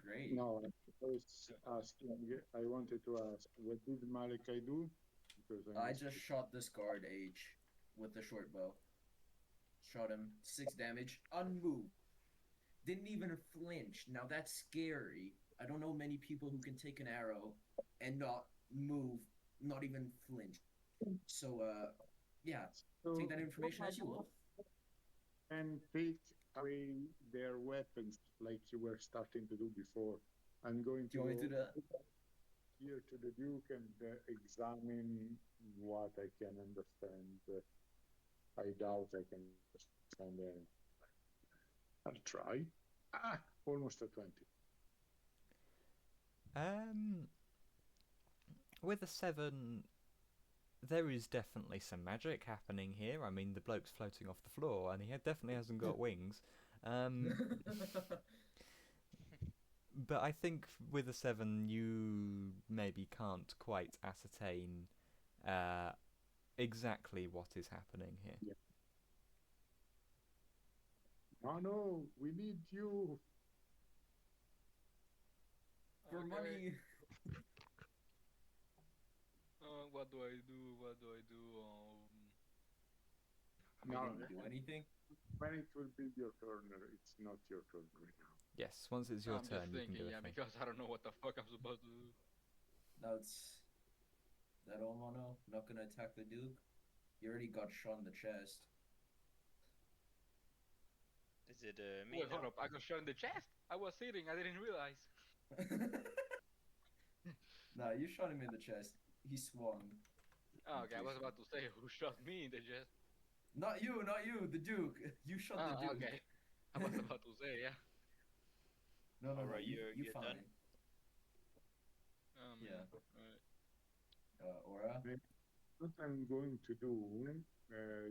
Great. No, I was asking. I wanted to ask, what did Malachi do? Because I missed just it. shot this guard H with the short bow. Shot him 6 damage, unmoved. Didn't even flinch. Now that's scary. I don't know many people who can take an arrow and not move, not even flinch. So yeah, So, take that information as you will. and take away their weapons like you were starting to do before. I'm going Do to you want me to go do that? here to the Duke and examine what I can understand. I doubt I can understand anything. I'll try. Almost a 20. With a 7, there is definitely some magic happening here. I mean, the bloke's floating off the floor, and he definitely hasn't got wings. But I think with a 7, you maybe can't quite ascertain exactly what is happening here. Yeah. No, we need you. For Okay. money. What do I do? What do I do? We No, didn't do anything. when it will be your turn, it's not your turn right now. Yes, once it's your I'm turn, just you can thinking, do a yeah, thing. because I don't know what the fuck I'm supposed to do. That's that all mono. Not gonna attack the Duke. He already got shot in the chest. Is it me Wait, hold now? up. I got shot in the chest. I was sitting. I didn't realize. Nah, you shot him in the chest. He swung. Oh, okay, I pretty was sure. about to say who shot me in the chest. Not you, the Duke. You shot the Duke. Okay. I was about to say, yeah. No, Alright, you you're fine. done? Yeah. Alright. Aura? What I'm going to do,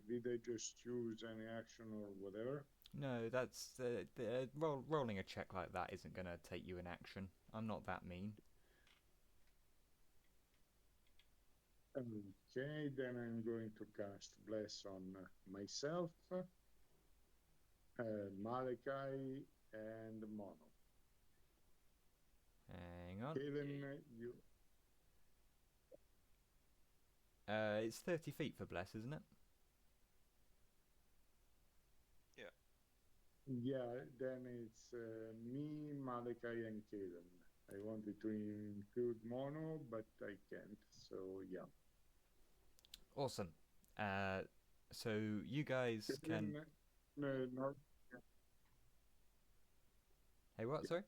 did I just use any action or whatever? No, that's rolling a check like that isn't going to take you in action. I'm not that mean. Okay, then I'm going to cast Bless on myself, Malachi, and Mono. Hang on. Kaden, you. It's 30 feet for Bless, isn't it? Yeah, then it's me, Malachi, and Kaden. I wanted to include Mono, but I can't, so yeah. Awesome. So you guys can. Kaden, no, no, Hey, what? yeah, Sorry.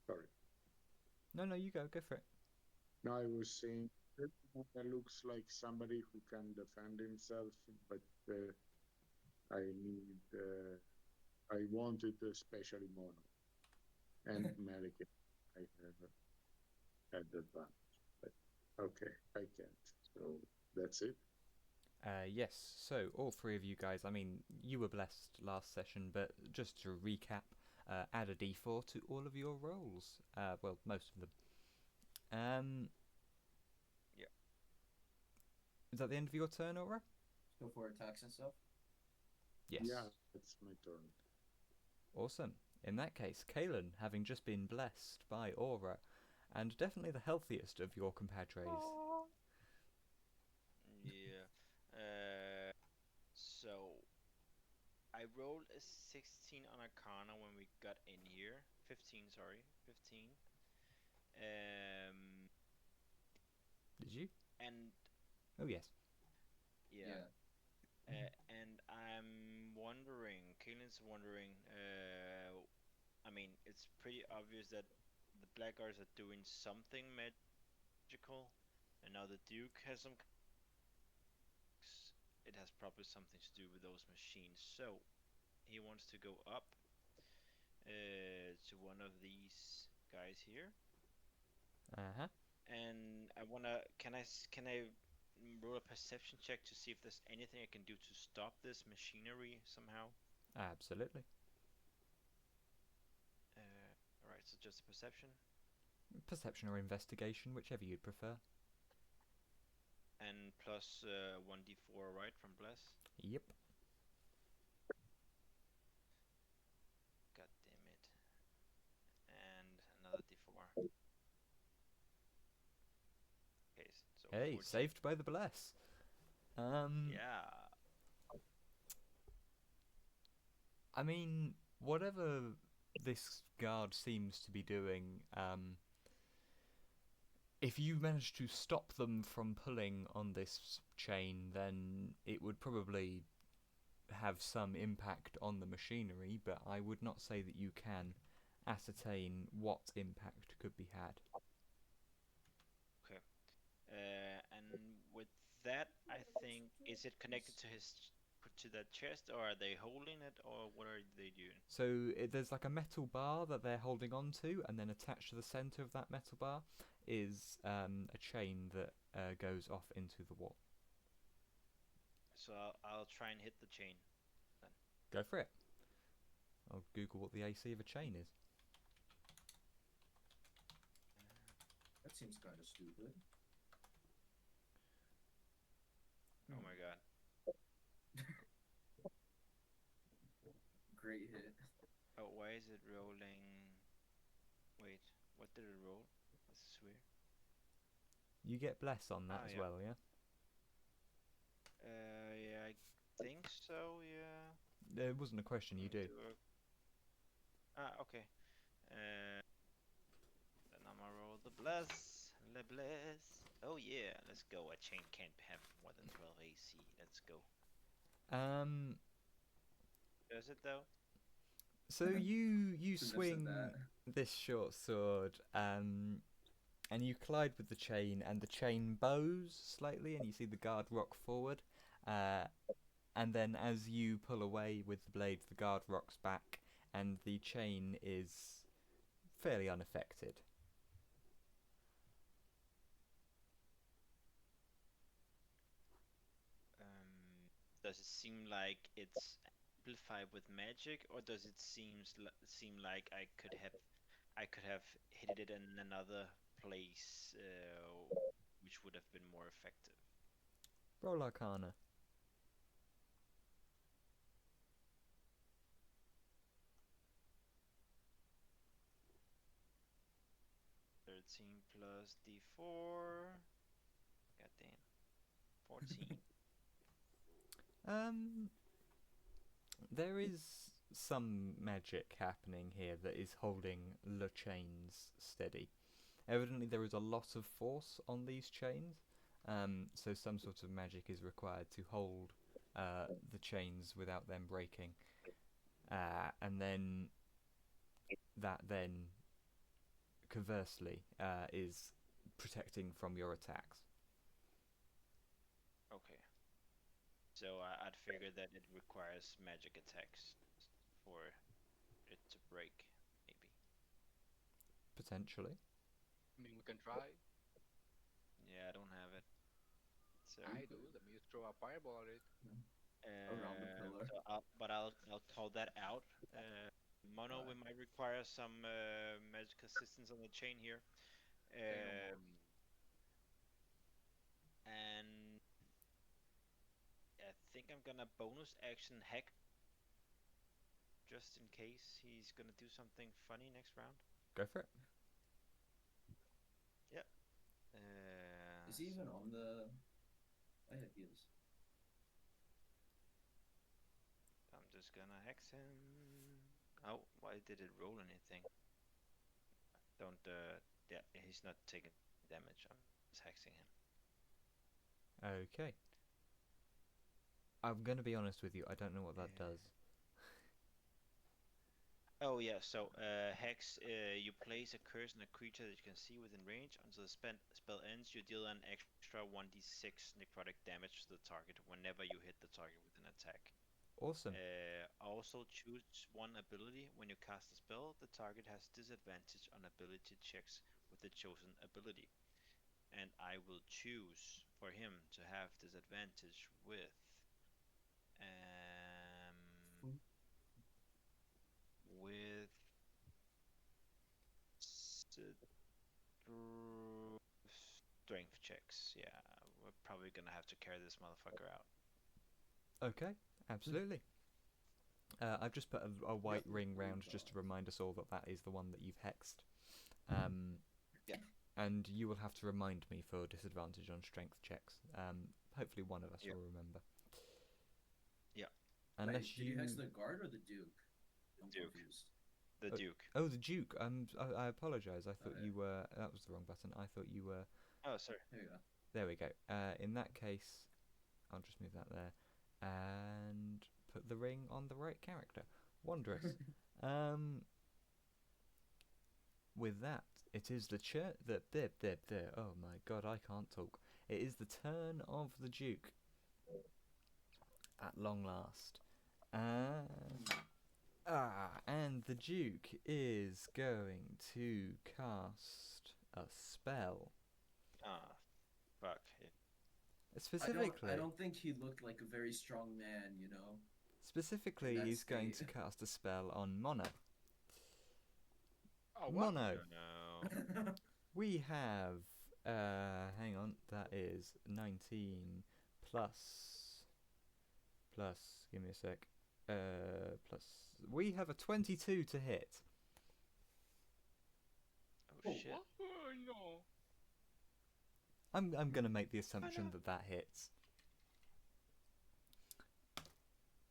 sorry. No, you go. Go for it. No, I was saying that looks like somebody who can defend himself, but I need, I wanted especially Mono and Malachi. I have had advantage, but okay, I can't. So that's it. Yes. So all three of you guys. I mean, you were blessed last session, but just to recap, add a d4 to all of your rolls. Well, most of them. Yeah. Is that the end of your turn, Aura? Go for attacks and stuff. Yes. Yeah, it's my turn. Awesome. In that case, Kalen, having just been blessed by Aura, and definitely the healthiest of your compadres. Yeah. So I rolled a 16 on Arcana when we got in here. 15, sorry, 15. Um, Did you? and Oh, yes. yeah. And I'm wondering, Kaelin's wondering. I mean, it's pretty obvious that the Blackguards are doing something magical, and now the Duke has some. It has probably something to do with those machines. So he wants to go up to one of these guys here, Uh-huh. and I wanna. Can I roll a perception check to see if there's anything I can do to stop this machinery somehow? Absolutely. All right, so just a perception, Perception or investigation, whichever you'd prefer. and plus 1d4, right, from Bless. Yep. God damn it, and another d4. Okay, so Hey, 14. saved by the bless. Yeah. I mean, whatever this guard seems to be doing, if you manage to stop them from pulling on this chain, then it would probably have some impact on the machinery, but I would not say that you can ascertain what impact could be had. Okay. And with that, I think, is it connected to to that chest, or are they holding it, or what are they doing? So there's like a metal bar that they're holding on to, and then attached to the center of that metal bar is a chain that goes off into the wall. So I'll try and hit the chain then. Go for it. I'll Google what the AC of a chain is. That seems kind of stupid. Oh my god. Great hit. Oh, why is it rolling? Wait, what did it roll? This is weird. You get bless on that as Yeah. well, yeah? Yeah, I think so. Yeah. There wasn't a question, you do. Okay. Then I'm gonna roll the bless. Le bless. Oh yeah, let's go. A chain can't have more than 12 AC. Let's go. Does it though? So you Shouldn't have said swing that. this short sword, and you collide with the chain, and the chain bows slightly, and you see the guard rock forward. And then as you pull away with the blade, the guard rocks back, and the chain is fairly unaffected. Does it seem like it's amplify with magic, or does it seem like I could have hit it in another place, which would have been more effective? Roll Arcana. 13 plus d4. God damn. 14. There is some magic happening here that is holding the chains steady. Evidently, there is a lot of force on these chains, so some sort of magic is required to hold the chains without them breaking, and then that then conversely is protecting from your attacks. Okay. So I'd figure that it requires magic attacks for it to break, maybe. Potentially. I mean, we can try. Yeah, I don't have it. So, I do. Let me just throw a fireball at it. Around the pillar. so I'll call that out. Mono, we might require some magic assistance on the chain here. Say no more. And I think I'm gonna bonus action hex just in case he's gonna do something funny next round. Go for it. Yep. Is he even on the? Oh yeah, he is. I'm just gonna hex him. Oh, why did it roll anything? Don't. Yeah, he's not taking damage. I'm just hexing him. Okay. I'm gonna be honest with you. I don't know what that does. Oh yeah, so hex, you place a curse on a creature that you can see within range. Until the spell ends, you deal an extra 1d6 necrotic damage to the target whenever you hit the target with an attack. Awesome. Also choose one ability. When you cast a spell, the target has disadvantage on ability checks with the chosen ability. And I will choose for him to have disadvantage with with strength checks. Yeah, we're probably gonna have to carry this motherfucker out. Okay, absolutely. I've just put a white ring round just to remind us all that that is the one that you've hexed. Yeah. And you will have to remind me for disadvantage on strength checks. Hopefully one of us will remember. Yeah. Unless Wait, did you hex the guard or the duke? I'm Duke. confused. The Duke. Oh, the Duke. I apologise. I thought you were. That was the wrong button. I thought you were. Oh, sorry. There you go. There we go. In that case, I'll just move that there and put the ring on the right character. Wondrous. With that, it is the oh my god, I can't talk. It is the turn of the Duke. At long last. And the Duke is going to cast a spell. Ah, fuck. Specifically, I don't think he looked like a very strong man, you know. Specifically, In that he's going to state. cast a spell on Mono. Oh, what? Mono, No. we have. Hang on, that is 19 plus. Give me a sec. Plus. We have a 22 to hit. Oh shit. What? Oh, no. I'm gonna make the assumption that that hits.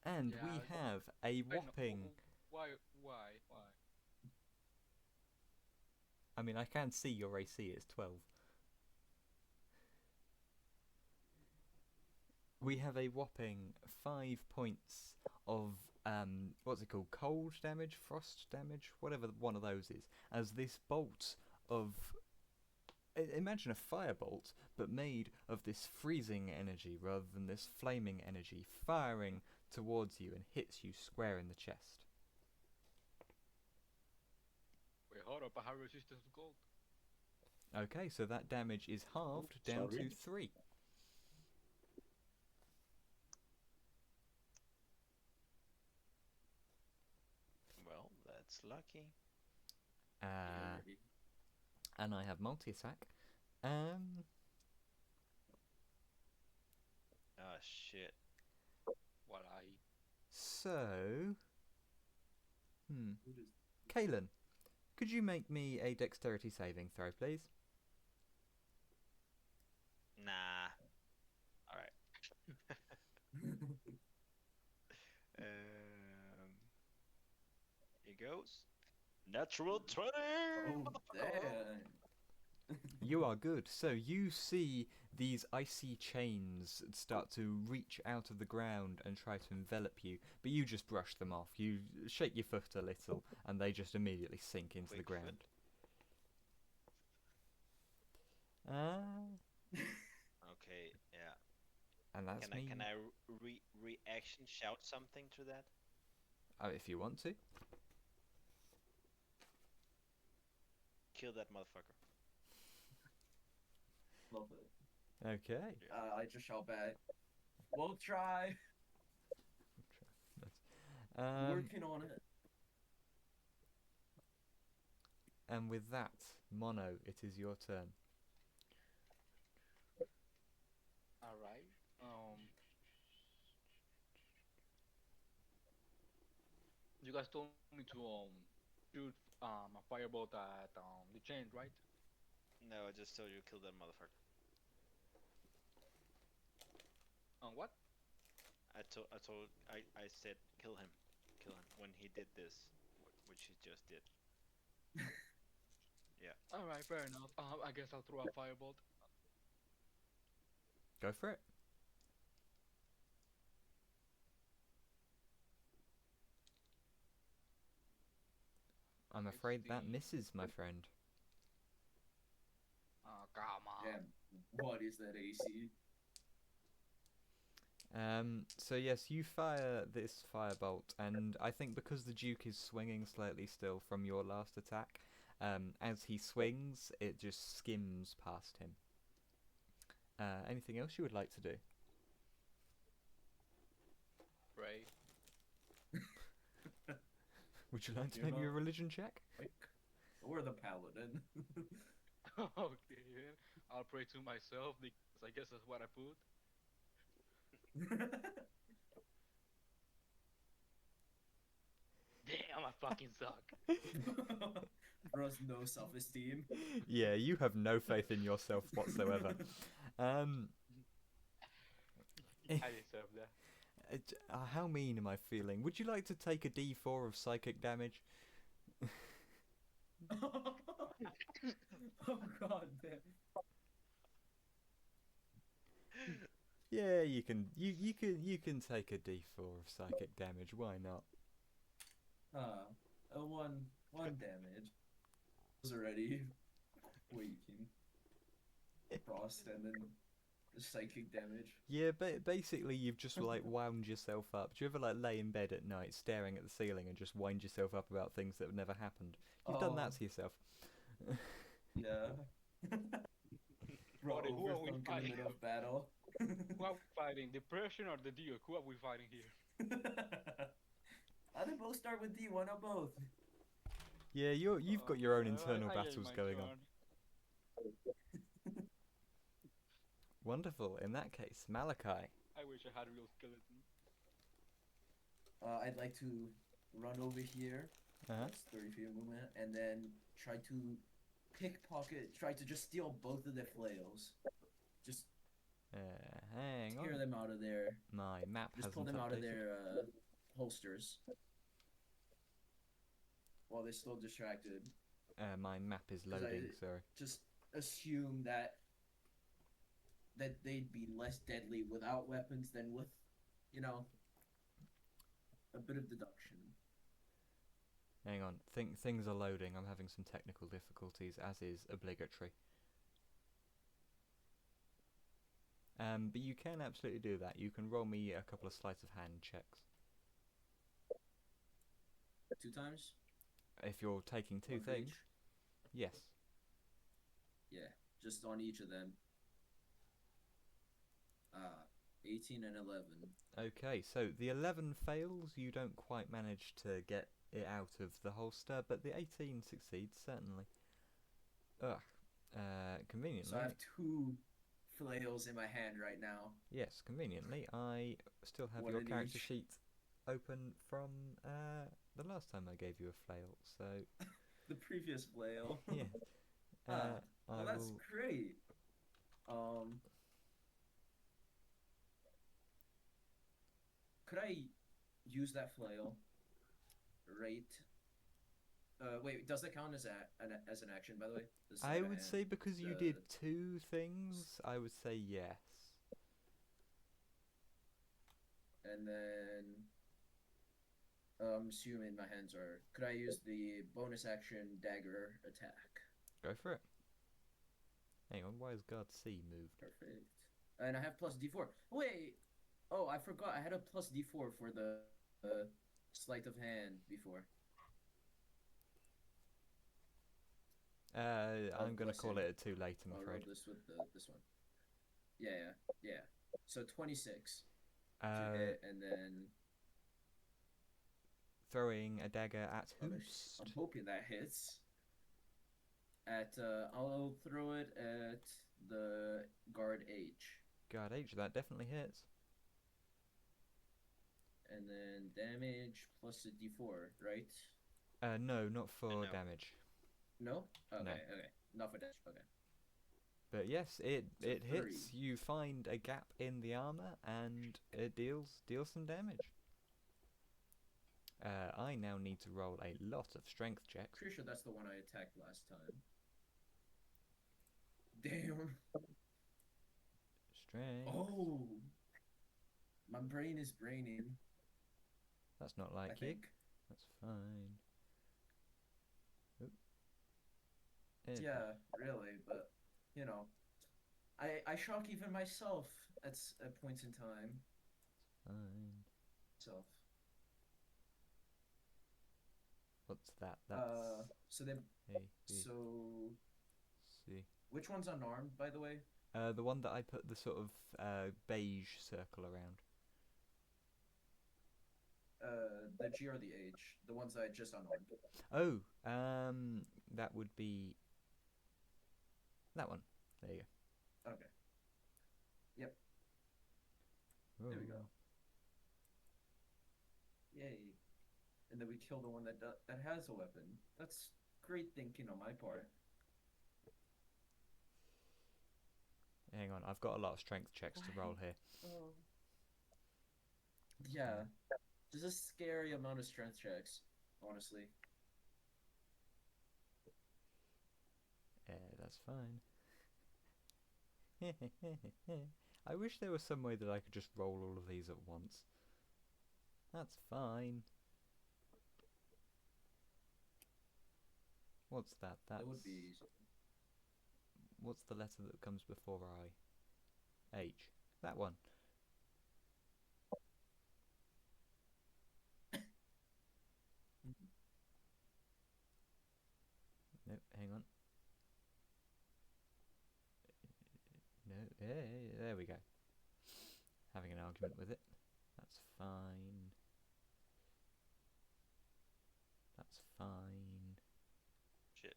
And Yeah, we have a I know. whopping. Why? I mean, I can see your AC is 12. We have a whopping 5 points of what's it called? Cold damage, frost damage, whatever one of those is. As this bolt of, imagine a firebolt, but made of this freezing energy rather than this flaming energy, firing towards you and hits you square in the chest. Wait, hold up. I have resistance to cold. Okay, so that damage is halved down to 3. That's lucky. Uh, Alrighty. and I have multi-attack. Um, Oh shit. What I so, Who does- Kalen, could you make me a dexterity saving throw, please? Nah. All right. Here goes. Natural 20. Oh Motherfucker. damn! You are good. So you see these icy chains start to reach out of the ground and try to envelop you, but you just brush them off. You shake your foot a little, and they just immediately sink into the Quick foot. ground. Ah, Okay, yeah. and that's me. Can I reaction shout something to that? If you want to. Kill that motherfucker. Love it. Okay. I just shout back. We'll try. Working on it. And with that, Mono, it is your turn. all right. You guys told me to shoot a firebolt at the chain, right? No, I just told you kill that motherfucker. What? I said kill him. Kill him when he did this, which he just did. Yeah. All right, fair enough. I guess I'll throw a firebolt. Go for it. I'm afraid that 16. misses, my friend. Oh, come on. Damn. What is that AC? So yes, you fire this firebolt, and I think because the Duke is swinging slightly still from your last attack, as he swings, it just skims past him. Anything else you would like to do? Right. Would you like to You're make me a not- religion check? Or the paladin. Okay, then. I'll pray to myself because I guess that's what I put. Damn, I fucking suck. Bro's no self-esteem. Yeah, you have no faith in yourself whatsoever. Um, I deserve that. how mean am I feeling? Would you like to take a D4 of psychic damage? Oh god damn. Yeah, you can. You can take a D4 of psychic damage. Why not? A one damage. Was already waking. Frost and then the psychic damage. Yeah, basically you've just like wound yourself up. Do you ever like lay in bed at night staring at the ceiling and just wind yourself up about things that have never happened? You've done that to yourself. Yeah. Bro, Buddy, who are we overthunk in the fighting? middle of battle. Who are we fighting? Depression or the Duke? Who are we fighting here? How did both start with D? Why not both? Yeah, you've got your own internal I battles my going on. turn. Wonderful. In that case, Malachi. I wish I had a real skeleton. I'd like to run over here. That's 30 feet of movement, and then try to try to just steal both of their flails. Just Hang tear on. them out of their, My map just hasn't pull them out of updated. their holsters. While they're still distracted. My map is 'Cause loading. Sorry. Just assume that they'd be less deadly without weapons than with, you know, a bit of deduction. Hang on. Things are loading. I'm having some technical difficulties, as is obligatory. But you can absolutely do that. You can roll me a couple of sleight of hand checks. 2 times? If you're taking two One for things, each? yes. Yeah, just on each of them. 18 and 11. Okay, so the 11 fails. You don't quite manage to get it out of the holster, but the 18 succeeds, certainly. Ugh. Conveniently. So I have 2 flails in my hand right now. Yes, conveniently, I still have One your in character each. sheet open from the last time I gave you a flail, so The previous flail. yeah. Ah, I well, that's will. great. Could I use that flail? Right. Wait. Does that count as an action? By the way, the sleight I of would hand. say because you did 2 things, I would say yes. And then, I'm assuming my hands are. Could I use the bonus action dagger attack? Go for it. Hang on, why is guard C moved? Perfect. And I have plus D4. Wait. Oh, I forgot. I had a plus D4 for the sleight of hand before. I'm gonna call listen. it a too late, I'm I'll afraid. roll this with this one. Yeah. So 26 to Uh, hit, and then throwing a dagger at I'm Hoost. hoping that hits. I'll throw it at the guard H. Guard H, that definitely hits. And then damage plus a D4, right? No, not for No. damage. No? Okay, No. okay. Not for damage, okay. But yes, it So hits. 3. You find a gap in the armor, and it deals some damage. I now need to roll a lot of strength checks. Pretty sure that's the one I attacked last time. Damn. Strength. Oh. My brain is braining. That's not I like you. think. That's fine. Oop. Yeah, really, but you know, I shock even myself at points in time. Fine. So. What's that? That's So then. A, B, So. C. Which one's unarmed, by the way? The one that I put the sort of beige circle around. The G or the H? The ones that I just unarmed. Oh, that would be that one. There you go. Okay. Yep. go. There we go. Yay. And then we kill the one that has a weapon. That's great thinking on my part. Hang on, I've got a lot of strength checks to roll here. Oh. Yeah. There's a scary amount of strength checks, honestly. That's fine. I wish there was some way that I could just roll all of these at once. That's fine. What's that? That would be easy. What's the letter that comes before I? H. That one. No, hang on. No, there we go. Having an argument with it. That's fine. That's fine. Shit.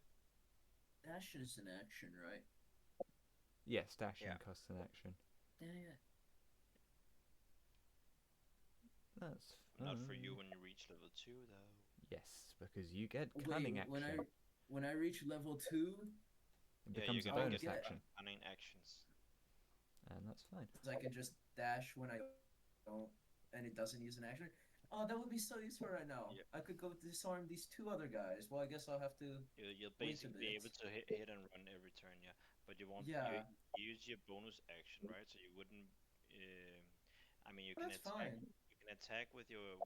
Dash is an action, right? Yes, dashing Yeah. costs an action. Yeah. That's fine. Not for you when you reach level 2, though. Yes, because you get cunning action. When I reach level 2, it becomes a bonus action. Cunning actions. And that's fine. so I can just dash when I don't, and it doesn't use an action. Oh, that would be so useful right now. Yeah. I could go disarm these 2 other guys. Well, I guess I'll have to. You'll basically be able to hit and run every turn, yeah. But you won't. Yeah. You use your bonus action, right? So you wouldn't. I mean, you Well, can that's attack. fine. You can attack with your.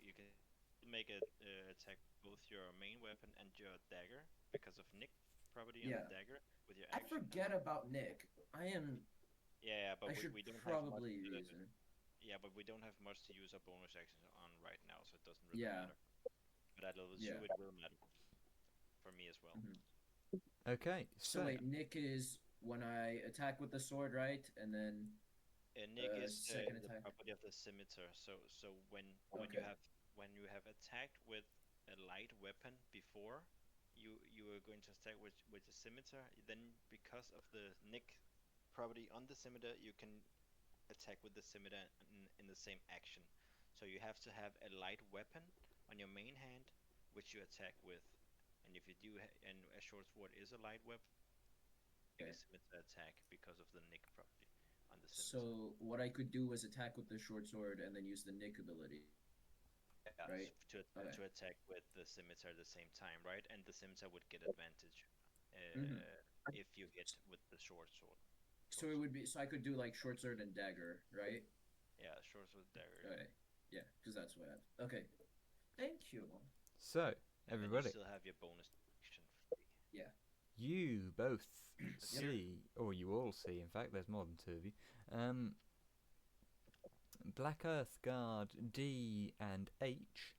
You can make a attack both your main weapon and your dagger because of Nick property on the dagger with your I action. forget about Nick. I am. Yeah, but I should we don't probably have much, use him. Yeah, but we don't have much to use our bonus actions on right now, so it doesn't really matter. But at level 2, it will matter for me as well. Okay, so wait, Nick is when I attack with the sword, right? And then Nick is second the attack. property of the scimitar. So when Okay. you have when you have attacked with a light weapon before, you are going to attack with a scimitar. Then, because of the nick property on the scimitar, you can attack with the scimitar in the same action. So you have to have a light weapon on your main hand, which you attack with. And if you do, and a short sword is a light weapon, make a Okay. scimitar attack because of the nick property on the scimitar. So what I could do was attack with the short sword and then use the nick ability, Yeah, right? Okay. to attack with the scimitar at the same time, right? And the scimitar would get advantage Mm-hmm. if you hit with the short sword. So it would be so I could do like short sword and dagger, right? Yeah, short sword dagger. Okay. Yeah, because that's what I. Okay. Thank you. So, And then you everybody, still have your bonus action free. Yeah. you both Yep. see, or you all see, in fact, there's more than two of you. Black Earth Guard D and H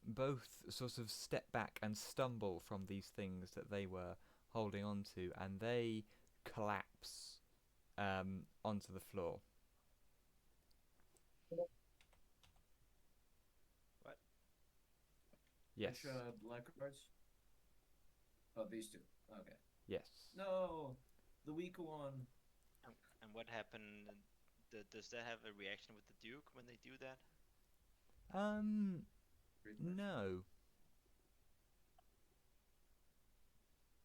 both sort of step back and stumble from these things that they were holding on to, and they collapse onto the floor. What? Yes. Which black cards? Oh, these two. Okay. Yes. No, the weak one. And what happened? Does that have a reaction with the Duke when they do that? Great question. No.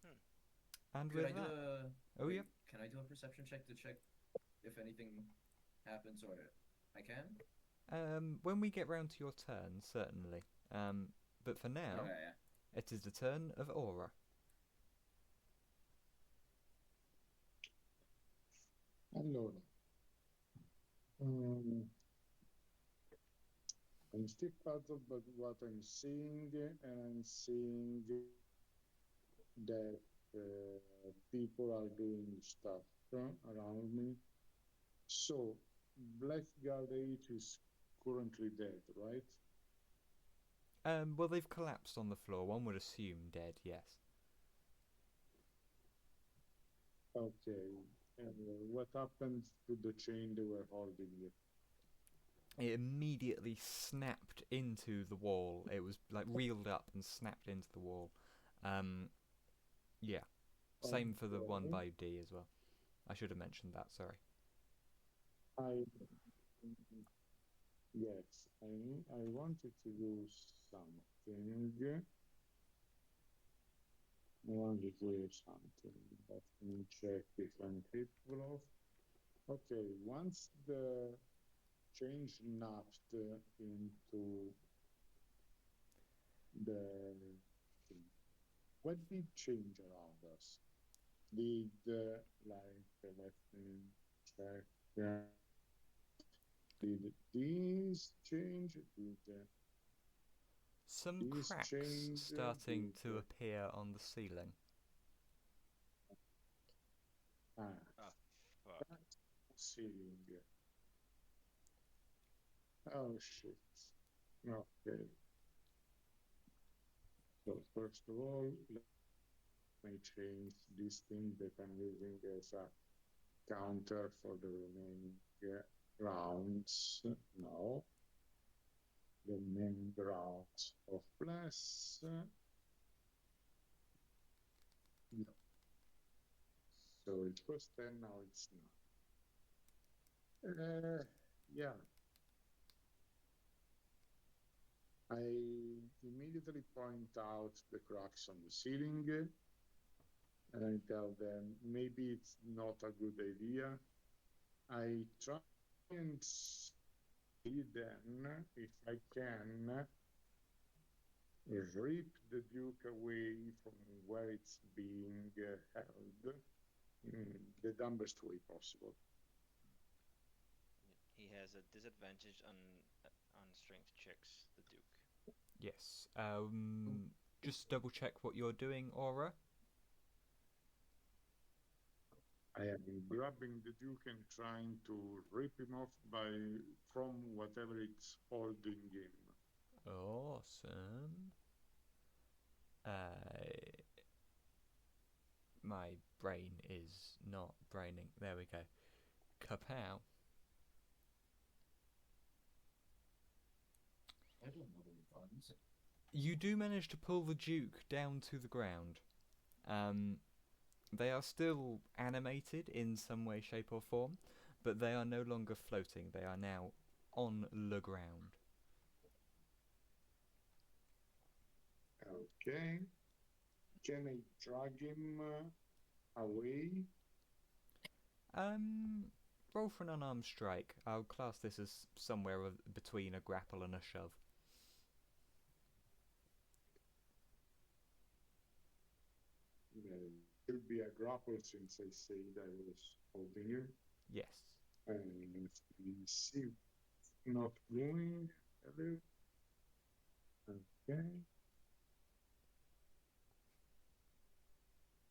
Hmm. And Could with I do that, a? oh Wait, yeah. Can I do a perception check to check if anything happens, or I can? When we get round to your turn, certainly. But for now, Okay. Yeah. it is the turn of Aura. Allora, I'm still puzzled by what I'm seeing, and I'm seeing that people are doing stuff around me. So, Blackguard 8 is currently dead, right? Well, they've collapsed on the floor. One would assume dead, yes. Okay. And what happened to the chain they were holding you? It immediately snapped into the wall. It was like reeled up and snapped into the wall. Yeah. Same for the one Okay. by D as well. I should have mentioned that, sorry. I yes, I wanted to do something. I wanted to do something. Let me check if I'm capable of. Okay, once the change napped into the thing, what did change around us? Did let me check. Did these change? Did Some these cracks change? starting Did to appear on the ceiling. ah, Oh, fuck. that's ceiling. Oh shit. Okay. So first of all, let me change this thing that I'm using as a counter for the remaining rounds. No. The remaining rounds of plus. No. So it was 10, now it's not. Yeah. I immediately point out the cracks on the ceiling, and I tell them maybe it's not a good idea. I try and see then if I can rip the Duke away from where it's being held in the dumbest way possible. He has a disadvantage on strength checks, the Duke. Yes. Just double check what you're doing, Aura. I am grabbing the Duke and trying to rip him off from whatever it's holding him. Awesome. My brain is not braining. There we go. Kapow. I don't know the You do manage to pull the Duke down to the ground. Um, they are still animated in some way, shape, or form, but they are no longer floating. They are now on the ground. Okay. Can I drag him away? Um, roll for an unarmed strike. I'll class this as somewhere between a grapple and a shove. Should be a grapple since I said I was holding you. Yes. And we see not going. Hello. Okay.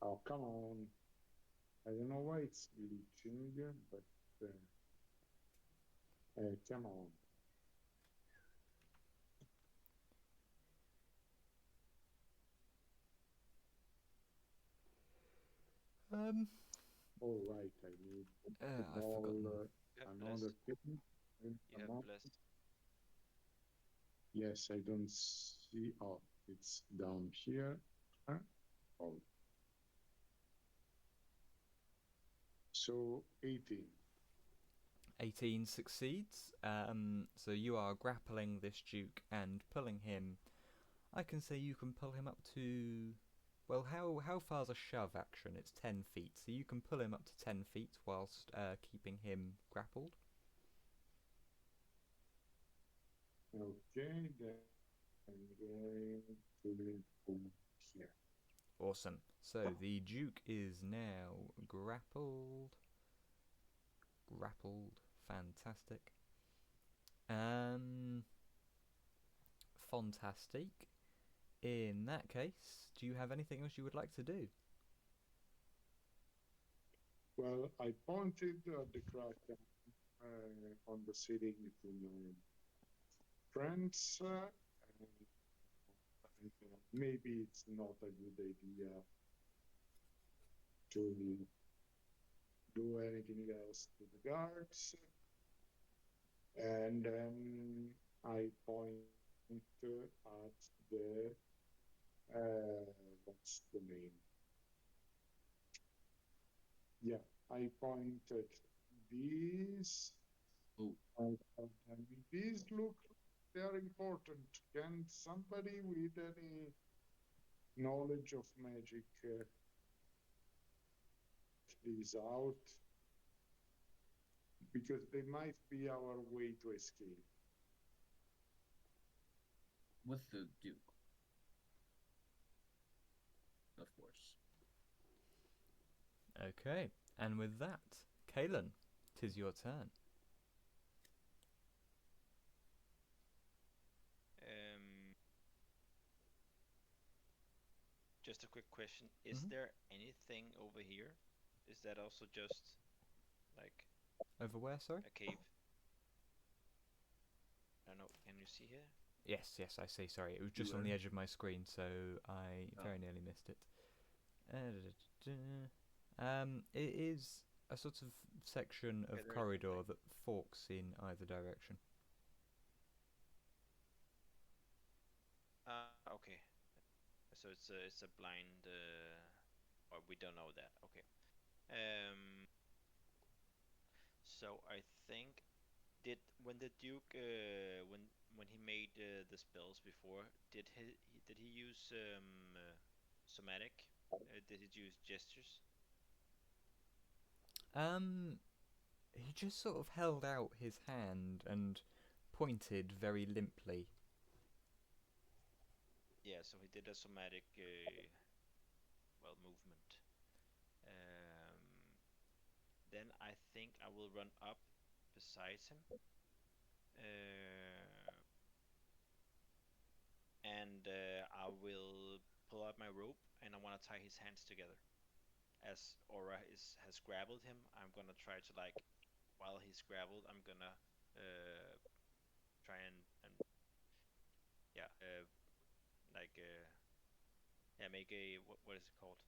Oh, come on. I don't know why it's glitching, but come on. Um, All right, I need the I've ball, forgotten. You have another blessed. thing. You have blessed. Yes, I don't see. Oh, it's down here. Huh? Oh. So 18. 18 succeeds. So you are grappling this Duke and pulling him. I can say you can pull him up to. Well, how far's a shove action? It's 10 feet, so you can pull him up to 10 feet whilst keeping him grappled. Okay, then I'm going to go here. Awesome. So the Duke is now grappled. Grappled. Fantastic. Fantastic. In that case, do you have anything else you would like to do? Well, I pointed at the Kraken on the ceiling to my friends, and maybe it's not a good idea to do anything else to the guards. And then I point at the what's the name? Yeah, I pointed these. Oh, These look they are important. Can somebody with any knowledge of magic these out? Because they might be our way to escape. with the Duke, of course. Okay, and with that, Kalen, 'tis your turn. Um, just a quick question: is Mhm. there anything over here? Is that also just like Over where, sorry? a cave? I don't know. Can you see here? Yes, yes, I see. Sorry, it was just on Where? the edge of my screen, so I Oh. very nearly missed it. It is a sort of section Okay, of there is corridor something. that forks in either direction. Okay. So it's a blind, or we don't know that. Okay. Um. So I think did when the Duke when he made the spells before, did he use somatic? Did he use gestures? Um, he just sort of held out his hand and pointed very limply. Yeah, so he did a somatic well movement. Um, then I think I will run up beside him. And I will pull out my rope and I want to tie his hands together. As Aura has grappled him, I'm gonna try to like while he's grappled, I'm gonna uh, try and yeah like yeah make a what is it called?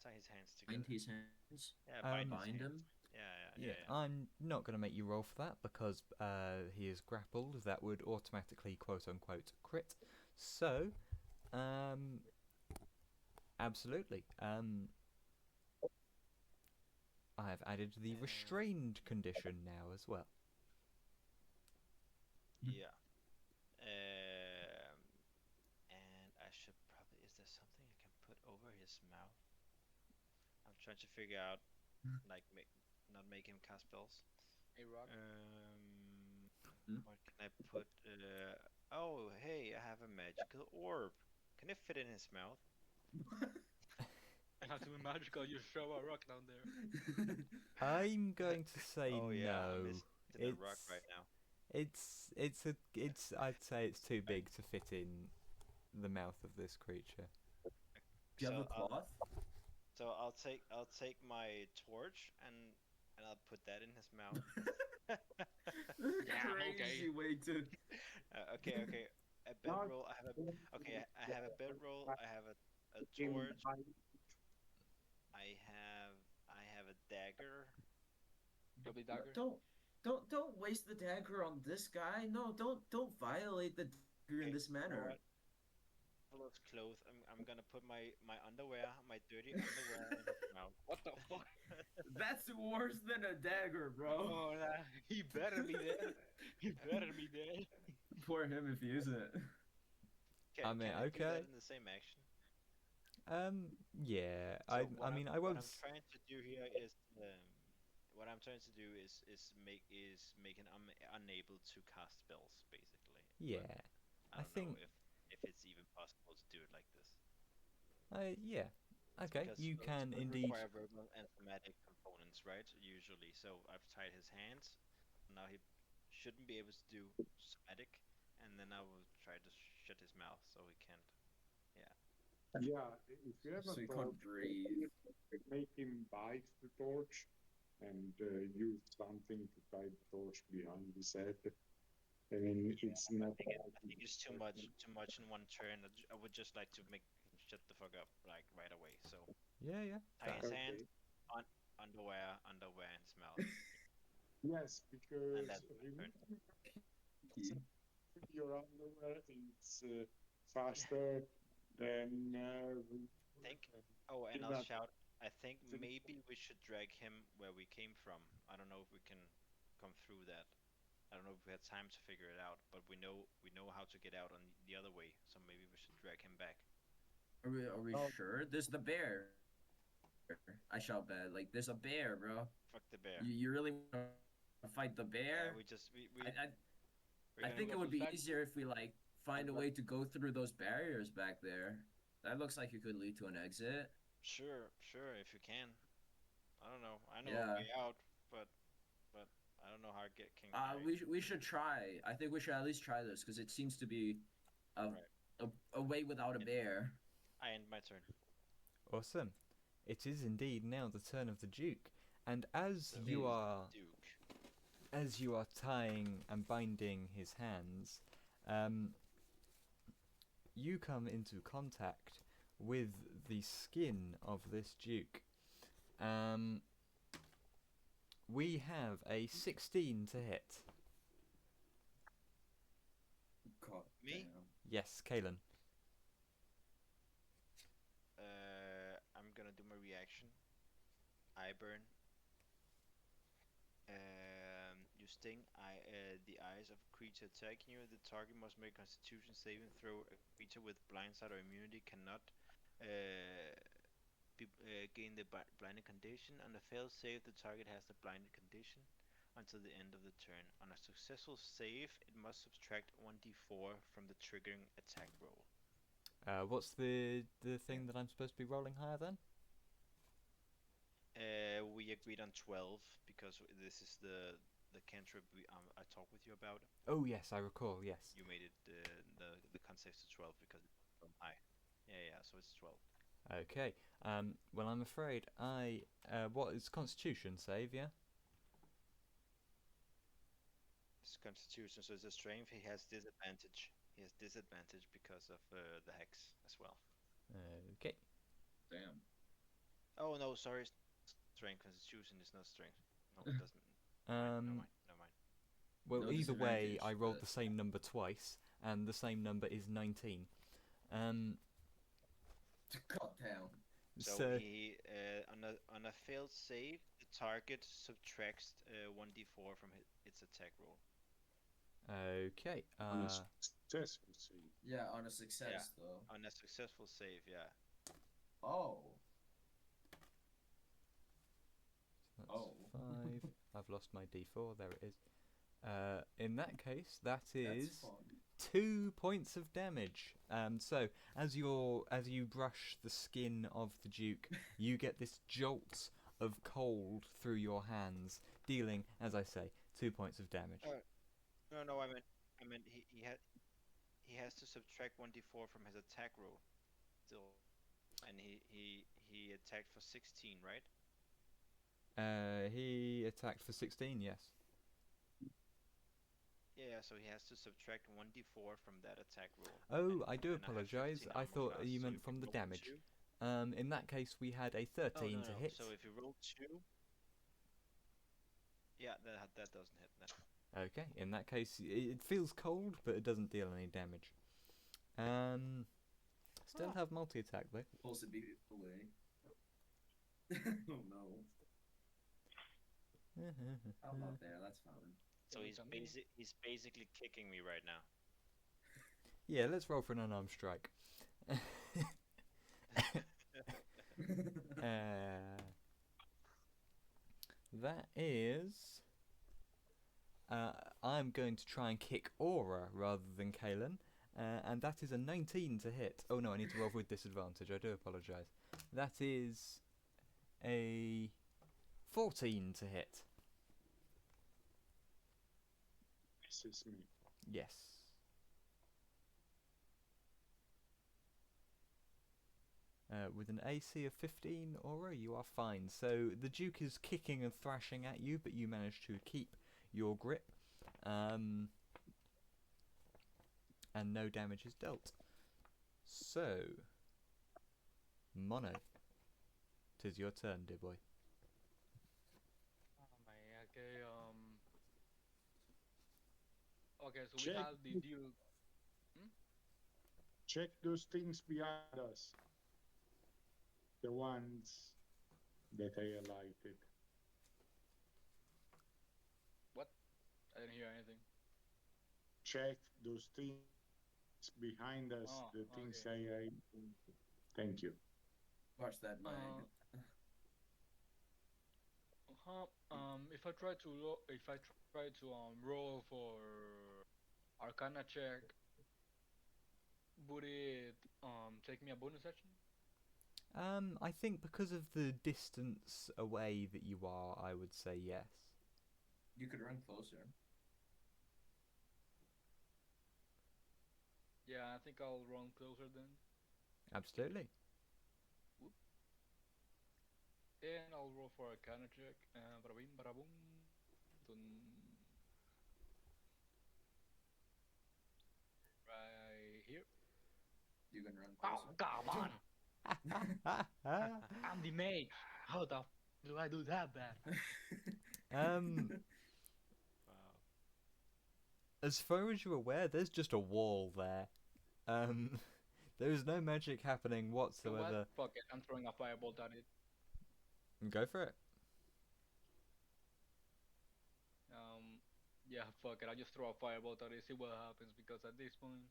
Tie his hands Bind together. his hands. Yeah, bind Um, his Bind hands. him. Yeah, Yeah, yeah. I'm not going to make you roll for that because he is grappled. That would automatically quote unquote crit. So, um, absolutely. I have added the restrained condition now as well. Yeah. Um, and I should probably. Is there something I can put over his mouth? I'm trying to figure out, like, not make him cast spells. A rock. What can I put? Oh, hey, I have a magical orb. Can it fit in his mouth? And have to be magical. You shove a rock down there. I'm going to say Oh yeah, I'm no. missing a rock It's right now. it's I'd say it's too big to fit in the mouth of this creature. Do you have So a cloth? I'll take my torch and I'll put that in his mouth. Damn. Okay. Crazy way to. Okay. A Not bedroll. I have a bedroll. I have a him torch. by I have I have a dagger. Double dagger. Don't waste the dagger on this guy. No, don't violate the dagger in Okay, this you know manner. what? Full of clothes. I'm gonna put my underwear, my dirty underwear in his mouth. What the fuck? That's worse than a dagger, bro. Oh, nah. He better be dead. He better be dead. Poor him if he isn't. I mean, Can I do that okay. in the same action? Yeah. So I mean, I what won't. I'm trying to do here is what I'm trying to do is make him unable to cast spells basically. But Yeah. I I don't know think. if it's even possible to do it like this Yeah. Okay. because You can spells indeed. require verbal and somatic components, right? Usually. So I've tied his hands. Now he shouldn't be able to do somatic, and then I will try to shut his mouth so he can't. Yeah. yeah. If you have a So you can't torch, breathe. make him bite the torch and use something to tie the torch behind his head. I mean, Yeah, it's not. I think it's too much in one turn. I would just like to make him shut the fuck up like right away. So Yeah. Yeah. tie That. his hand, Okay. on underwear in his mouth, Yes, and because that's my turn. removing your underwear is faster than Think. Oh, and in I'll that. shout. I think maybe we should drag him where we came from. I don't know if we can come through that. I don't know if we had time to figure it out, but we know how to get out on the other way. So maybe we should drag him back. Are we Oh, sure? There's the bear. I shout back like, "There's a bear, bro. Fuck the bear. You really want to fight the bear?" We just I I, we're I gonna think We it have would to be sack. easier if we like find a way to go through those barriers back there. That looks like it could lead to an exit. sure if you can. I don't know. I know a Yeah. way out, but but I don't know how I get can I. We should try. I think we should at least try this because it seems to be a, Right. a way without a And bear. I end my turn. Awesome. It is indeed now the turn of the Duke, and as So you Please. are Duke. tying and binding his hands, um, you come into contact with the skin of this Duke. Um, we have a 16 to hit. God Me? damn. Yes, Kalen. I'm gonna do my reaction. I burn. You sting. The eyes of a creature attacking you. The target must make a Constitution saving throw. A creature with blindside or immunity cannot uh, gain the blinded condition. On a failed save, the target has the blinded condition until the end of the turn. On a successful save, it must subtract 1d4 from the triggering attack roll. What's the thing that I'm supposed to be rolling higher than? We agreed on 12 because this is the cantrip I talked with you about. Oh yes, I recall. Yes. You made it the con save to 12 because it's from high. Yeah, so it's 12. Okay. Well, I'm afraid what is Constitution save? Yeah. It's Constitution, so it's a strength. He has disadvantage. He has disadvantage because of the hex as well. Okay. Damn. Oh no, sorry. Strength Constitution is not strength. No, it doesn't. Never Um, mind. Never mind. well, No either way, disadvantage, I rolled but the same number twice, and the same number is 19. Um, cut down. So so he on a failed save, the target subtracts 1d4 from its attack roll. okay. On a successful save. Yeah, on a Yeah, success though. on a successful save. Yeah. Oh. That's Oh. 5. I've lost my d4. There it is. In that case, that That's is fun. 2 points of damage. So as you brush the skin of the Duke, you get this jolt of cold through your hands, dealing, as I say, 2 points of damage. No, no. I meant he has to subtract 1d4 from his attack roll. Still, and he attacked for 16, right? He attacked for 16. Yes. Yeah, so he has to subtract 1d4 from that attack roll. Oh, I do and I have apologise. 15 I armor thought class, you so meant if from the roll damage. two- In that case, we had a Oh 13 no to no. hit. So if you roll two, yeah, that doesn't hit then. Okay, in that case, it feels cold, but it doesn't deal any damage. Still have multi-attack though. Supposed to be away. Oh no. I'm not there, that's fine. So he's basically kicking me right now. Yeah, let's roll for an unarmed strike. That is... I'm going to try and kick Aura rather than Kalen, and that is a 19 to hit. Oh no, I need to roll with disadvantage. I do apologise. That is a 14 to hit. Misses me. Yes. With an AC of 15, Aura, you are fine. So the Duke is kicking and thrashing at you, but you manage to keep your grip. And no damage is dealt. So, Mono, 'tis your turn, dear boy. Oh my, okay, okay, so we Check. have the deal. Check those things behind us. The ones that I highlighted. What? I didn't hear anything. Check those things behind us. Oh, The things okay. I. Thank you. Watch that mind. If I try to roll for Arcana check, would it take me a bonus action? I think because of the distance away that you are, I would say yes. You could run closer. Yeah, I think I'll run closer then. Absolutely. Whoop. And I'll roll for Arcana check. Bada bing, bada boom. Dun. Right here. You can run Oh, closer. come on! I'm the mage. How the do I do that bad? Um, Wow. as far as you're aware, there's just a wall there. There is no magic happening You know whatsoever. what? Fuck it. I'm throwing a firebolt at it. Go for it. Yeah, fuck it. I just throw a firebolt at it, see what happens. Because at this point,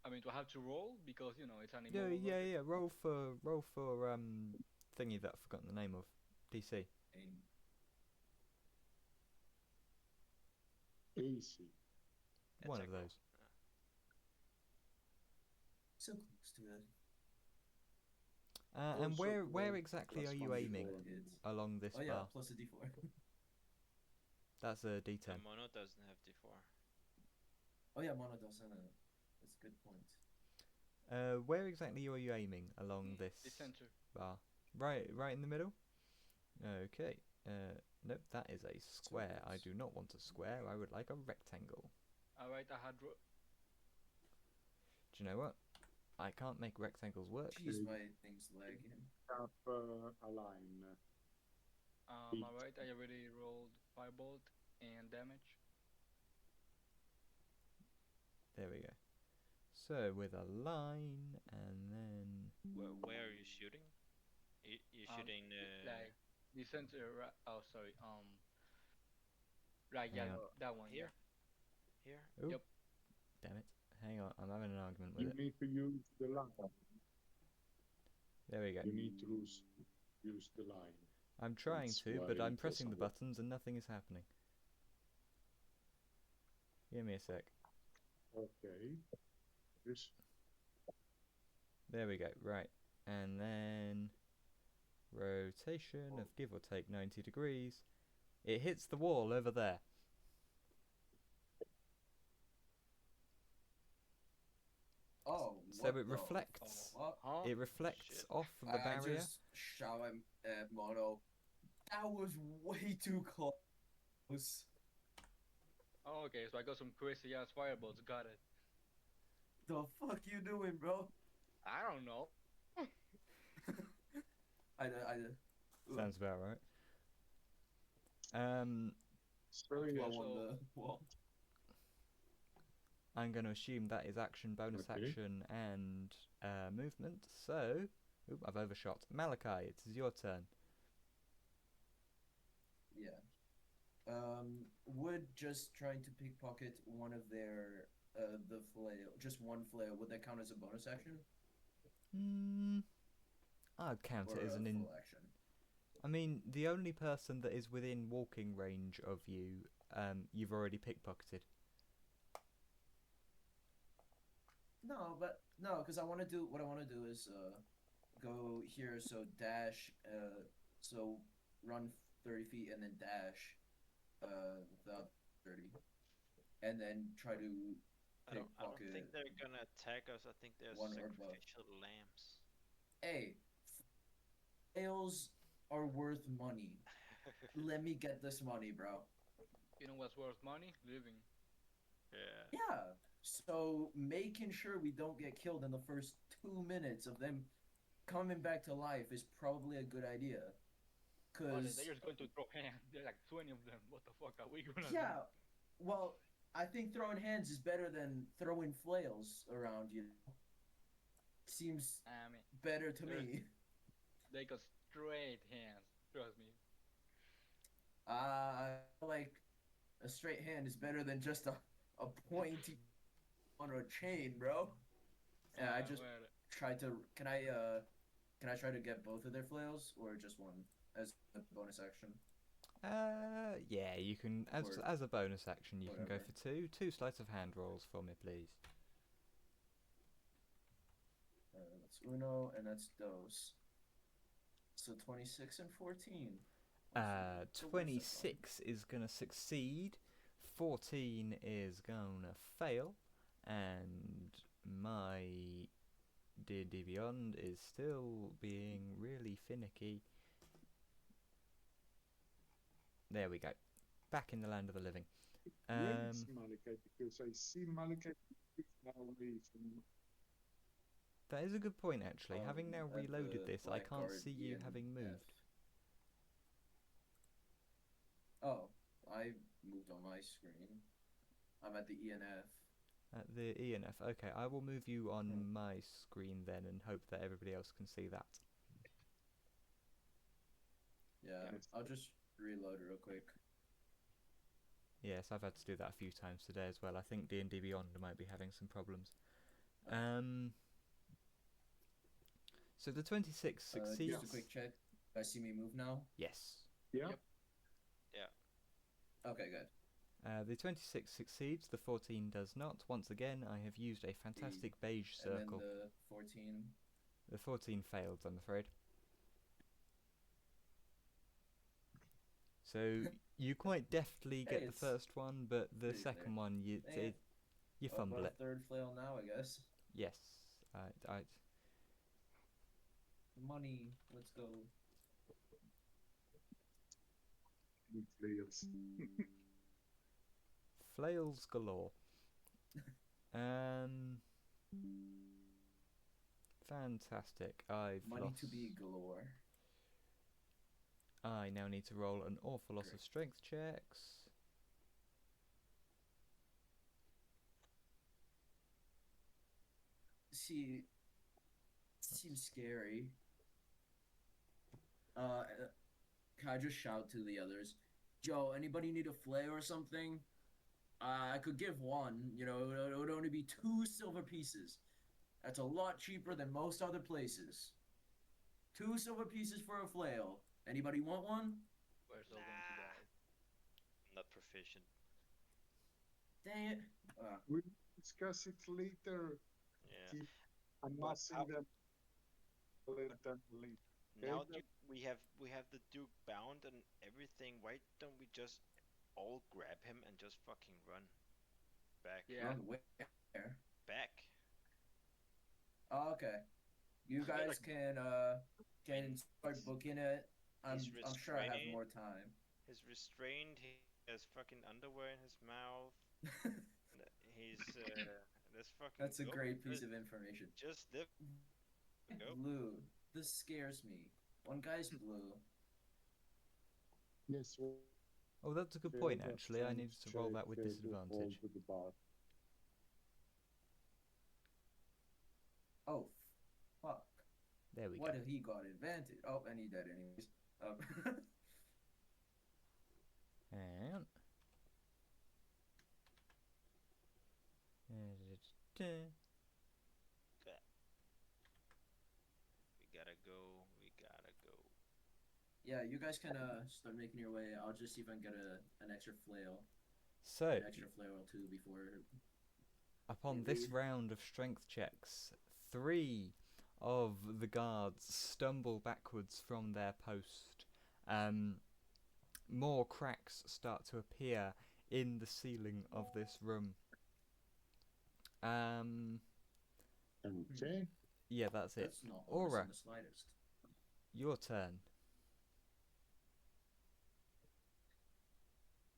I mean, do I have to roll? Because you know it's an Yeah, immovable yeah, object. yeah. Roll for thingy that I've forgotten the name of. DC. Aim. AC. One Attack of roll. those. So close to it. And Also where roll exactly plus are you one aiming d4. Hits. along this Oh yeah, bar? plus a d4. That's a The D10. mono doesn't have d4. Oh yeah, mono doesn't. That's a good point. Where exactly are you aiming along this The center. bar? Right in the middle? Okay. Nope, that is a square. I do not want a square. I would like a rectangle. Alright, I had Do you know what? I can't make rectangles work. Jeez, my thing's lagging. up a line. Alright, I already rolled firebolt and damage. There we go. So with a line, and then Where are you shooting? You're Um, shooting. like the center. Oh, sorry. Right. Yeah, hang on. that one. Here, Yeah. here. Oh, Yep. damn it! Hang on, I'm having an argument with You it. need to use the line. There we go. You need to use the line. I'm trying That's to, why but I'm it pressing the doesn't work. buttons and nothing is happening. Give me a sec. Okay. This There we go. Right, and then rotation of give or take 90 degrees. It hits the wall over there. Oh, So what it the reflects. fuck? Huh? It reflects Shit. off the I barrier. just shout at Mono. That was way too close. Oh, okay. So I got some crazy ass firebolts. Got it. The fuck you doing, bro? I don't know. Sounds about right. so yes. Flow on the wall. I'm going to assume that is action, bonus Okay. action, and movement. So, oop, I've overshot. Malachi, it is your turn. Yeah. Would just trying to pickpocket one of their the flail, just one flail, would that count as a bonus action I'd count or it as a an full action? I mean, the only person that is within walking range of you, you've already pickpocketed. No, because I want to do what I want to do is go here, so dash, so run 30 feet and then dash, the 30, and then try to I don't pickpocket think they're gonna attack us. I think they're one or both. sacrificial lambs. Hey, flails are worth money. Let me get this money, bro. You know what's worth money? Living. Yeah. Yeah. So making sure we don't get killed in the first 2 minutes of them coming back to life is probably a good idea. Oh, Cause they're just going to throw hands. There's like 20 of them. What the fuck are we gonna do? yeah, well, I think throwing hands is better than throwing flails around. You know, seems I mean, better to There's- me. they got straight hands. Trust me. I feel like a straight hand is better than just a pointy on a chain, bro. Yeah, I just Well, tried to. Can I try to get both of their flails or just one as a bonus action? Yeah, you can, Or as a bonus action, you can go whatever. for two. Two sleight of hand rolls for me, please. That's uno and that's dos. So 26 and 14. 26 is going to succeed, 14 is going to fail, and my D&D Beyond is still being really finicky. There we go. Back in the land of the living. Where is Malachi? Because I see Malachi now away from. That is a good point, actually. Having now At reloaded the this, I can't Blackguard see you ENF. having moved. Oh, I moved on my screen. I'm at the ENF. At the ENF. Okay, I will move you on my screen then and hope that everybody else can see that. Yeah, I'll just reload real quick. Yes, I've had to do that a few times today as well. I think D&D Beyond might be having some problems. So the 26 succeeds. Just a quick check. I see me move now. Yes. Yeah. Yep. Yeah. Okay, good. The 26 succeeds, the 14 does not. Once again, I have used a fantastic beige circle. And then the 14. The 14 failed, I'm afraid. So you quite deftly get the it's first one, but the pretty second clear. one you Yeah. you fumble About it. a third flail now, I guess. Yes. Money. Let's go. Flails. Flails galore. Fantastic. I've Money lost. to be galore. I now need to roll an awful lot Great. of strength checks. See, seems scary. Uh, can I just shout to the others? Joe, anybody need a flare or something? I could give one. It would only be 2 silver pieces. That's a lot cheaper than most other places. 2 silver pieces for a flail. Anybody want one? We're still going to Nah, die. not proficient. Dang it. We'll discuss it later. Yeah. Keep But amassing them later. now Okay? we have the Duke bound and everything. Why don't we just all grab him and just fucking run back? Yeah. Run where? Back. Oh, okay. You guys Like, can start booking it. I'm sure I have restrained. more time. He's restrained. He has fucking underwear in his mouth. Let's fucking That's a go. great piece of information. Just live. Go. Blue. This scares me. One guy's blue. Yes. Oh, that's a good point, actually. I needed to roll that with disadvantage. To the bar. Oh, fuck. There we What go. if he got advantage? Oh, and he dead anyways. And... We gotta go. We gotta go. Yeah, you guys can start making your way. I'll just see if I can get an extra flail. So, An extra flail or two before. upon this round of strength checks, 3 of the guards stumble backwards from their post. More cracks start to appear in the ceiling of this room. Okay. Yeah, that's it. That's not Aura, in the slightest. your turn.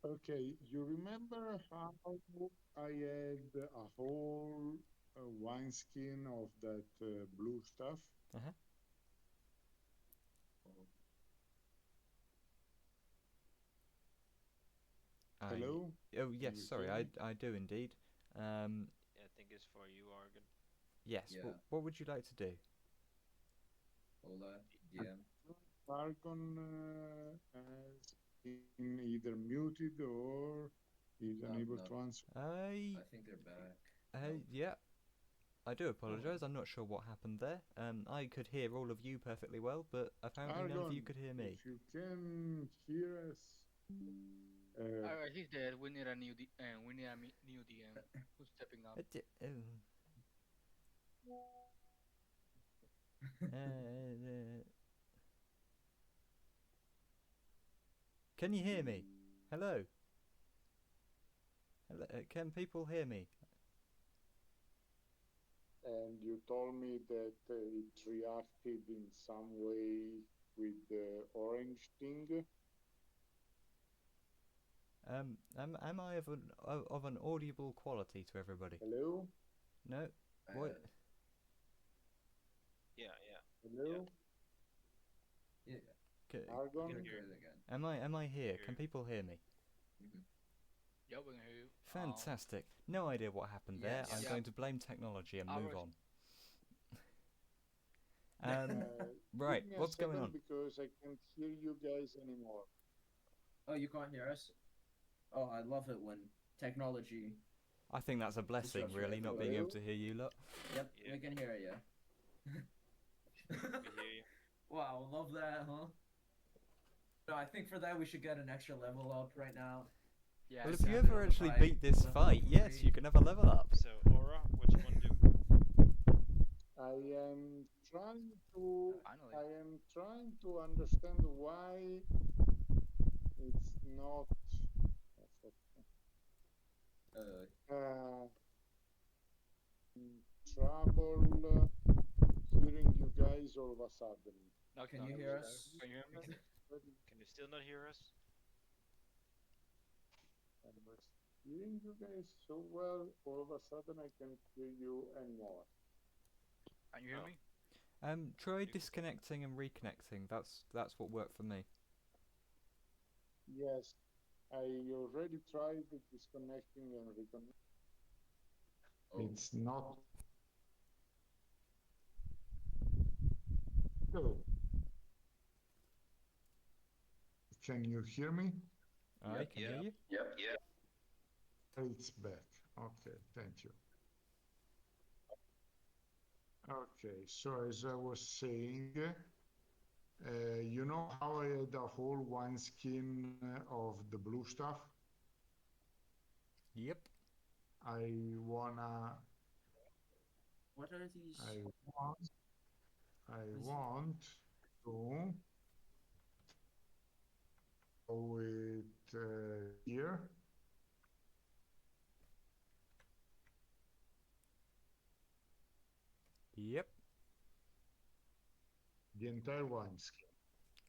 Okay, you remember how I had a whole wineskin of that blue stuff? Uh-huh. Hello? Oh, yes, you sorry, hear me? I do indeed. I think it's for you, Argon. Yes, Yeah. what would you like to do? Hola, DM. Argon has been either muted or is unable No. to answer. I think they're back. No. Yeah, I do apologise, I'm not sure what happened there. I could hear all of you perfectly well, but apparently none of you Argon, could hear me. if you can hear us, alright, he's dead. We need a new we need a new DM. Who's stepping up? Can you hear me? Hello? Hello? Can people hear me? and you told me that it reacted in some way with the orange thing. Am I of an audible quality to everybody? Hello? No? What? Yeah. Hello? Yeah. Argon? Can hear. Again. Am I here? Hear Can you. people hear me? Yep, we can hear you. Fantastic. No idea what happened there. Yes. I'm Yeah. going to blame technology and move on. Right, Right, what's going on? Because I can't hear you guys anymore. Oh, you can't hear us? Oh, I love it when technology. I think that's a blessing, Disrupts really, not being Hello? able to hear you lot. Yep, Yeah. we can hear you. We hear you. Wow, love that, huh? No, I think for that we should get an extra level up right now. Yeah. Well, if Sam, you we ever don't actually fight. beat this Level fight, yes, 3. you can have a level up. So, Aura, what you want to do? I am trying to Finally. understand why it's not trouble hearing you guys all of a sudden. Knock, Can knock, you who's hear there? us? Can you hear me? Can you still not hear us? I was hearing you guys so well, all of a sudden I can't hear you anymore. Can you hear Oh. me? Try You- disconnecting and reconnecting. That's what worked for me. Yes, I already tried the disconnecting and reconnecting. Oh, It's not good. Can you hear me? I yep, can hear you. yep. It's back. Okay, thank you. Okay, so as I was saying, you know how I had a whole wineskin of the blue stuff? Yep. I wanna, What are these? I want, I What is want to go it here, Yep. the entire wineskin.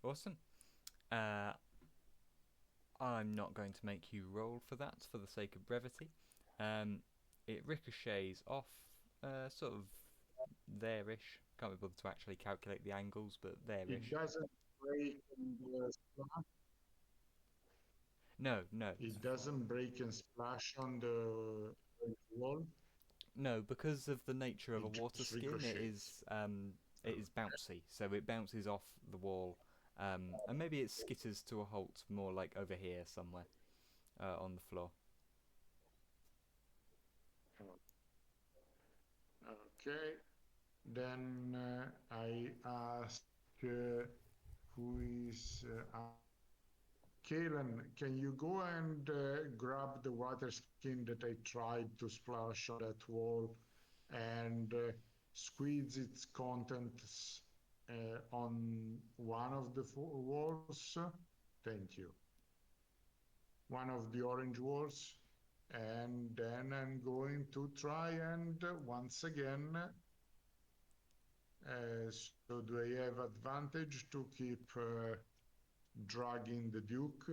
Awesome. Uh, I'm not going to make you roll for that for the sake of brevity. It ricochets off, sort of there-ish. Can't be bothered to actually calculate the angles, but It there-ish. doesn't break and splash. No, no, It doesn't break and splash on the wall. no. Because of the nature of a It water just skin, ricochets. it is bouncy, so it bounces off the wall, and maybe it skitters to a halt more like over here somewhere, on the floor. Okay. Then I ask who is Kalen, can you go and grab the water skin that I tried to splash on that wall and squeeze its contents on one of the walls? Thank you. One of the orange walls. And then I'm going to try and once again, so do I have advantage to keep dragging the Duke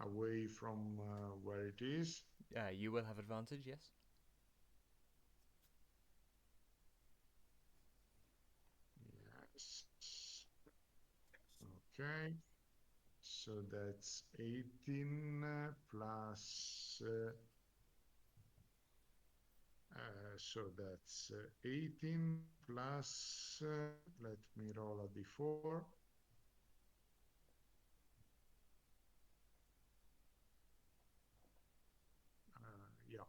away from where it is? You will have advantage, yes. Yes. Okay. So that's 18 plus. So that's 18 plus. Let me roll a d4. Yeah,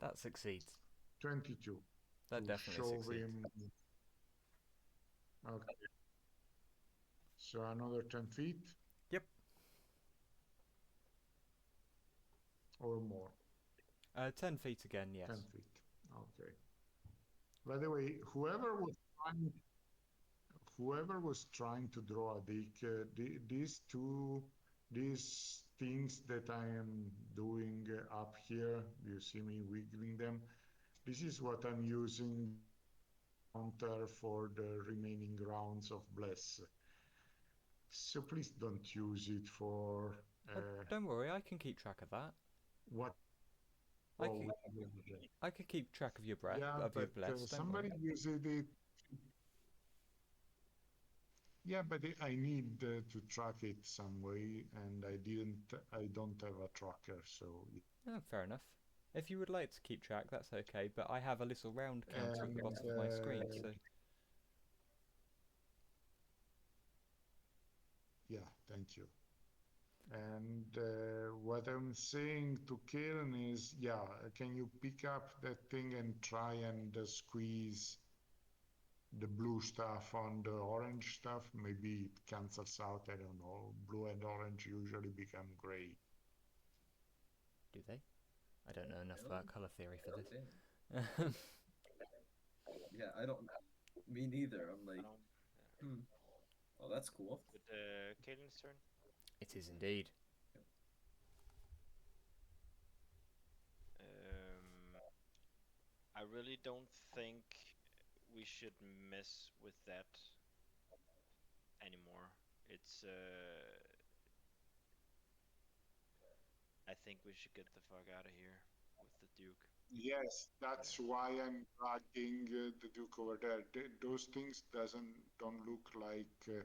That succeeds. 22 That to definitely shove succeeds. him. Okay. So another 10 feet Yep. or more. 10 feet again, yes. 10 feet. Okay. By the way, whoever was trying to draw a dick, these things that I am doing up here, you see me wiggling them. This is what I'm using counter for the remaining rounds of bless. So please don't use it for Don't worry, I can keep track of that. what. I Oh, can, I can keep track of your breath, yeah, of your but bless. Don't worry. somebody used it. Yeah, but I need to track it some way, and I don't have a tracker, so. Oh, fair enough. If you would like to keep track, that's okay. But I have a little round counter at the And bottom of my screen, so yeah, thank you. And what I'm saying to Karen is, yeah, can you pick up that thing and try and squeeze the blue stuff on the orange stuff? Maybe it cancels out, I don't know. Blue and orange usually become gray. do they? I don't know enough No, about color theory for I don't think. this. Yeah, I don't. Me neither. I'm I like, don't. hmm. Oh, that's cool. With Caitlin's turn. It is indeed. Um, I really don't think we should mess with that anymore. It's. I think we should get the fuck out of here. with the Duke. Yes, that's why I'm dragging the Duke over there. Those things don't look like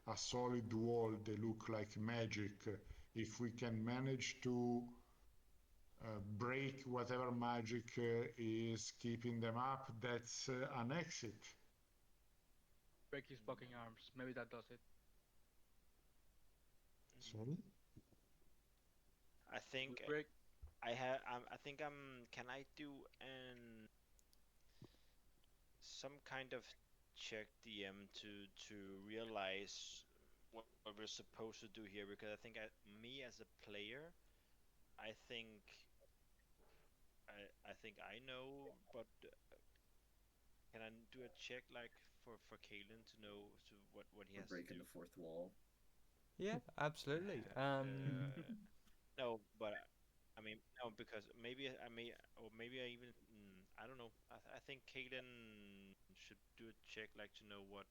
a solid wall. They look like magic. If we can manage to break whatever magic is keeping them up, that's an exit. Break his fucking arms. Maybe that does it. Sorry? I We think break. I have. I think I'm. Can I do an some kind of check DM to realize what we're supposed to do here? Because I think me as a player, I think I think I know, but can I do a check like for Kalen to know to what he We're has to breaking do? the fourth wall. Yeah, absolutely. No, but I mean no, because maybe I may or maybe I even I don't know. I think Kalen should do a check like to know what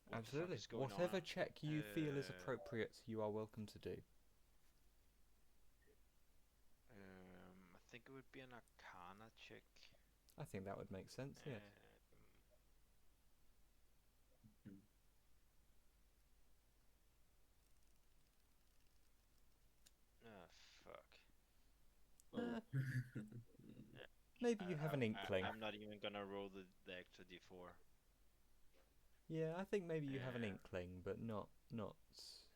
the fuck Absolutely. is going on. Whatever check you feel is Uh, appropriate, you are welcome to do. I think it would be an Arcana check. I think that would make sense, yes. Hmm. Ah, fuck. Oh. Yeah, Maybe you have an inkling. I'm not even gonna roll the extra d4. Yeah, I think maybe you have an Uh, inkling, but not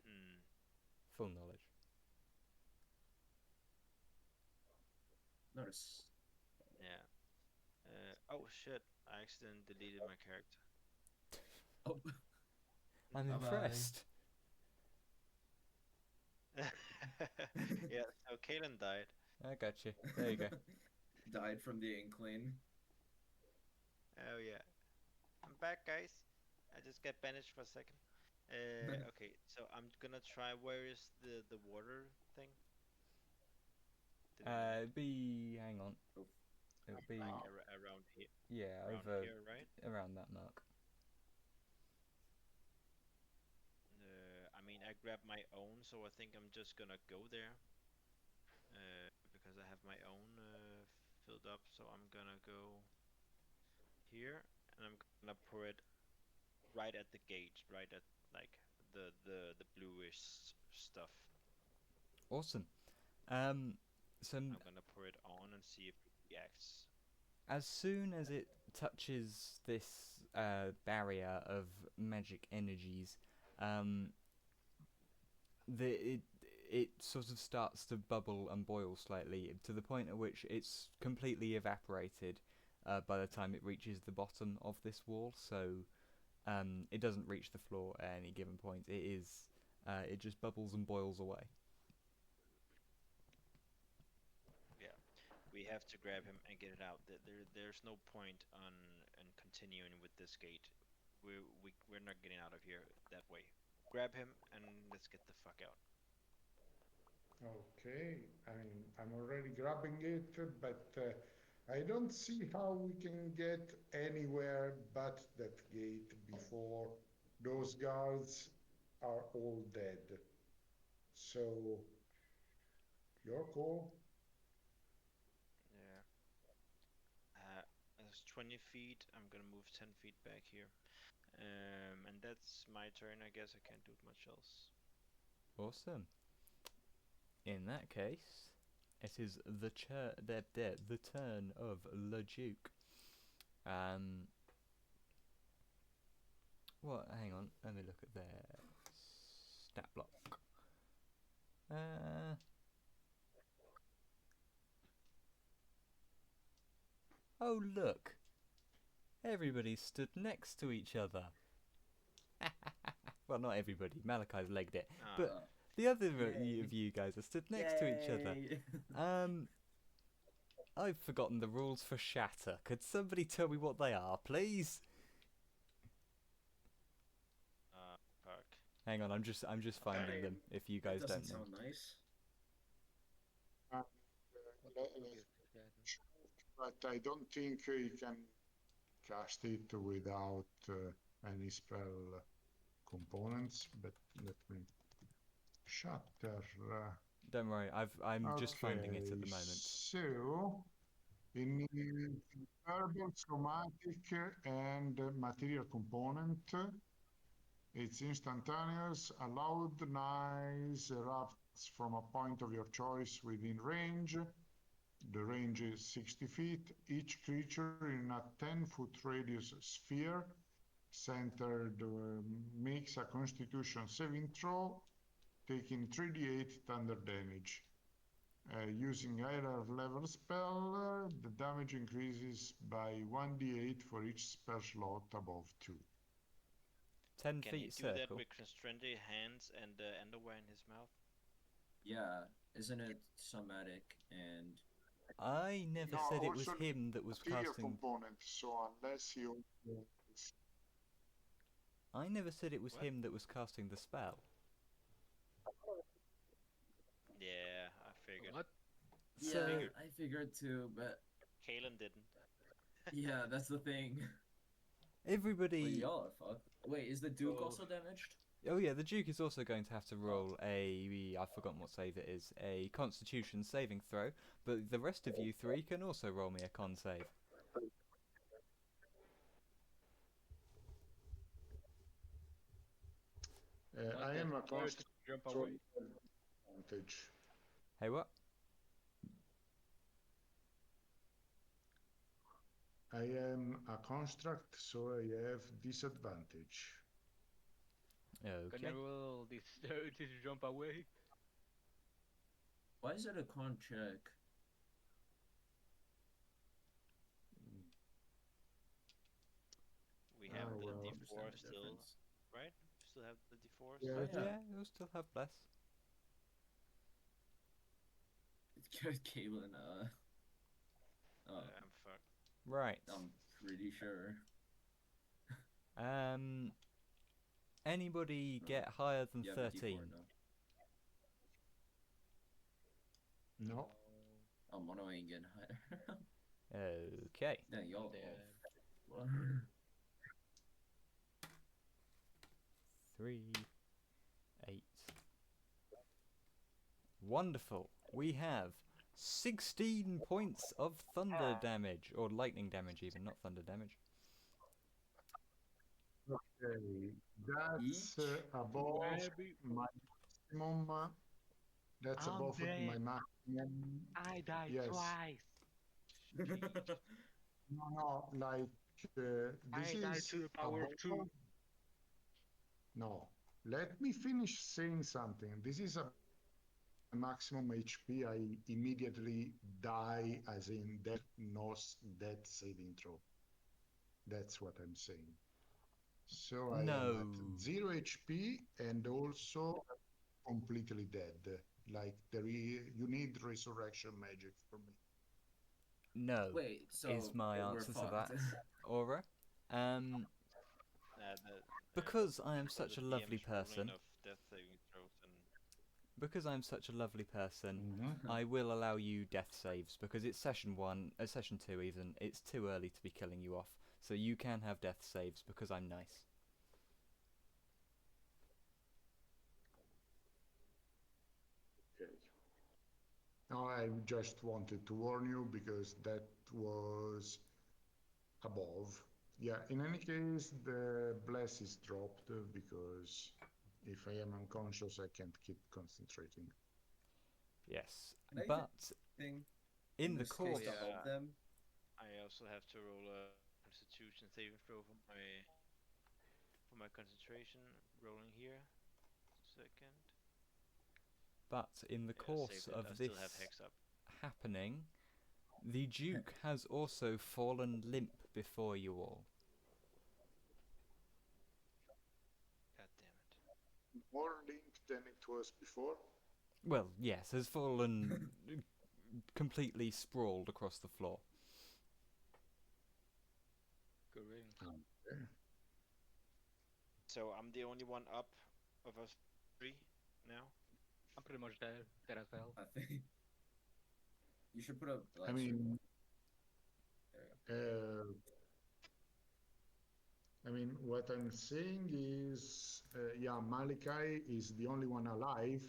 hmm, full knowledge. Notice. yeah. Oh shit! I accidentally deleted my character. Oh. I'm Bye-bye. impressed. Yeah. So Kalen died. I got you. There you go. Died from the inkling. Oh yeah. I'm back, guys. I just got banished for a second. Okay, so I'm gonna try. Where is the water thing? Did I move it? Hang on. Oh, It'll be Like Uh, around here, yeah, over right? around that mark. I mean, I grabbed my own, so I think I'm just gonna go there. Because I have my own filled up, so I'm gonna go here, and I'm gonna pour it right at the gate, right at like the bluish stuff. Awesome. Um, so I'm gonna pour it on and see if it reacts. as soon as it touches this barrier of magic energies, um, the it sort of starts to bubble and boil slightly to the point at which it's completely evaporated by the time it reaches the bottom of this wall. So it doesn't reach the floor at any given point. It just bubbles and boils away. Yeah, we have to grab him and get it out. There's no point on continuing with this gate. We're not getting out of here that way. Grab him and let's get the fuck out. Okay, I'm already grabbing it, but I don't see how we can get anywhere but that gate before those guards are all dead. So, your call. Yeah. That's 20 feet. I'm gonna move 10 feet back here. And that's my turn. I guess I can't do much else. Awesome. In that case, it is the turn of Le Duke. What? Hang on. Let me look at their stat block. Uh, oh look! Everybody stood next to each other. Well, not everybody. Malachi's legged it, but Uh, the other Yay. of you guys are stood next to each other. Yay. I've forgotten the rules for shatter. Could somebody tell me what they are, please? Fuck. Hang on, I'm just finding them. Um, If you That guys doesn't don't know. sound nice. And, What le- the fuck let's is this guy doing? but I don't think you can cast it without any spell components. But let me shatter. Don't worry, I'm just finding it at Okay, the moment. so in verbal, somatic, and material component, it's instantaneous, allowed, nice, erupts from a point of your choice within range. The range is 60 feet. Each creature in a 10-foot radius sphere centered makes a constitution saving throw, taking 3d8 thunder damage. Using higher level spell, the damage increases by 1d8 for each spell slot above 2. 10 Can he feet do that circle. with constrained hands and underwear in his mouth? Yeah, isn't it somatic and I never No, said it was also him that was material casting. component, so unless you... I never said it was What? him that was casting the spell. Yeah, I figured. What? So yeah, I figured too, but Kalen didn't. yeah, that's the thing. Wait, everybody. y'all are fucked. Wait, is the Duke Oh. also damaged? Oh yeah, the Duke is also going to have to roll I've forgotten what save it is. A Constitution saving throw, but the rest of you three can also roll me a con save. I am a Where to constant jump away? advantage. Hey, what? I am a construct, so I have disadvantage. Can Okay. you roll this this jump away? Why is it a con check? We I have Oh, the well. don't understand D4 the still, difference. right? We still have the D4s. Yeah, Oh, yeah. Yeah, you'll still have bless. It's good, Caitlin. I'm fucked. Right. I'm pretty sure. Anybody No. get higher than You have a 13? D4, no? No. Oh, Mono ain't getting higher. Okay. Dang, y'all. Dead. All... 3, 8. Wonderful. We have 16 points of thunder damage, or lightning damage even, not thunder damage. Okay, that's Each? above Maybe my maximum. That's I'm above dead. my maximum. I died Yes. twice. No, like this I died is to the power of two. above. No, let me finish saying something. This is a maximum HP. I immediately die, as in death saving throw. That's what I'm saying. So I am No. at 0 HP and also completely dead. Like you need resurrection magic for me. No. Wait, so Is my we're answer to fucked. that, Aura. Because I am So such a the lovely DM's ruling person, of death saving throws and because I'm such a lovely person, Mm-hmm. I will allow you death saves because it's session 1, session 2 even. It's too early to be killing you off, so you can have death saves because I'm nice. Okay. No, I just wanted to warn you because that was above. Yeah, in any case, the bless is dropped because if I am unconscious, I can't keep concentrating. Yes, Can I even but thing in the this case course, to help them? I also have to roll a Constitution saving throw for my concentration. Rolling here. Second. but in the Yeah, course saved it. of I this still have hex up. happening, the Duke has also fallen limp before you all. God damn it. More linked than it was before. Well, yes, has fallen completely sprawled across the floor. Good riddance. Okay. So I'm the only one up of us three now. I'm pretty much dead as well. I think you should put a bless. I mean, There what I'm saying is, yeah, Malachi is the only one alive,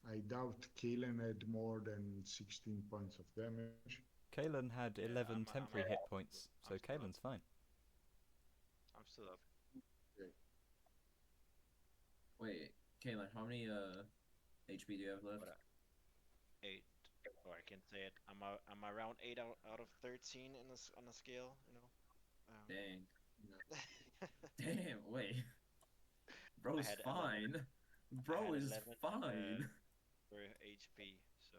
I doubt Kalen had more than 16 points of damage. Kalen had Yeah, 11 temporary hit points, so I'm still up. Kalen's fine. I'm still up. Okay. Wait, Kaylin, how many HP do you have left? What? 8, or I can say it. I'm around 8 out of 13 in on a scale. Dang. Um, Damn, wait. I Bro's had 11. fine. I Bro had is 11 fine. for HP. So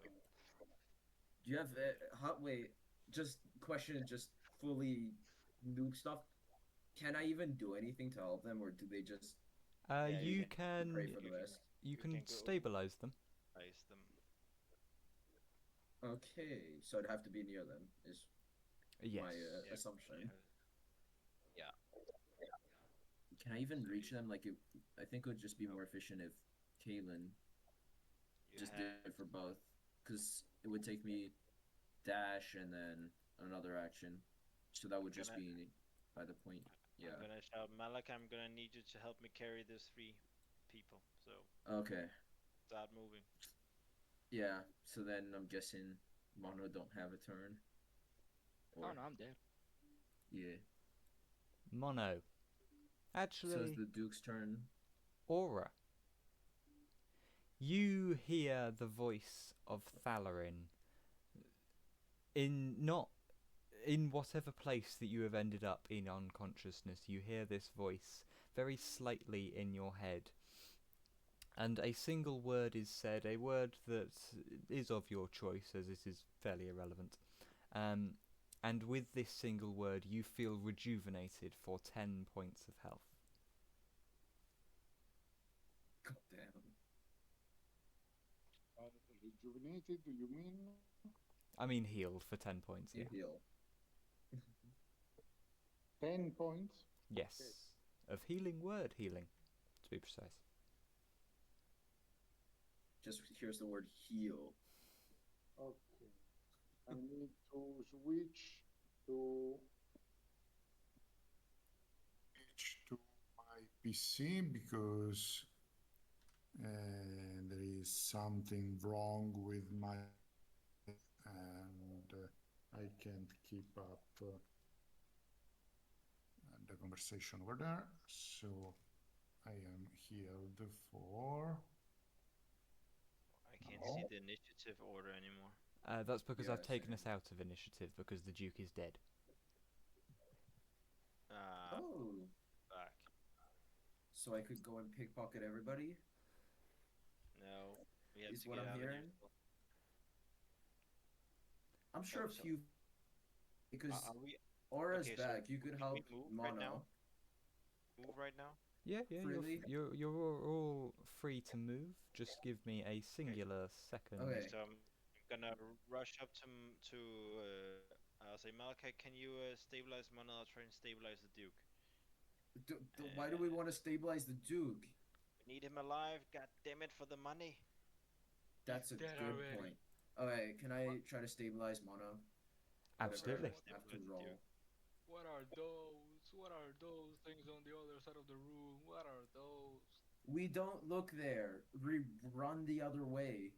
Do you have wait, just question just fully noob stuff. Can I even do anything to help them, or do they just yeah, you You can pray can for the you can best? you you can can go stabilize them. ice them. Okay, so I'd have to be near them, is Yes. my Yeah, assumption. yeah. Can I even So reach them? Like, I think it would just be more efficient if Kalen you just did have. it for both, because it would take me dash and then another action, so that would I'm just gonna be by the point. I'm Yeah. gonna shout, Malak. I'm gonna need you to help me carry these 3 people. So Okay. start moving. Yeah. So then I'm guessing Mono don't have a turn, Oh or no, I'm dead. yeah. Mono. So it's Actually, the Duke's turn. Aura. You hear the voice of Thalarin in not in whatever place that you have ended up in unconsciousness. You hear this voice very slightly in your head, and a single word is said, a word that is of your choice, as it is fairly irrelevant. Um, and with this single word, you feel rejuvenated for 10 points of health. God damn. Rejuvenated, do you mean? I mean, healed for 10 points, You yeah. heal. 10 points? Yes. Okay. Of healing word healing, to be precise. Just here's the word heal. Okay. I need to switch to my PC because there is something wrong with my and I can't keep up the conversation over there. So I am healed for. I can't see the initiative order anymore. That's because Yeah, I've taken same. us out of initiative because the Duke is dead. Oh, Back. so I could go and pickpocket everybody? No, we have Is to what get I'm out of here. hearing. I'm So, sure a so few because are we Aura's okay? So back. You could can we help move right now? Mono Move right now? Yeah, freely. you're all free to move. Just give me a Okay. singular second. Okay. Okay. So I'm gonna rush up to. I'll say, Malachi, can you stabilize Mana? I'll try and stabilize the Duke. Why do we Uh, want to stabilize the Duke? we need him alive. God damn it for the money. He's That's a dead good already. point. Okay, can I try to stabilize Mono? Try Whatever Absolutely. and I have to stabilize the roll. Duke. What are those? What are those things on the other side of the room? What are those? We don't look there. We run the other way.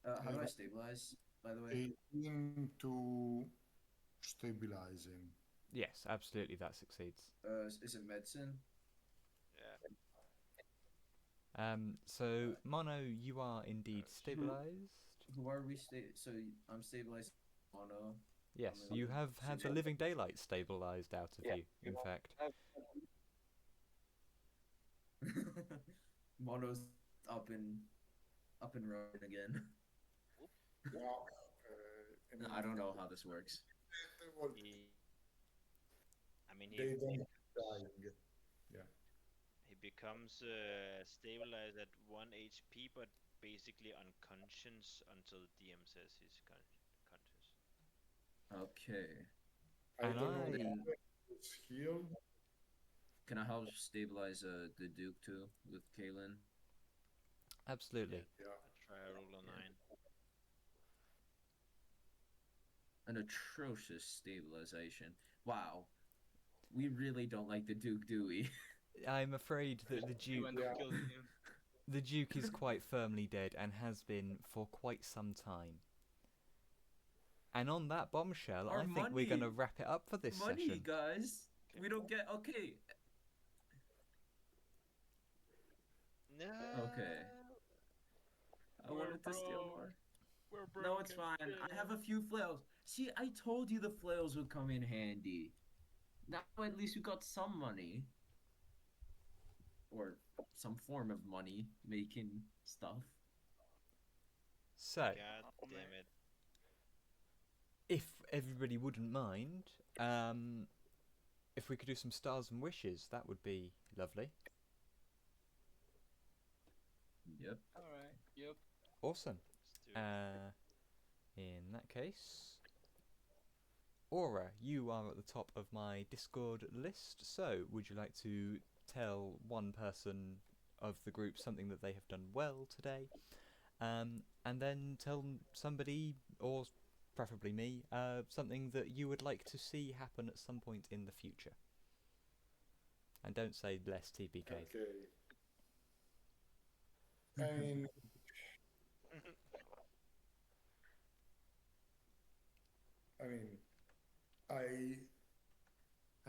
How do I stabilize, by the way? 18 to stabilizing. Yes, absolutely, that succeeds. Is it medicine? Yeah. So Mono, you are indeed Oh shit. stabilized. Who are we So I'm stabilized Mono. Yes, I'm you in have had the situ- living daylight stabilized out of you. In fact, Mono's up and running again. Well, I don't know how this works. He. I mean, they don't dying. Yeah. he becomes stabilized at 1 HP, but basically unconscious until the DM says he's conscious. Okay. I and don't know I if it's healed. Can I help stabilize the Duke too with Kalen? absolutely. Yeah. Yeah. I try a roll a Yeah. 9. An atrocious stabilization. Wow. We really don't like the Duke, do we? I'm afraid that You want to Yeah. kill him? the Duke is quite firmly dead and has been for quite some time. And on that bombshell, Our I think we're going to money, wrap it up for this money, session. guys. Okay. We don't get okay. Okay. No. I We're wanted to steal broke. more. We're No, broke it's as fine. I have shit. a few flails. See, I told you the flails would come in handy. Now at least we got some money. Or some form of money making stuff. So, God Oh damn man. it. if everybody wouldn't mind, if we could do some stars and wishes, that would be lovely. Yep. All right. Yep. Awesome. Let's do it. Uh, in that case, Aura, you are at the top of my Discord list. So, would you like to tell one person of the group something that they have done well today, and then tell somebody, or preferably me, something that you would like to see happen at some point in the future? And don't say less TPK. Okay. I mean, I mean, I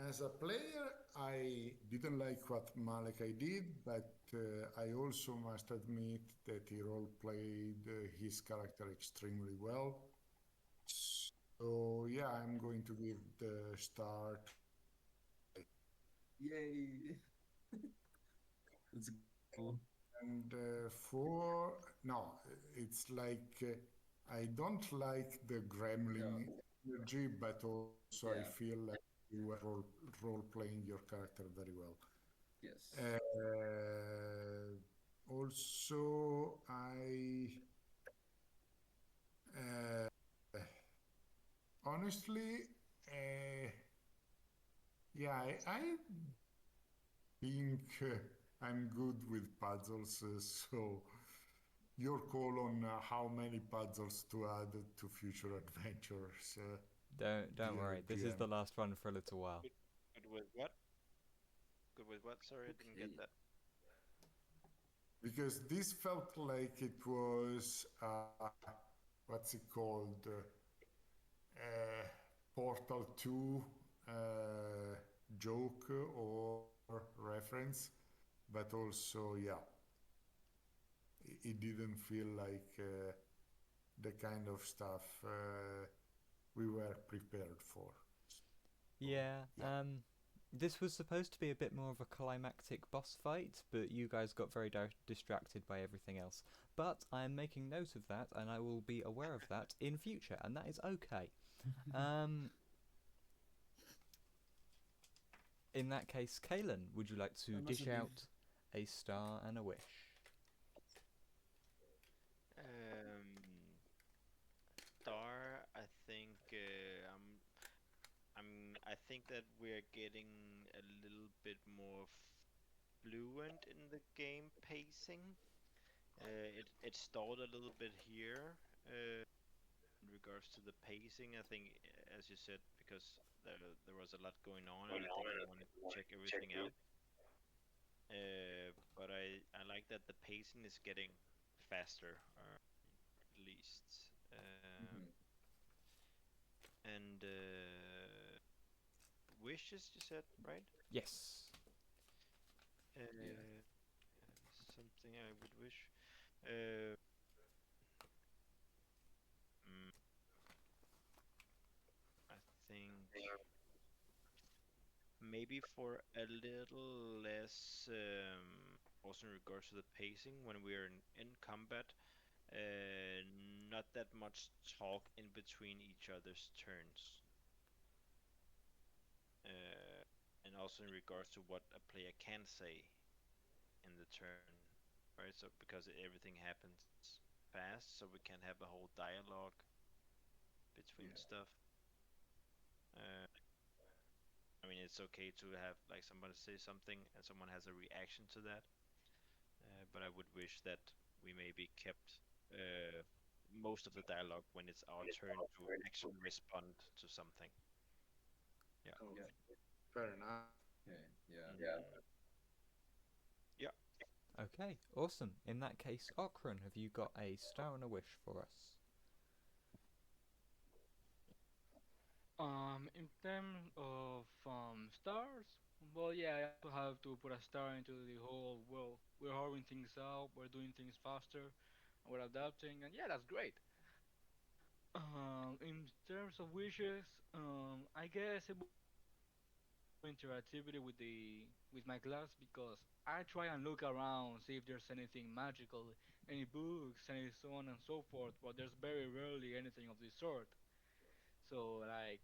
as a player, I didn't like what Malachi did, but I also must admit that he role played his character extremely well. So yeah, I'm going to give the star to Yay. Let's go. and for no, it's like I don't like the Yeah. gremlin energy, but also I Yeah. feel like you were role playing your character very well. Yes. Also, uh, honestly, uh, yeah, I think I'm good with puzzles, so your call on how many puzzles to add to future adventures, Don't dear worry. This is GM. the last one for a little while. Good, good with what? Good with what? Sorry, I didn't get Okay. that. Because this felt like it was, what's it called? Portal 2 joke or reference, but also, yeah, it didn't feel like the kind of stuff we were prepared for. So, Yeah, yeah. this was supposed to be a bit more of a climactic boss fight, but you guys got very distracted by everything else. But I am making note of that, and I will be aware of that in future, and that is okay. Um, in that case, Kalen, would you like to I must dish have been. out a star and a wish? Star, I think I think that we're getting a little bit more fluent in the game pacing. It stalled a little bit here in regards to the pacing. I think, as you said, because there was a lot going on, and I think we wanted to check everything out. But I like that the pacing is getting faster, at least. Mhm. And wishes, you said, right? Yes. Yeah. Something I would wish. Uh, mm, I think maybe for a little less, also in regards to the pacing when we're in combat, uh, not that much talk in between each other's turns. And also in regards to what a player can say in the turn, right? So because everything happens fast, so we can have a whole dialogue between Yeah. stuff. Uh, I mean, it's okay to have like somebody say something and someone has a reaction to that, but I would wish that we maybe kept most of the dialogue when it's our turn to actually respond to something. Yeah. Okay. Yeah. Fair enough. Okay. Yeah. Mm, Okay, awesome. In that case, Okran, have you got a star and a wish for us? In terms of stars, well, yeah, I also have to put a star into the whole. Well, we're hurrying things out, we're doing things faster, we're adapting, and yeah, that's great. In terms of wishes, I guess it would be more interactivity with my class because I try and look around, see if there's anything magical, any books, any so on and so forth, but there's very rarely anything of this sort. So like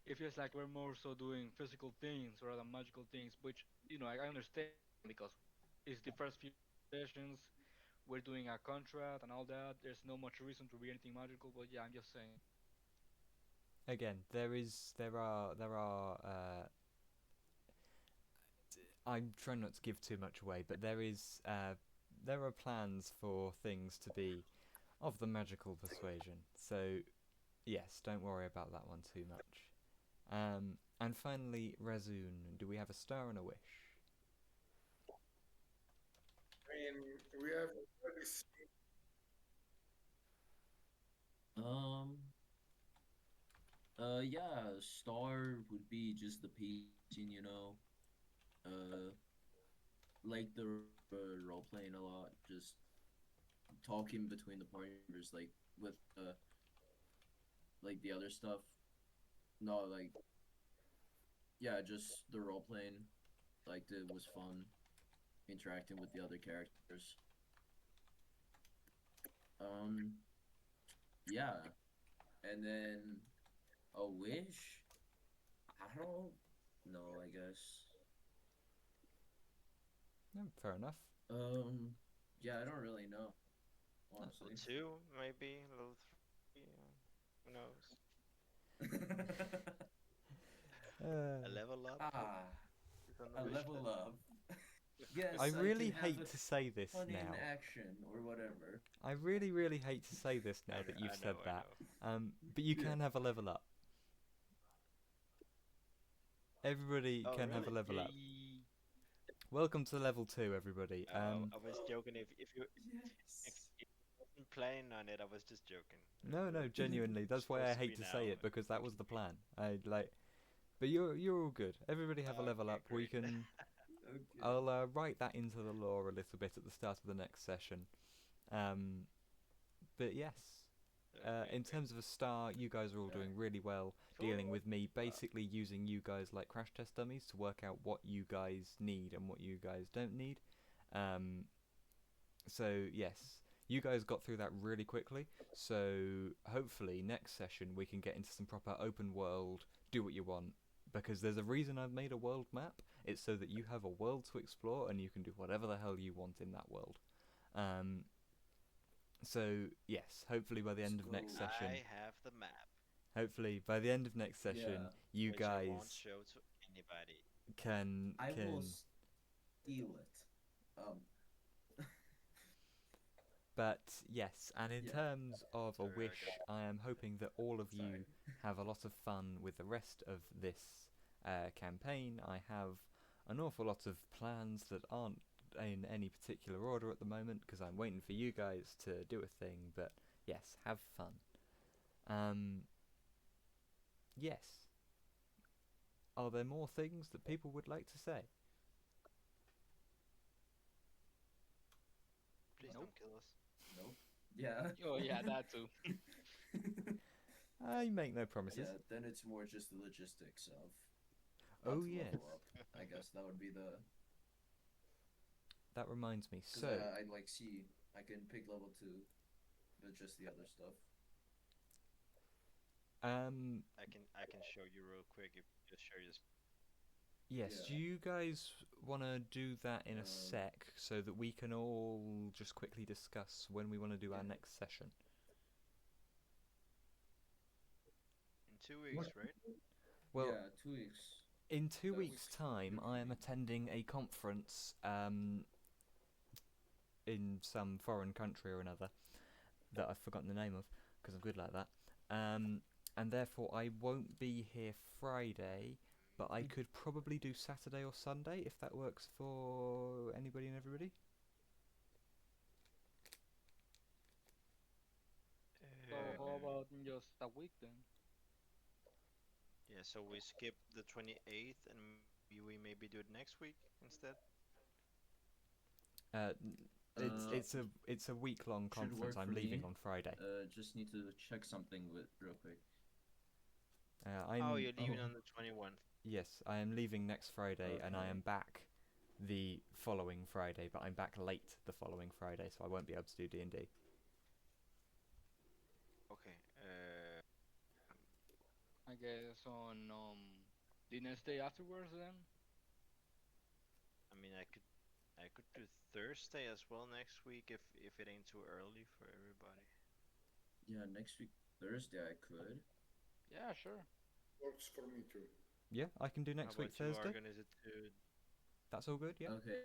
it feels like we're more so doing physical things rather than magical things, which I understand because it's the first few sessions. We're doing a contract and all that. There's no much reason to be anything magical, but yeah, I'm just saying. Again, I'm trying not to give too much away, but there are plans for things to be of the magical persuasion. So yes, don't worry about that one too much. And finally, Razun, do we have a star and a wish? I mean, we have already seen. Um. Yeah. Star would be just the pacing, you know. Uh, like the role playing a lot, just talking between the party members, like with like the other stuff. No, like yeah, just the role playing. Like it was fun interacting with the other characters. Um, yeah, and then a wish. I don't know. I guess. No, fair enough. Yeah, I don't really know, Level honestly. 2, maybe. Level 3. Who knows? A level up Ah, is on the a wish level list. up. I Yes, I can really have hate a to say this ton in now. action or whatever. I really, really hate to say this now that you've I know, said I that. know. But you Yeah. can have a level up. Everybody Oh, can have a really? level up. Yay! Welcome to level 2, everybody. I was joking. If Yes. you wasn't planning on it, I was just joking. No, no, genuinely. You're That's why I supposed to hate be to say now. it because that was the plan. I like, but you're all good. Everybody have a level Okay, up. We great. can. Okay. I'll write that into the lore a little bit at the start of the next session. Um, but yes, Great, in great. terms of a star, you guys are all Yeah. doing really well. Dealing Cool. with me, Uh, basically using you guys like crash test dummies to work out what you guys need and what you guys don't need. Um, so yes, you guys got through that really quickly. So hopefully next session we can get into some proper open world, do what you want. Because there's a reason I've made a world map. It's so that you have a world to explore and you can do whatever the hell you want in that world. Um, so yes, hopefully by the let's end of next go. session, I have the map, hopefully by the end of next session, Yeah. you which I won't guys show to anybody. I will can. steal it. Um. But yes, and in Yeah. terms of a Sorry, wish, Argo. I am hoping that all of you Sorry. have a lot of fun with the rest of this campaign. I have an awful lot of plans that aren't in any particular order at the moment because I'm waiting for you guys to do a thing. But yes, have fun. Um, yes. Are there more things that people would like to say? Please Nope. don't kill us. Nope. Yeah. Oh yeah, that too. I make no promises. Yeah. Then it's more just the logistics of how Oh to yes, level up. I guess that would be the that reminds me. because So I like see I can pick level 2, but just the other stuff. um, I can show you real quick if you just share your. yes, do Yeah. you guys want to do that in a Um. sec so that we can all just quickly discuss when we want to do our Yeah. next session? In 2 weeks, What? right? Well, Yeah. 2 weeks. in two That's weeks' time, I am attending a conference in some foreign country or another that I've forgotten the name of because I'm good like that. And therefore, I won't be here Friday. but I could probably do Saturday or Sunday if that works for anybody and everybody. So how Um, about in just a week then? yeah, so we skip the 28th and we maybe do it next week instead. Uh, Uh, it's a week long should conference. work for I'm leaving me. on Friday. Just need to check something with real quick. Oh, I'm you're leaving Oh, on the 21st. Yes, I am leaving next Friday, and I okay. am back the following Friday. But I'm back late the following Friday, so I won't be able to do D&D. Okay. I guess on the next day afterwards then. I mean, I could do Thursday as well next week if it ain't too early for everybody. Yeah, next week Thursday I could. Yeah, sure. Works for me too. Yeah, I can do How next week about you, Thursday. Argon? Is it too? That's all good. Yeah. Okay.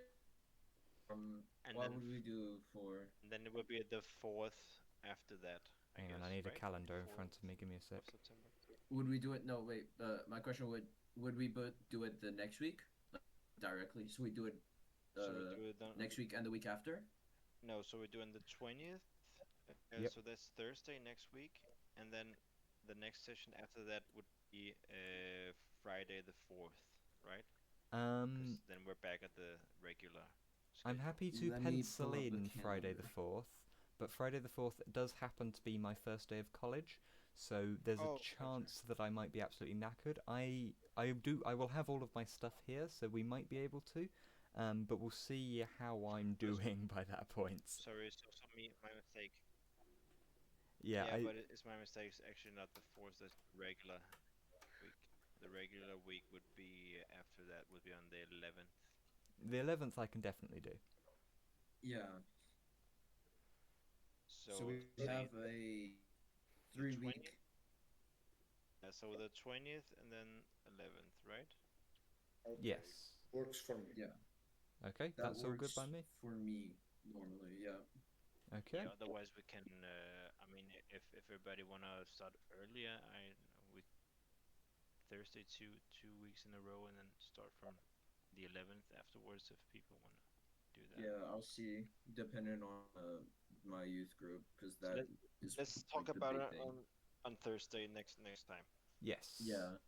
And What then would we do for? and then it will be the 4th after that, I Hang on, I guess, need a right? calendar in front 4th of me. Give me a sec. of September. Would we do it? No, wait. My question would we both do it the next week, like, directly? So we do it So we do it on next week and the week after. no, so we're doing the 20th. Yep. So that's Thursday next week, and then the next session after that would be Friday the 4th, right? Um, Because then we're back at the regular I'm schedule. happy to Let me pencil pull up a in Friday the calendar. 4th, but Friday the 4th does happen to be my first day of college, so there's a Oh, okay. chance that I might be absolutely knackered. I will have all of my stuff here, so we might be able to, but we'll see how I'm So, doing by that point. sorry, so my mistake. Yeah, Yeah, but it's my mistake. It's actually not the 4th. That's the regular week. The regular week would be after that. Would be on the 11th. the 11th I can definitely do. Yeah. So So we say have a the 3 week. 20th. Yeah, so the 20th and then 11th, right? Okay, Yes. works for me. Yeah, Okay, that that's all good works by me. for me normally. Yeah. Okay. Yeah. Otherwise, we can. I mean, if everybody wanna start earlier, we Thursday 2 weeks in a row, and then start from the 11th afterwards if people wanna do that. Yeah, I'll see. Depending on my youth group, because So that is let's like talk the about big it thing. on Thursday next time. Yes. Yeah.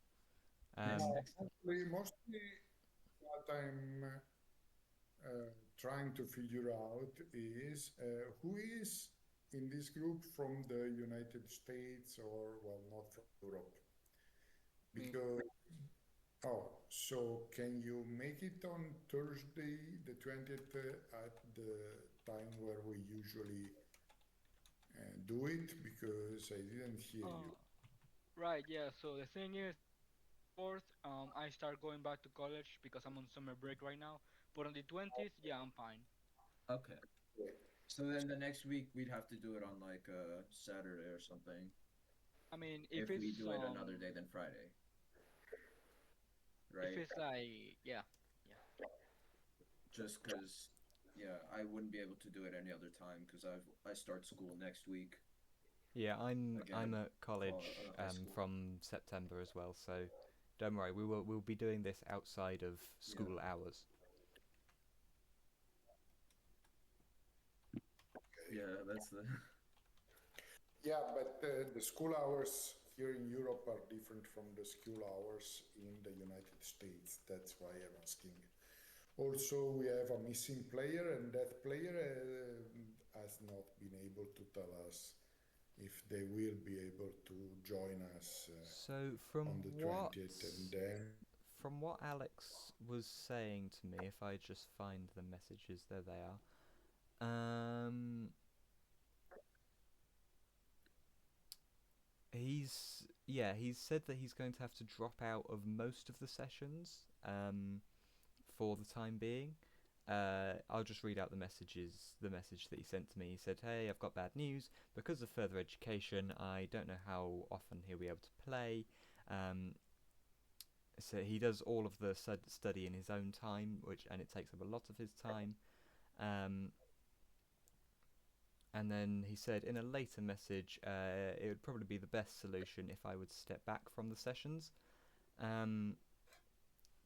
Yeah, Um, actually, mostly what I'm trying to figure out is who is in this group from the United States or, well, not from Europe. Me. Because, oh, so can you make it on Thursday, the 20th, at the time where we usually do it? Because I didn't hear you. Uh, right, yeah. So the thing is, fourth, I start going back to college because I'm on summer break right now. But on the 20th, yeah, I'm fine. Okay. So then the next week we'd have to do it on like a Saturday or something. I mean, If we do it another day than Friday, if right? it's like, yeah, yeah. Just because, yeah, I wouldn't be able to do it any other time because I start school next week yeah, I'm again, at college high school. from September as well, so don't worry. We'll be doing this outside of Yeah. school hours. Yeah, that's the. Yeah, but the school hours here in Europe are different from the school hours in the United States. That's why I'm asking. Also, we have a missing player, and that player has not been able to tell us if they will be able to join us So on the 20th. And then, from what Alex was saying to me, if I just find the messages, there they are. He's said that he's going to have to drop out of most of the sessions for the time being. I'll just read out the message that he sent to me. He said, "Hey, I've got bad news. Because of further education, I don't know how often he'll be able to play. Um, so he does all of the study in his own time, and it takes up a lot of his time. Um, and then he said in a later message, it would probably be the best solution if I would step back from the sessions. Um,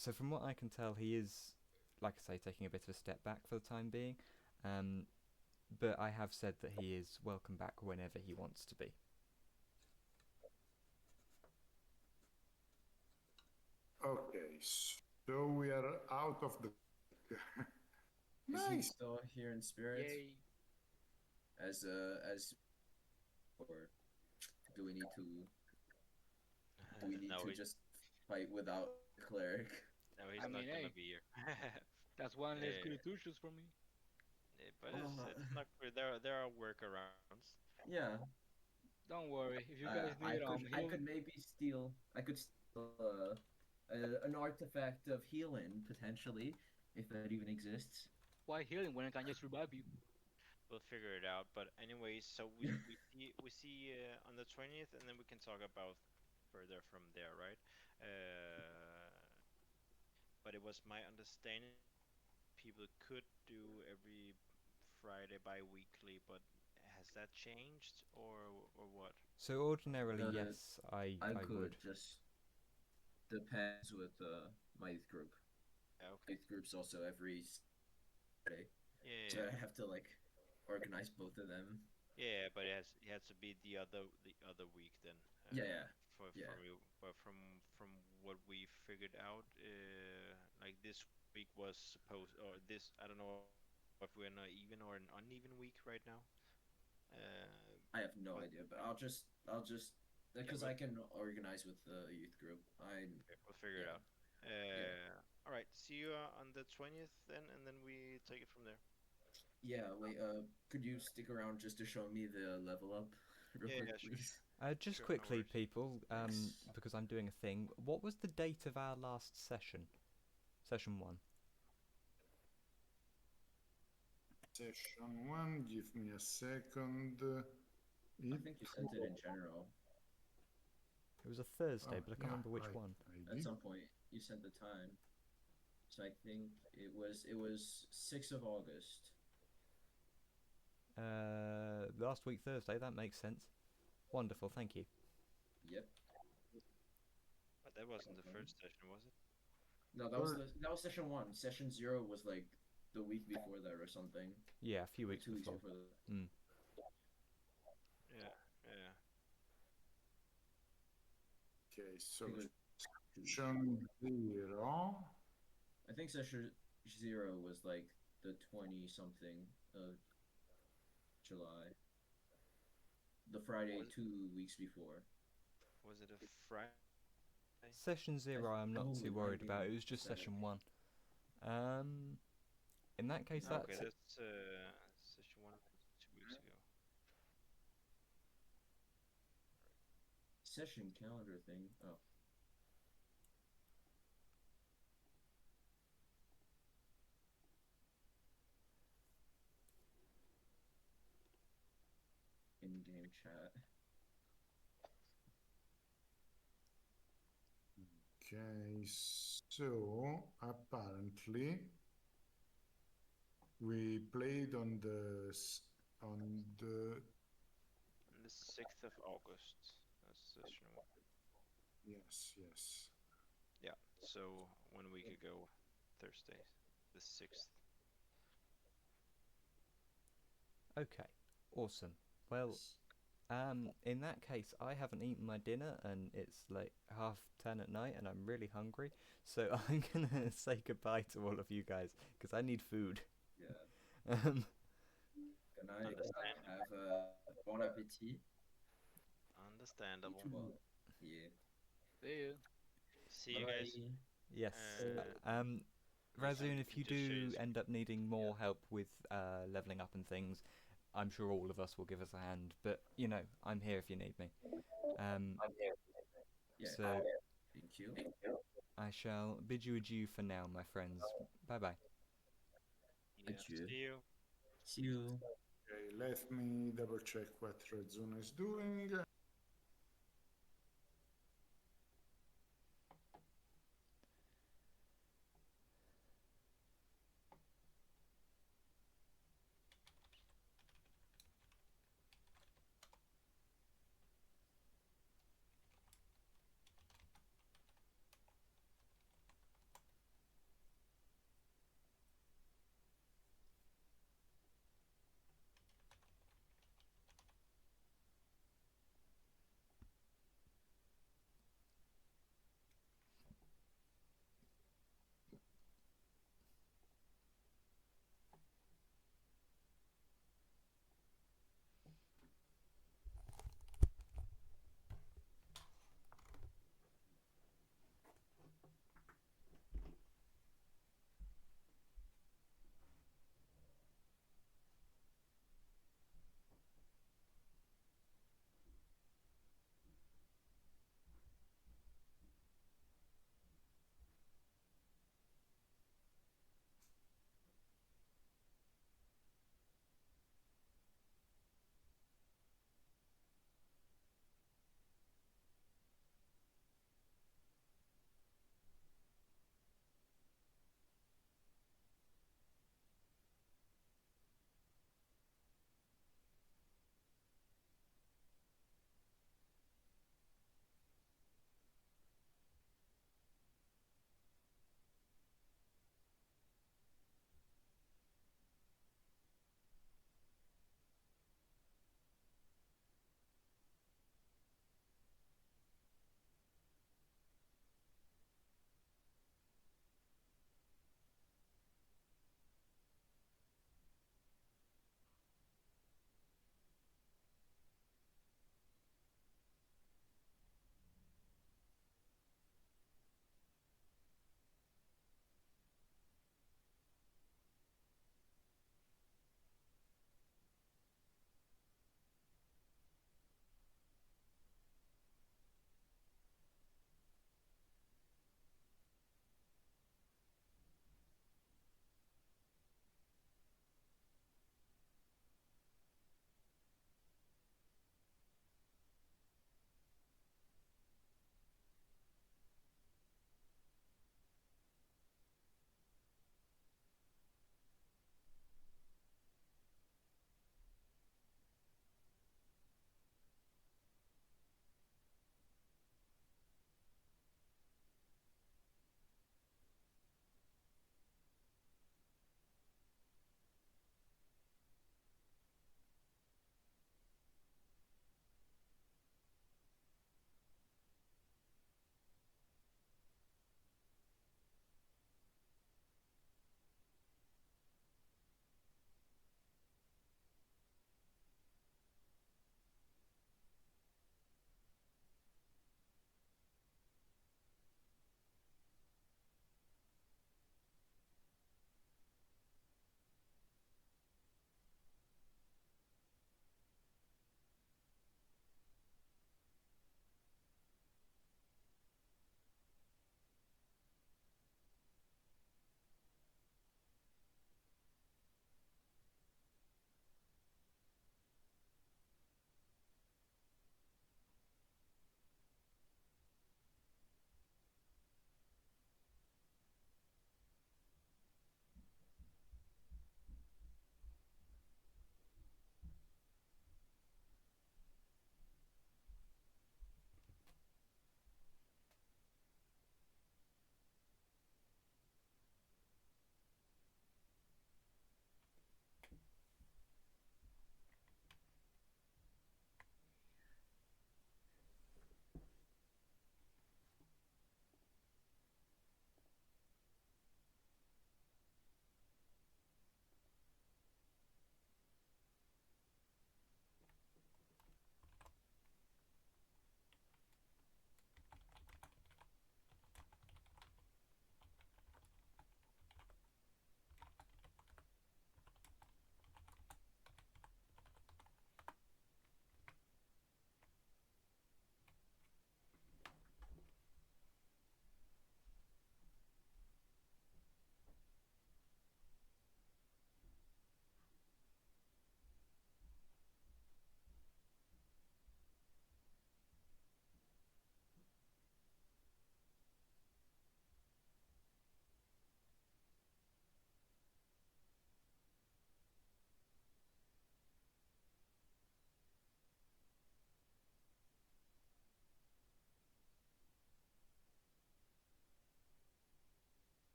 So from what I can tell, he is, like I say, taking a bit of a step back for the time being. Um, but I have said that he is welcome back whenever he wants to be. Okay, so we are out of the. Is he Nice. still here in spirit? Yay. As or do we need to No, just fight without the cleric? no, he's I not mean, gonna hey, be here. that's one less uh, cartuchos for me. but it's not. There are workarounds. Yeah, Don't worry. If you guys need I heal, could maybe steal an artifact of healing potentially, if that even exists. why healing when I can just revive you? We'll figure it out. But anyways, so we see on the 20th, and then we can talk about further from there, right? But it was my understanding that people could do every Friday bi-weekly, but has that changed or what? So ordinarily, Uh, yes, I I I could would. just depends with my youth group. Yeah, My okay. youth group's also every Saturday, so Yeah, I have to like organize both of them. yeah, but it has to be the other week then. Yeah, For yeah, from you, but from what we figured out, like this week was supposed, or this I don't know if we're in an even or an uneven week right now. I have But no idea, but I'll just yeah, because I can organize with the youth group. we'll figure it Yeah, out. yeah, All right. See you on the 20th then, and then we take it from there. yeah. Wait, could you stick around just to show me the level up, real Yeah, quick, yeah, sure, please? Just sure, no quickly, worries. people, Thanks. because I'm doing a thing. What was the date of our last session? Session one. Session one, give me a second. I It think you sent it in general. It was a Thursday, oh, but I can't yeah, remember which right. one. I At did. some point, you sent the time, so I think it was 6th of August. Last week Thursday. That makes sense. Wonderful, thank you. Yep. But that wasn't the Okay. first session, was it? No, that was session one. Session zero was like the week before that or something, Yeah, a few or weeks 2 weeks before. before that. Mm. Yeah, yeah. Okay, I so think it was 2 weeks session before. zero. I think session zero was like the 20 something of July, the Friday Was 2 weeks before. was it a Friday? Session zero, I'm not Oh, too it might worried be about. on It was just Saturday. session one. Um, in that case, Oh, Okay, that's okay. that's session one 2 weeks ago. Session calendar thing. Oh, in-game chat. Okay, so apparently we played on the On the 6th of August. That's session one. yes. Yeah. So 1 week ago, Thursday, the 6th. okay. Awesome. Well, in that case, I haven't eaten my dinner and it's like 10:30 at night and I'm really hungry. So I'm gonna say goodbye to all of you guys because I need food. Yeah. Um, Good night. Understandable. Have bon appetit. Understandable. Eat well. Yeah. See ya. See Bye you guys. bye. yes. Also, Razun, if you you just share your do screen. end up needing Yeah. more help with leveling up and things, I'm sure all of us will give us a hand. But you know, I'm here if you need me. Um, Yeah. so Thank you. I shall bid you adieu for now, my friends. Bye bye. Yeah. Adieu. See you. See you. Okay, let me double check what Redzone is doing.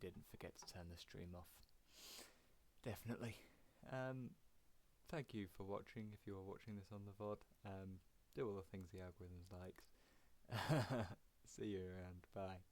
didn't forget to turn the stream off. Definitely. Thank you for watching. If you are watching this on the VOD, do all the things the algorithms likes. See you around. Bye.